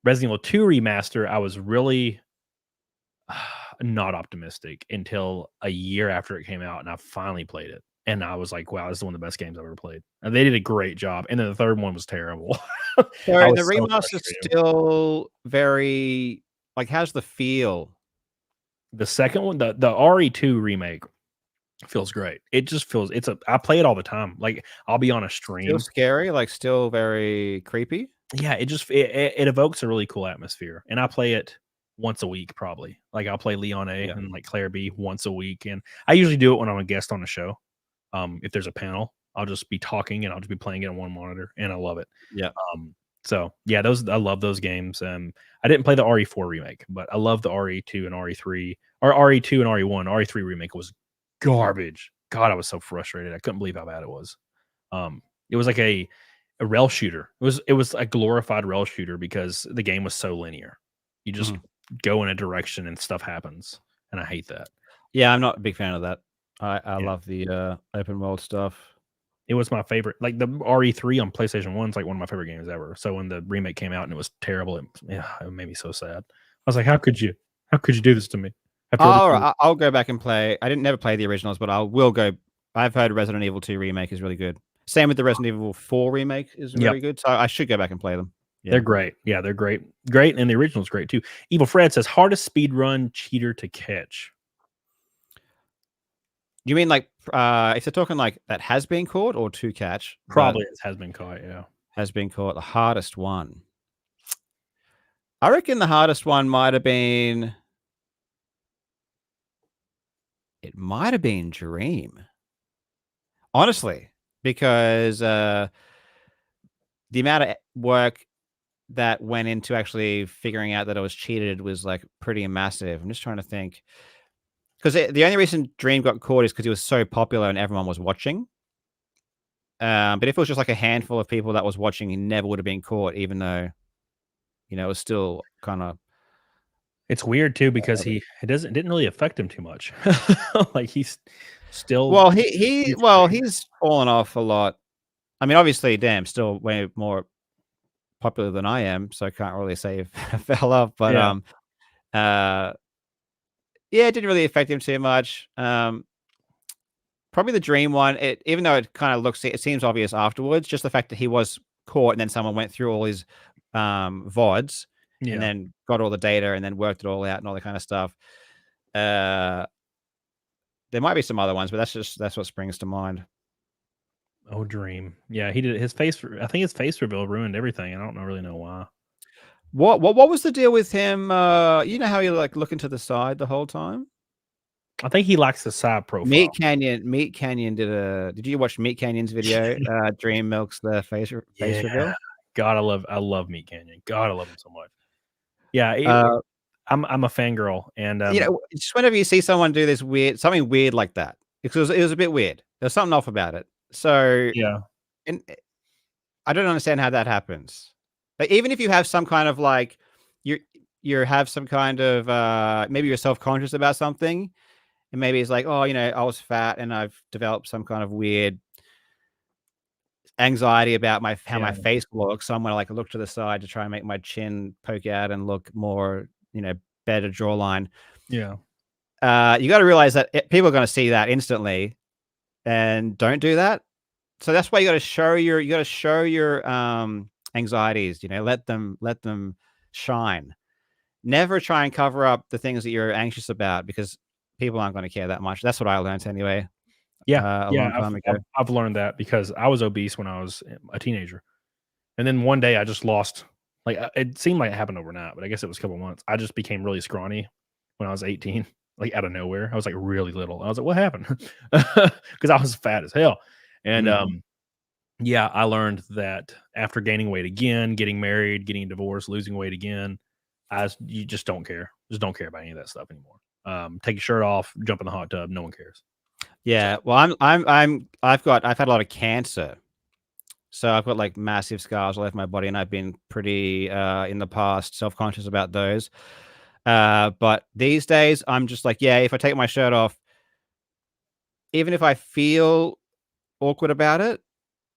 Resident Evil 2 remaster, I was really not optimistic until a year after it came out, and I finally played it. And I was like, wow, this is one of the best games I've ever played. And they did a great job. And then the third one was terrible. Sorry, the remaster's still very, like, how's the feel? The second one, the RE2 remake, feels great. It just feels I play it all the time. Like I'll be on a stream. Still scary, like still very creepy. Yeah, it evokes a really cool atmosphere. And I play it once a week, probably. Like I'll play Leon A and like Claire B once a week. And I usually do it when I'm a guest on a show. If there's a panel, I'll just be talking and I'll just be playing it on one monitor, and I love it. Yeah. So yeah, I love those games. I didn't play the RE4 remake, but I love the RE2 and RE3, or RE2 and RE1. RE3 remake was garbage. God, I was so frustrated. I couldn't believe how bad it was. It was like a rail shooter. It was a glorified rail shooter because the game was so linear. You just go in a direction and stuff happens, and I hate that. Yeah, I'm not a big fan of that. I love the open world stuff. It was my favorite. Like the RE3 on PlayStation 1 is like one of my favorite games ever. So when the remake came out and it was terrible, it made me so sad. I was like, how could you do this to me? I'll go back and play. I didn't never play the originals, but I will go. I've heard Resident Evil 2 remake is really good. Same with the Resident Evil 4 remake is really good. So I should go back and play them. Yeah. They're great. Yeah, they're great. Great. And the original is great too. Evil Fred says hardest speed run cheater to catch. You mean like if they're talking like that has been caught or to catch? Probably it has been caught, yeah. Has been caught. The hardest one. I reckon the hardest one might have been Dream. Honestly, because the amount of work that went into actually figuring out that I was cheated was like pretty massive. I'm just trying to think. Because the only reason Dream got caught is because he was so popular and everyone was watching. But if it was just like a handful of people that was watching, he never would have been caught, even though, it was still kind of. It's weird too because it didn't really affect him too much. Like he's still. Well, he's fallen off a lot I mean, obviously, damn, still way more popular than I am, so I can't really say if I fell off. But yeah, it didn't really affect him too much. Probably the dream one. Even though it seems obvious afterwards, just the fact that he was caught and then someone went through all his VODs and then got all the data and then worked it all out and all that kind of stuff. There might be some other ones, but that's what springs to mind. Oh, dream. Yeah, he did his face. I think his face reveal ruined everything. I don't really know why. What was the deal with him? You know how he like looking to the side the whole time? I think he likes the side profile. Meat Canyon did you watch Meat Canyon's video? Dream milks the face reveal. God, I love Meat Canyon. God, I love him so much. Yeah, I'm a fangirl, and you know, just whenever you see someone do this something weird like that, because it was a bit weird. There's something off about it. So yeah, and I don't understand how that happens. Like, even if you have some kind of like you have some kind of maybe you're self-conscious about something, and maybe it's like, oh, you know, I was fat and I've developed some kind of weird anxiety about how my face looks. So I'm gonna like look to the side to try and make my chin poke out and look more, you know, better jawline. Yeah. You got to realize that people are going to see that instantly, and don't do that. So that's why you got to show your anxieties. You know, let them shine. Never try and cover up the things that you're anxious about, because people aren't going to care that much. That's what I learned anyway. Yeah, a long time ago. I've learned that because I was obese when I was a teenager, and then one day I just lost. Like, it seemed like it happened overnight, but I guess it was a couple months. I just became really scrawny when I was 18, like out of nowhere. I was like really little. I was like, "What happened?" Because I was fat as hell, and yeah, I learned that after gaining weight again, getting married, getting divorced, losing weight again, you just don't care. Just don't care about any of that stuff anymore. Take your shirt off, jump in the hot tub. No one cares. Yeah, well, I've had a lot of cancer, so I've got like massive scars all over my body, and I've been pretty in the past self-conscious about those. But these days, I'm just like, yeah, if I take my shirt off, even if I feel awkward about it,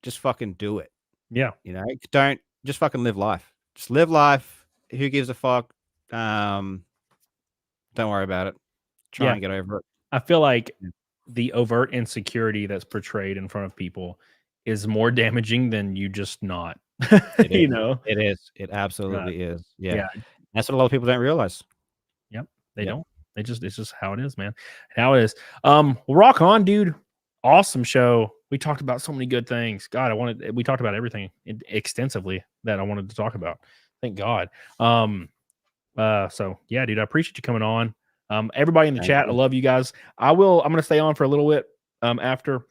just fucking do it. Yeah, you know, don't just fucking live life. Just live life. Who gives a fuck? Don't worry about it. Try and get over it. I feel like the overt insecurity that's portrayed in front of people is more damaging than you just not. You know, it is. It absolutely is. Yeah. That's what a lot of people don't realize. Yep, they don't. It's just how it is, man. How it is. Rock on, dude. Awesome show. We talked about so many good things. God, we talked about everything extensively that I wanted to talk about. Thank God. So yeah, dude, I appreciate you coming on. Everybody in the chat, I love you guys. I'm gonna stay on for a little bit after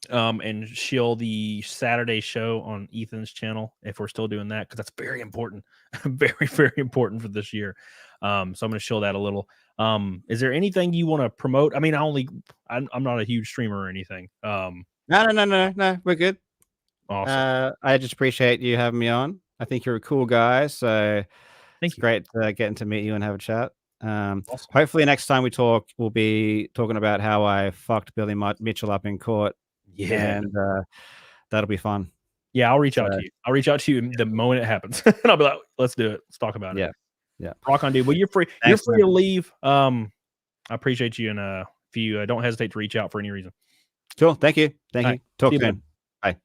and shill the Saturday show on Ethan's channel if we're still doing that, because that's very important. Very, very important for this year. So I'm gonna shill that a little. Is there anything you want to promote? I mean, I'm not a huge streamer or anything. No, we're good. Awesome. I just appreciate you having me on. I think you're a cool guy, so Thank you. Great getting to meet you and have a chat. Awesome. Hopefully next time we talk, we'll be talking about how I fucked Billy Mitchell up in court. Yeah, and that'll be fun. Yeah, I'll reach out to you. I'll reach out to you the moment it happens, and I'll be like, "Let's do it. Let's talk about it." Yeah. Rock on, dude. Well, you're free. Thanks, you're free to leave. I appreciate you, and if you don't hesitate to reach out for any reason. Cool. Thank you. Thank you. Talk soon. Bye.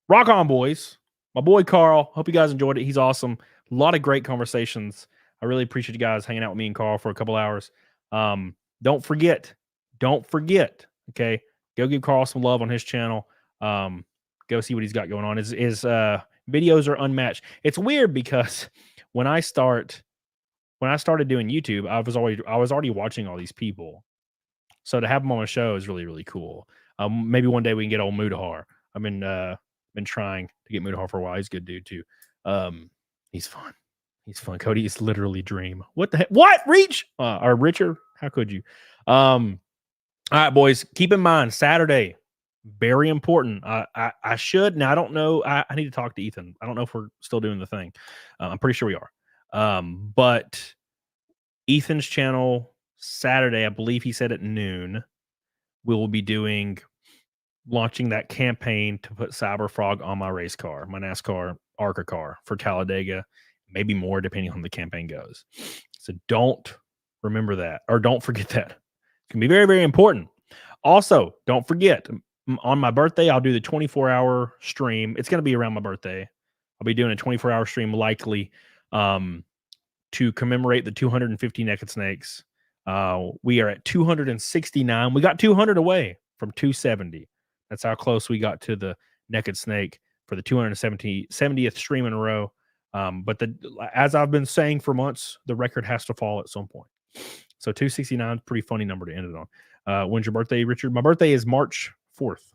Rock on, boys. My boy Karl. Hope you guys enjoyed it. He's awesome. A lot of great conversations. I really appreciate you guys hanging out with me and Karl for a couple hours. Don't forget. Okay, go give Karl some love on his channel. Go see what he's got going on. His videos are unmatched. It's weird because when I started doing YouTube, I was already watching all these people. So to have him on a show is really, really cool. Maybe one day we can get old Mudahar. I've been trying to get Mudahar for a while. He's a good dude too. He's fun. He's fun. Cody is literally dream. What the heck? What? Reach? Or Richard? How could you? All right, boys. Keep in mind, Saturday, very important. I should now. I don't know. I need to talk to Ethan. I don't know if we're still doing the thing. I'm pretty sure we are. But Ethan's channel Saturday, I believe he said at noon, we will be doing launching that campaign to put Cyberfrog on my race car, my NASCAR ARCA car for Talladega, maybe more depending on the campaign goes. So don't remember that, or don't forget that. It's going to be very, very important. Also, don't forget, on my birthday, I'll do the 24-hour stream. It's going to be around my birthday. I'll be doing a 24-hour stream likely to commemorate the 250 naked snakes. We are at 269. We got 200 away from 270. That's how close we got to the naked snake for the 270th stream in a row. But as I've been saying for months, the record has to fall at some point. So 269 is a pretty funny number to end it on. When's your birthday, Richard? My birthday is March 4th.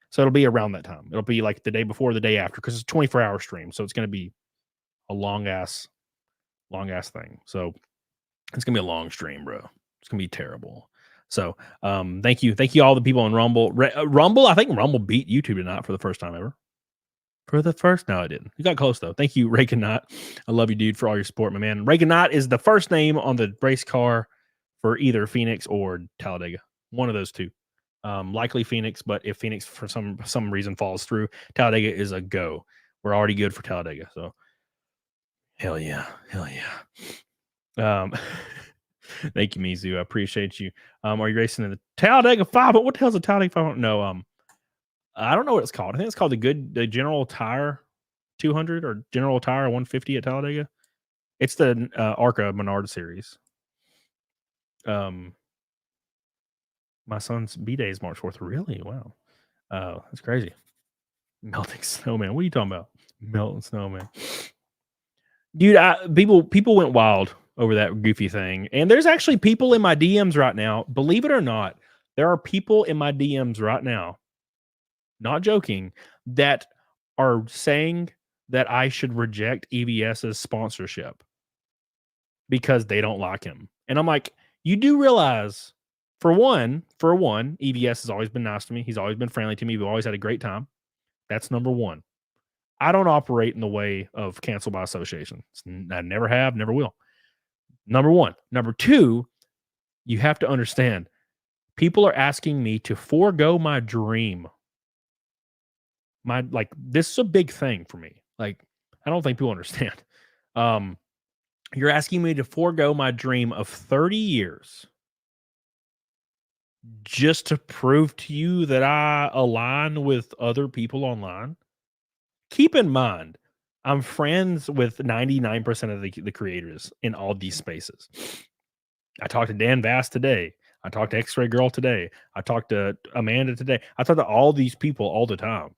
So it'll be around that time. It'll be like the day before, the day after, because it's a 24-hour stream. So it's going to be a long ass thing. So it's going to be a long stream, bro. It's going to be terrible. So thank you all the people on Rumble. Rumble, I think Rumble beat YouTube tonight for the first time ever. No, I didn't. You got close though. Thank you, Reagan Knight. I love you, dude, for all your support, my man. Reagan Knight is the first name on the race car for either Phoenix or Talladega. One of those two. Likely Phoenix, but if Phoenix for some reason falls through, Talladega is a go. We're already good for Talladega, so hell yeah. Thank you, Mizu. I appreciate you. Are you racing in the Talladega 5? What the hell's a Talladega 5? No, I don't know what it's called. I think it's called the General Tire 200 or General Tire 150 at Talladega. It's the ARCA Menard series. My son's B-Day is March 4th. Really? Wow. That's crazy. Melting snowman. What are you talking about? Melting snowman. Dude, people went wild over that goofy thing. And there's actually people in my DMs right now. Believe it or not, there are people in my DMs right now, not joking, that are saying that I should reject EVS's sponsorship because they don't like him. And I'm like, you do realize, for one, EVS has always been nice to me. He's always been friendly to me. We've always had a great time. That's number one. I don't operate in the way of cancel by association. I never have, never will. Number one. Number two, you have to understand, people are asking me to forego my dream. This is a big thing for me. Like, I don't think people understand. You're asking me to forego my dream of 30 years just to prove to you that I align with other people online. Keep in mind, I'm friends with 99% of the creators in all these spaces. I talked to Dan Vass today. I talked to X-Ray Girl today. I talked to Amanda today. I talk to all these people all the time.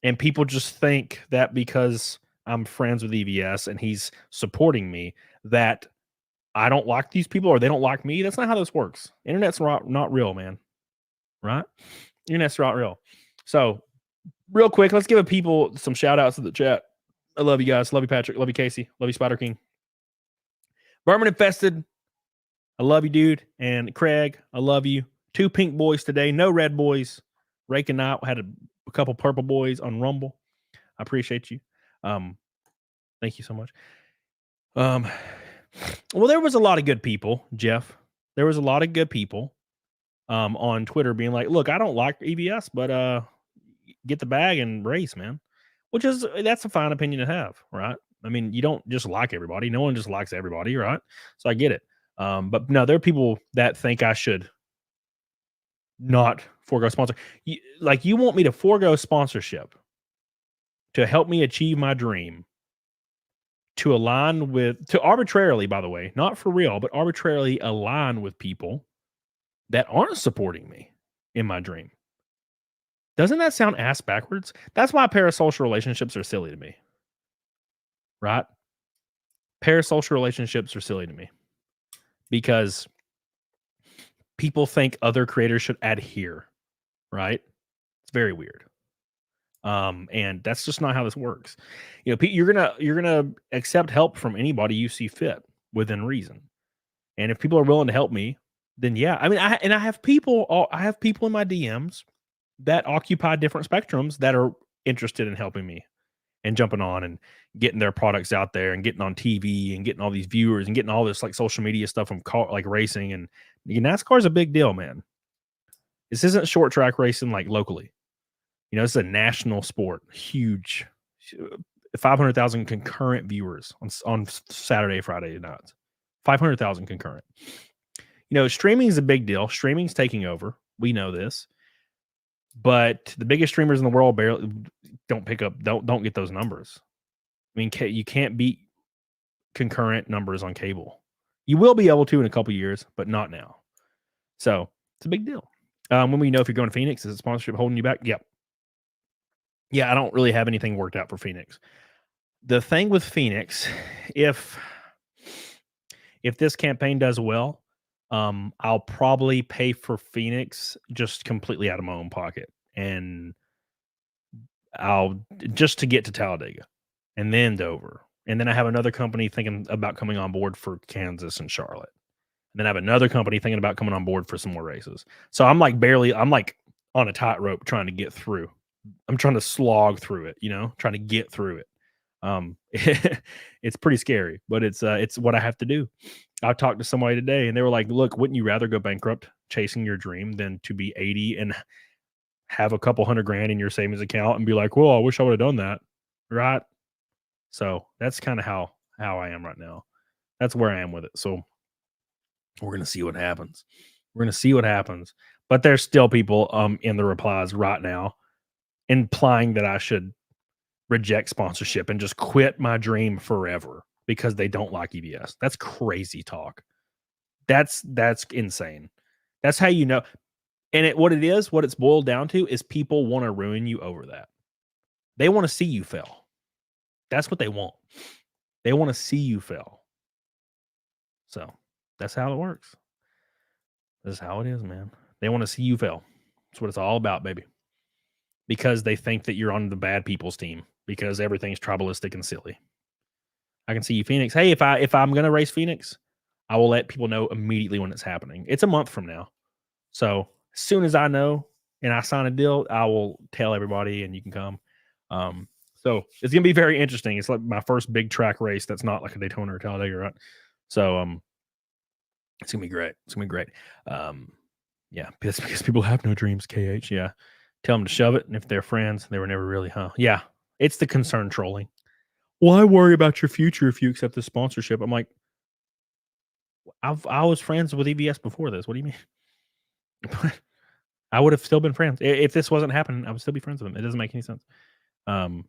And people just think that because I'm friends with EVS and he's supporting me, that I don't like these people or they don't like me. That's not how this works. Internet's not real, man. Right? Internet's not real. So, real quick, let's give people some shout outs to the chat. I love you guys. Love you, Patrick. Love you, Casey. Love you, Spider King. Vermin Infested. I love you, dude. And Craig, I love you. 2 pink boys today. No red boys. Rake and I had a couple purple boys on Rumble. I appreciate you. Thank you so much. Well, there was a lot of good people, Jeff. There was a lot of good people on Twitter being like, look, I don't like EVS, but get the bag and race, man. That's a fine opinion to have, right? I mean, you don't just like everybody. No one just likes everybody, right? So I get it. But no, there are people that think I should not forego sponsor. You want me to forego sponsorship to help me achieve my dream, to arbitrarily, by the way, not for real, but arbitrarily align with people that aren't supporting me in my dream. Doesn't that sound ass backwards? That's why parasocial relationships are silly to me. Right? Parasocial relationships are silly to me because people think other creators should adhere, right? It's very weird. And that's just not how this works. You know, you're gonna accept help from anybody you see fit within reason. And if people are willing to help me, then yeah. I mean, I have people in my DMs that occupy different spectrums that are interested in helping me and jumping on and getting their products out there and getting on TV and getting all these viewers and getting all this like social media stuff from racing and NASCAR is a big deal, man. This isn't short track racing like locally. You know, it's a national sport. Huge, 500,000 concurrent viewers on Saturday, Friday nights. 500,000 concurrent. You know, streaming is a big deal. Streaming's taking over. We know this. But the biggest streamers in the world barely don't get those numbers. I mean, you can't beat concurrent numbers on cable. You will be able to in a couple years, but not now. So it's a big deal. When we know if you're going to Phoenix, is it sponsorship holding you back? Yep. Yeah, I don't really have anything worked out for Phoenix. The thing with Phoenix, if this campaign does well, I'll probably pay for Phoenix just completely out of my own pocket, and I'll just to get to Talladega and then Dover. And then I have another company thinking about coming on board for Kansas and Charlotte. And then I have another company thinking about coming on board for some more races. So I'm like on a tightrope trying to get through. I'm trying to slog through it, trying to get through it. It's pretty scary, but it's what I have to do. I talked to somebody today and they were like, look, wouldn't you rather go bankrupt chasing your dream than to be 80 and have a couple $100,000 in your savings account and be like, well, I wish I would have done that. Right. So that's kind of how I am right now. That's where I am with it. So we're going to see what happens. But there's still people in the replies right now implying that I should reject sponsorship and just quit my dream forever because they don't like EBS. That's crazy talk. That's insane. That's how you know. And what it's boiled down to is people want to ruin you over that. They want to see you fail. That's what they want. They want to see you fail. So that's how it works. This is how it is, man. They want to see you fail. That's what it's all about, baby. Because they think that you're on the bad people's team because everything's tribalistic and silly. I can see you, Phoenix. Hey, if I'm going to race Phoenix, I will let people know immediately when it's happening. It's a month from now. So as soon as I know and I sign a deal, I will tell everybody and you can come. So it's going to be very interesting. It's like my first big track race that's not like a Daytona or Talladega, right? So it's going to be great. Yeah, because people have no dreams, KH. Yeah. Tell them to shove it. And if they're friends, they were never really, huh? Yeah. It's the concern trolling. Why worry about your future if you accept the sponsorship? I'm like, I was friends with EVS before this. What do you mean? I would have still been friends. If this wasn't happening, I would still be friends with them. It doesn't make any sense. So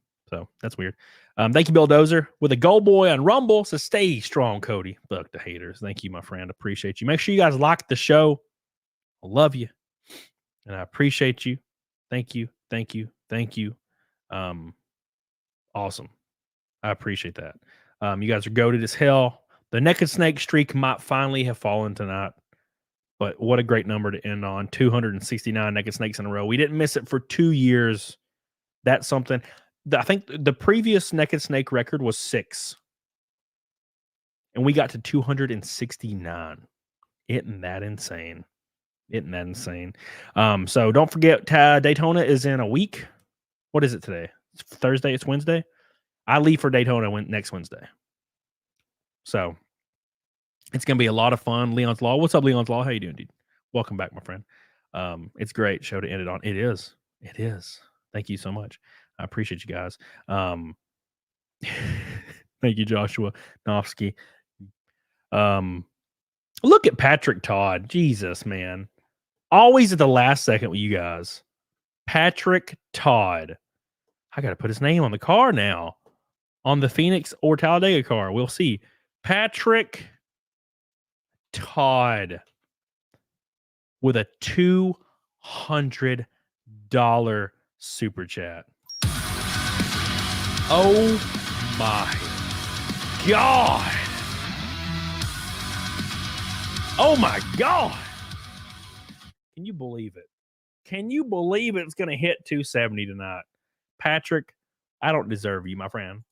that's weird. Thank you, Bulldozer, with a gold boy on Rumble. So stay strong, Cody. Fuck the haters. Thank you, my friend. Appreciate you. Make sure you guys like the show. I love you. And I appreciate you. Thank you. Awesome. I appreciate that. You guys are goated as hell. The Naked Snake streak might finally have fallen tonight. But what a great number to end on. 269 Naked Snakes in a row. We didn't miss it for 2 years. That's something. I think the previous Naked Snake record was 6. And we got to 269. Isn't that insane? So don't forget, Daytona is in a week. What is it today? It's Thursday. It's Wednesday. I leave for Daytona next Wednesday. So it's going to be a lot of fun. Leon's Law. What's up, Leon's Law? How you doing, dude? Welcome back, my friend. It's great show to end it on. It is. Thank you so much. I appreciate you guys. Thank you, Joshua Nofsky. Look at Patrick Todd. Jesus, man. Always at the last second with you guys. Patrick Todd. I got to put his name on the car now. On the Phoenix or Talladega car. We'll see. Patrick Todd with a $200 super chat. Oh my God. Oh my God. Can you believe it? It's going to hit 270 tonight? Patrick, I don't deserve you, my friend.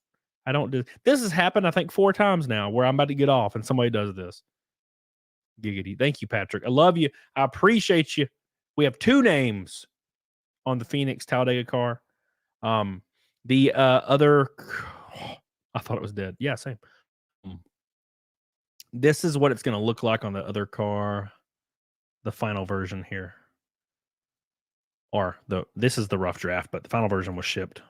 This has happened, I think, 4 times now where I'm about to get off and somebody does this. Giggity. Thank you, Patrick. I love you. I appreciate you. We have 2 names on the Phoenix Talladega car. The other, I thought it was dead. Yeah, same. This is what it's going to look like on the other car. The final version here. or this is the rough draft, but the final version was shipped.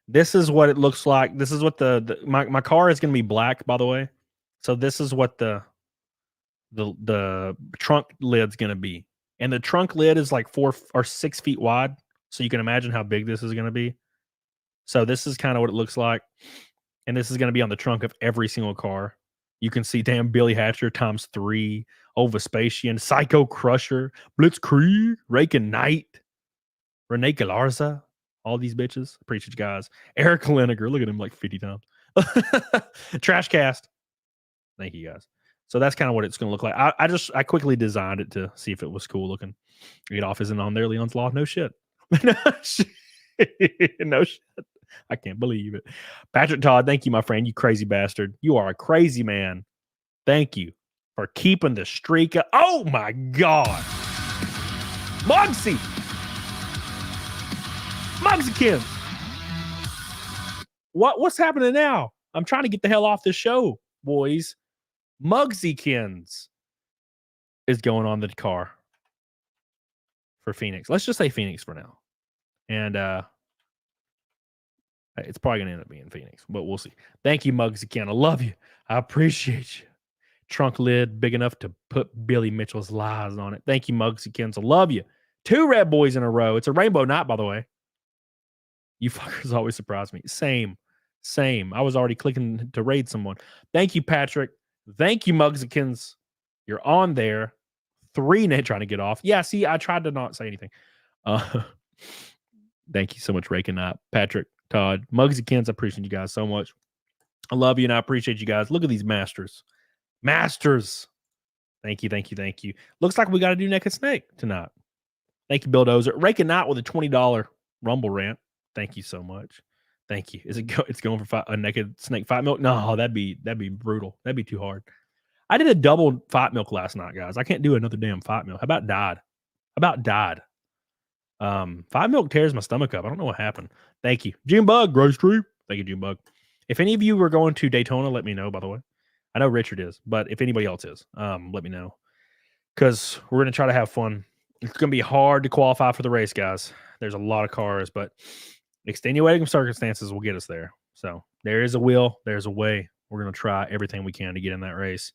This is what it looks like. This is what my car is going to be black, by the way. So this is what the trunk lid's going to be. And the trunk lid is like 4 or 6 feet wide. So you can imagine how big this is going to be. So this is kind of what it looks like. And this is going to be on the trunk of every single car. You can see damn Billy Hatcher ×3, Old Vespasian, Psycho Crusher, Blitzkrieg, Raken Knight, Renee Galarza, all these bitches. Appreciate you guys. Eric Leniger, look at him like 50 times. Trashcast. Thank you guys. So that's kind of what it's going to look like. I quickly designed it to see if it was cool looking. Adolf isn't on there. Leon's Law. No shit. No shit. No shit. I can't believe it. Patrick Todd, thank you, my friend. You crazy bastard. You are a crazy man. Thank you for keeping the streak up. Oh my God. Mugsy. Mugsykins. What's happening now? I'm trying to get the hell off this show, boys. Mugsykins is going on the car for Phoenix. Let's just say Phoenix for now. And it's probably gonna end up being Phoenix, but we'll see. Thank you, Mugsy. I love you. I appreciate you. Trunk lid big enough to put Billy Mitchell's lies on it. Thank you, Mugsy. I love you. 2 red boys in a row. It's a rainbow night, by the way. You fuckers always surprise me. Same. I was already clicking to raid someone. Thank you, Patrick. Thank you, Mugsykins. You're on there. 3 Nate trying to get off. Yeah, see, I tried to not say anything. Thank you so much, Raking Up, Patrick, Todd, Mugsykins. I appreciate you guys so much. I love you and I appreciate you guys. Look at these masters. Thank you. Looks like we got to do Naked Snake tonight. Thank you, Bulldozer. Raking Out with a $20 Rumble rant. Thank you so much. Thank you. It's going for a Naked Snake fight milk? No, that'd be brutal. That'd be too hard. I did a double fight milk last night, guys. I can't do another damn fight milk. How about died? Fight milk tears my stomach up. I don't know what happened. Thank you. June Bug, Gray Street. Thank you, June Bug. If any of you were going to Daytona, let me know, by the way. I know Richard is, but if anybody else is, let me know. Because we're going to try to have fun. It's going to be hard to qualify for the race, guys. There's a lot of cars, but extenuating circumstances will get us there. So there is a will. There's a way. We're going to try everything we can to get in that race.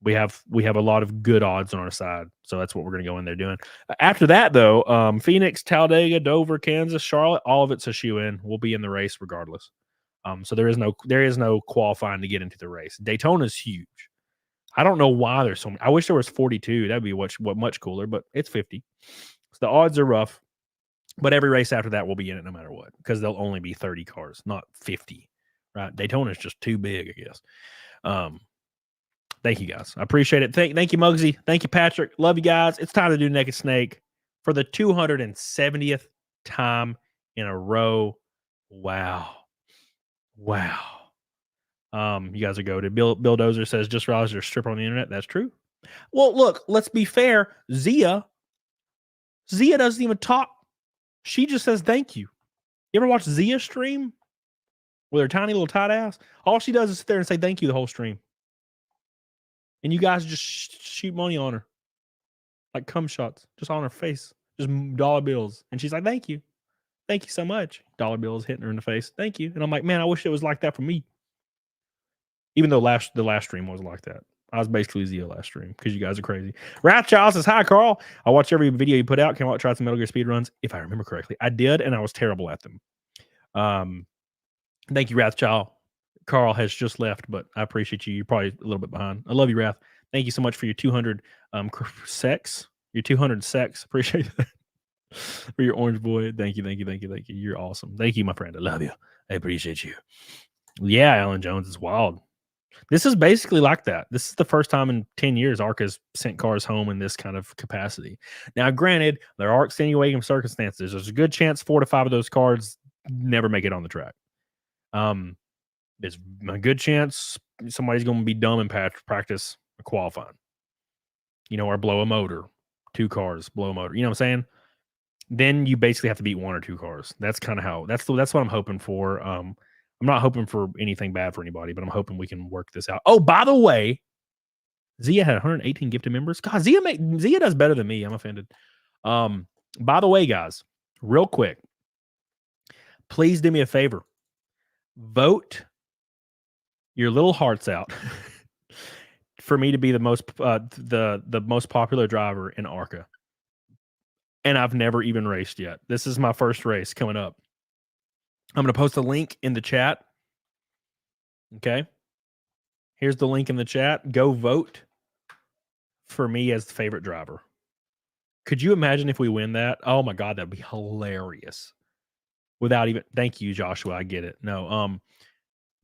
We have a lot of good odds on our side, so that's what we're going to go in there doing. After that, though, Phoenix, Talladega, Dover, Kansas, Charlotte, all of it's a shoe-in. We'll be in the race regardless. So there is no qualifying to get into the race. Daytona's huge. I don't know why there's so many. I wish there was 42. That'd be much cooler, but it's 50. So the odds are rough. But every race after that will be in it no matter what, because there'll only be 30 cars, not 50. Right? Daytona's just too big, I guess. Thank you, guys. I appreciate it. Thank you, Mugsy. Thank you, Patrick. Love you guys. It's time to do Naked Snake for the 270th time in a row. Wow. You guys are goated. Bill Dozer says, just realized you're a stripper on the internet. That's true. Well, look, let's be fair. Zia doesn't even talk. She just says thank you. You ever watch Zia stream with her tiny little tight ass? All she does is sit there and say thank you the whole stream. And you guys just shoot money on her. Like cum shots. Just on her face. Just dollar bills. And she's like, thank you. Thank you so much. Dollar bills hitting her in the face. Thank you. And I'm like, man, I wish it was like that for me. Even though the last stream wasn't like that. I was basically Zia last stream because you guys are crazy. Wrath Child says, hi, Karl. I watch every video you put out. Can't try some Metal Gear speed runs. If I remember correctly. I did, and I was terrible at them. Thank you, Wrath Child. Karl has just left, but I appreciate you. You're probably a little bit behind. I love you, Wrath. Thank you so much for your 200 sex. Your 200 sex. Appreciate that. For your orange boy. Thank you. You're awesome. Thank you, my friend. I love you. I appreciate you. Yeah, Alan Jones is wild. This is basically like that. This is the first time in 10 years ARC has sent cars home in this kind of capacity. Now, granted, there are extenuating circumstances. There's a good chance 4 to 5 of those cars never make it on the track. There's a good chance somebody's going to be dumb in practice or qualifying. Or blow a motor. 2 cars, blow a motor. You know what I'm saying? Then you basically have to beat 1 or 2 cars. That's kind of how. That's what I'm hoping for. I'm not hoping for anything bad for anybody, but I'm hoping we can work this out. Oh, by the way, Zia had 118 gifted members. God, Zia does better than me. I'm offended. By the way, guys, real quick, please do me a favor. Vote your little hearts out for me to be the most popular driver in ARCA. And I've never even raced yet. This is my first race coming up. I'm going to post a link in the chat. Okay. Here's the link in the chat. Go vote for me as the favorite driver. Could you imagine if we win that? Oh my God, that'd be hilarious. Without even, thank you, Joshua. I get it. No,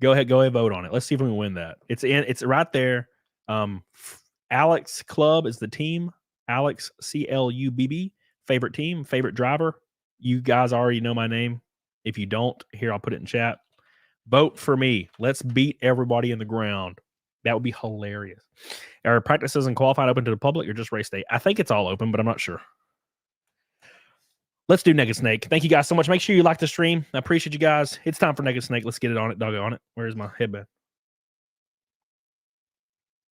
go ahead, vote on it. Let's see if we can win that. It's right there. Alex Club is the team. Alex CLUBB, favorite team, favorite driver. You guys already know my name. If you don't, here I'll put it in chat. Vote for me. Let's beat everybody in the ground. That would be hilarious. Are practices and qualifying open to the public or just race day? I think it's all open, but I'm not sure. Let's do Naked Snake. Thank you guys so much. Make sure you like the stream. I appreciate you guys. It's time for Naked Snake. Let's get it on it. Doggone it. Where's my headband?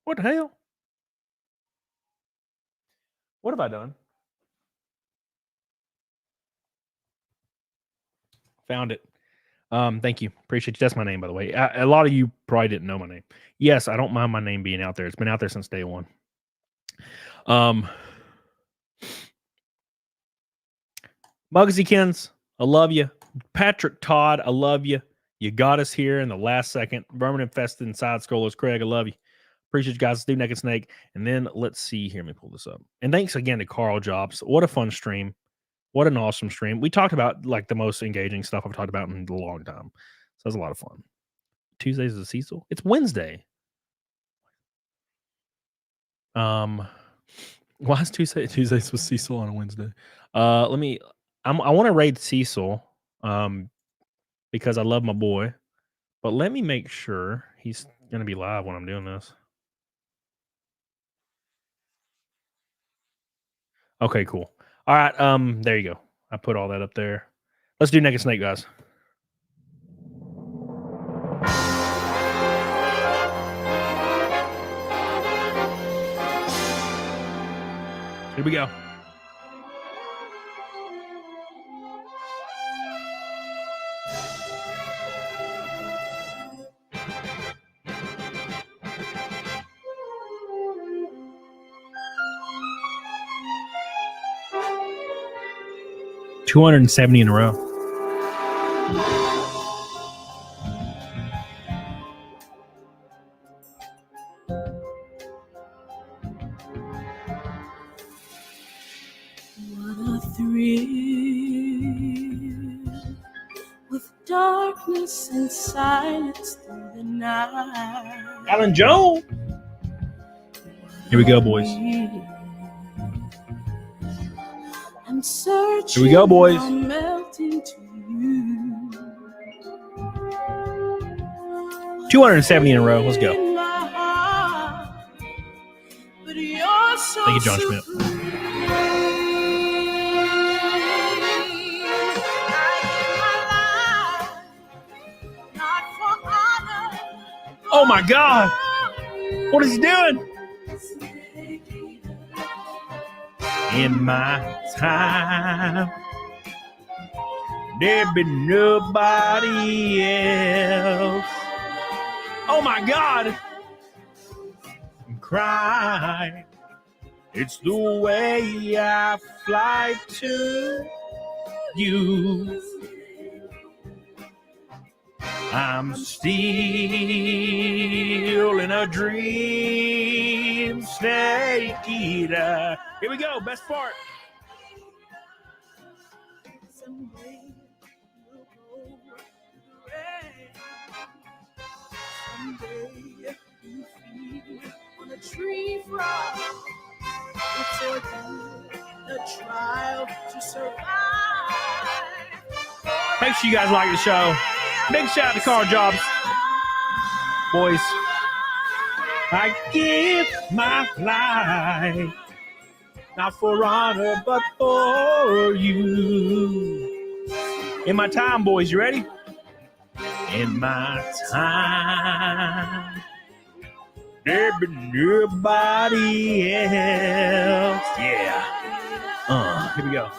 What the hell? What have I done? Found it. Thank you. Appreciate you. That's my name, by the way. A lot of you probably didn't know my name. Yes, I don't mind my name being out there. It's been out there since day one. Muggsykins, I love you. Patrick Todd, I love you. You got us here in the last second. Vermin Infested and Side Scrollers, Craig, I love you. Appreciate you guys. Let's do Naked Snake. And then let's see here. Let me pull this up. And thanks again to Karl Jobst. What a fun stream. What an awesome stream. We talked about like the most engaging stuff I've talked about in a long time. So it was a lot of fun. Tuesdays is a Cecil. It's Wednesday. Why is Tuesdays with Cecil on a Wednesday? I want to raid Cecil because I love my boy. But let me make sure he's going to be live when I'm doing this. Okay, cool. All right, there you go. I put all that up there. Let's do Naked Snake, guys. Here we go. $270 in a row. What a thrill with darkness and silence through the night. Alan Jones. Here we go, boys. I'm searching. Here we go, boys. Melting to you. 270 in a row. Let's go. Thank you, John Schmidt. Oh my God. What is he doing? In my time, there be nobody else. Oh my God. I'm crying. It's the way I fly to you. I'm still in a dream, snake eater. Here we go, best part. Someday we'll go away. Someday you feed on a tree frog. It's a trial to survive. Make sure you guys like the show. Big shout out to Karl Jobst. Boys, I give my life, not for honor, but for you. In my time, boys, you ready? In my time, there be nobody else. Yeah. Here we go.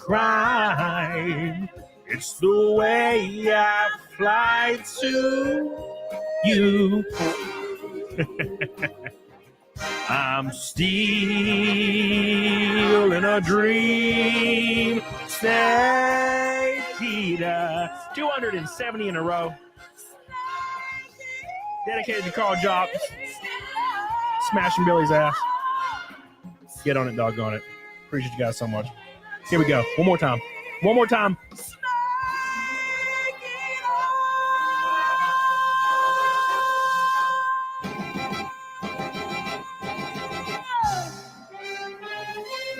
crime. It's the way I fly to you. I'm still in a dream. Snake-eater. 270 in a row. Dedicated to Karl Jobst. Smashing Billy's ass. Get on it, doggone it. Appreciate you guys so much. Here we go. One more time. One more time.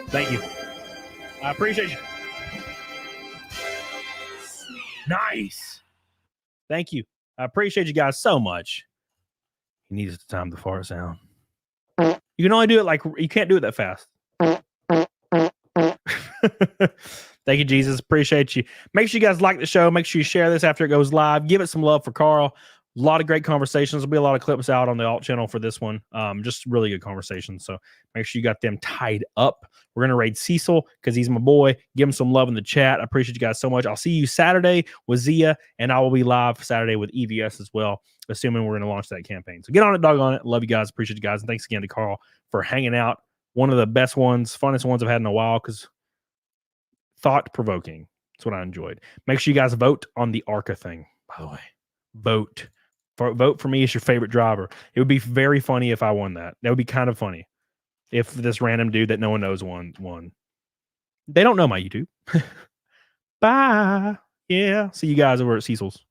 Thank you. I appreciate you. Nice. Thank you. I appreciate you guys so much. He needs to time the fart sound. You can only do it like, you can't do it that fast. Thank you, Jesus. Appreciate you. Make sure you guys like the show. Make sure you share this after it goes live. Give it some love for Karl. A lot of great conversations. There'll be a lot of clips out on the alt channel for this one. Just really good conversations. So make sure you got them tied up. We're going to raid Cecil because he's my boy. Give him some love in the chat. I appreciate you guys so much. I'll see you Saturday with Zia, and I will be live Saturday with EVS as well, assuming we're going to launch that campaign. So get on it, doggone it. Love you guys. Appreciate you guys. And thanks again to Karl for hanging out. One of the best ones, funnest ones I've had in a while because thought-provoking. That's what I enjoyed. Make sure you guys vote on the ARCA thing, by the way. Vote. Vote for me as your favorite driver. It would be very funny if I won that. That would be kind of funny if this random dude that no one knows won. They don't know my YouTube. Bye. Yeah. See you guys over at Cecil's.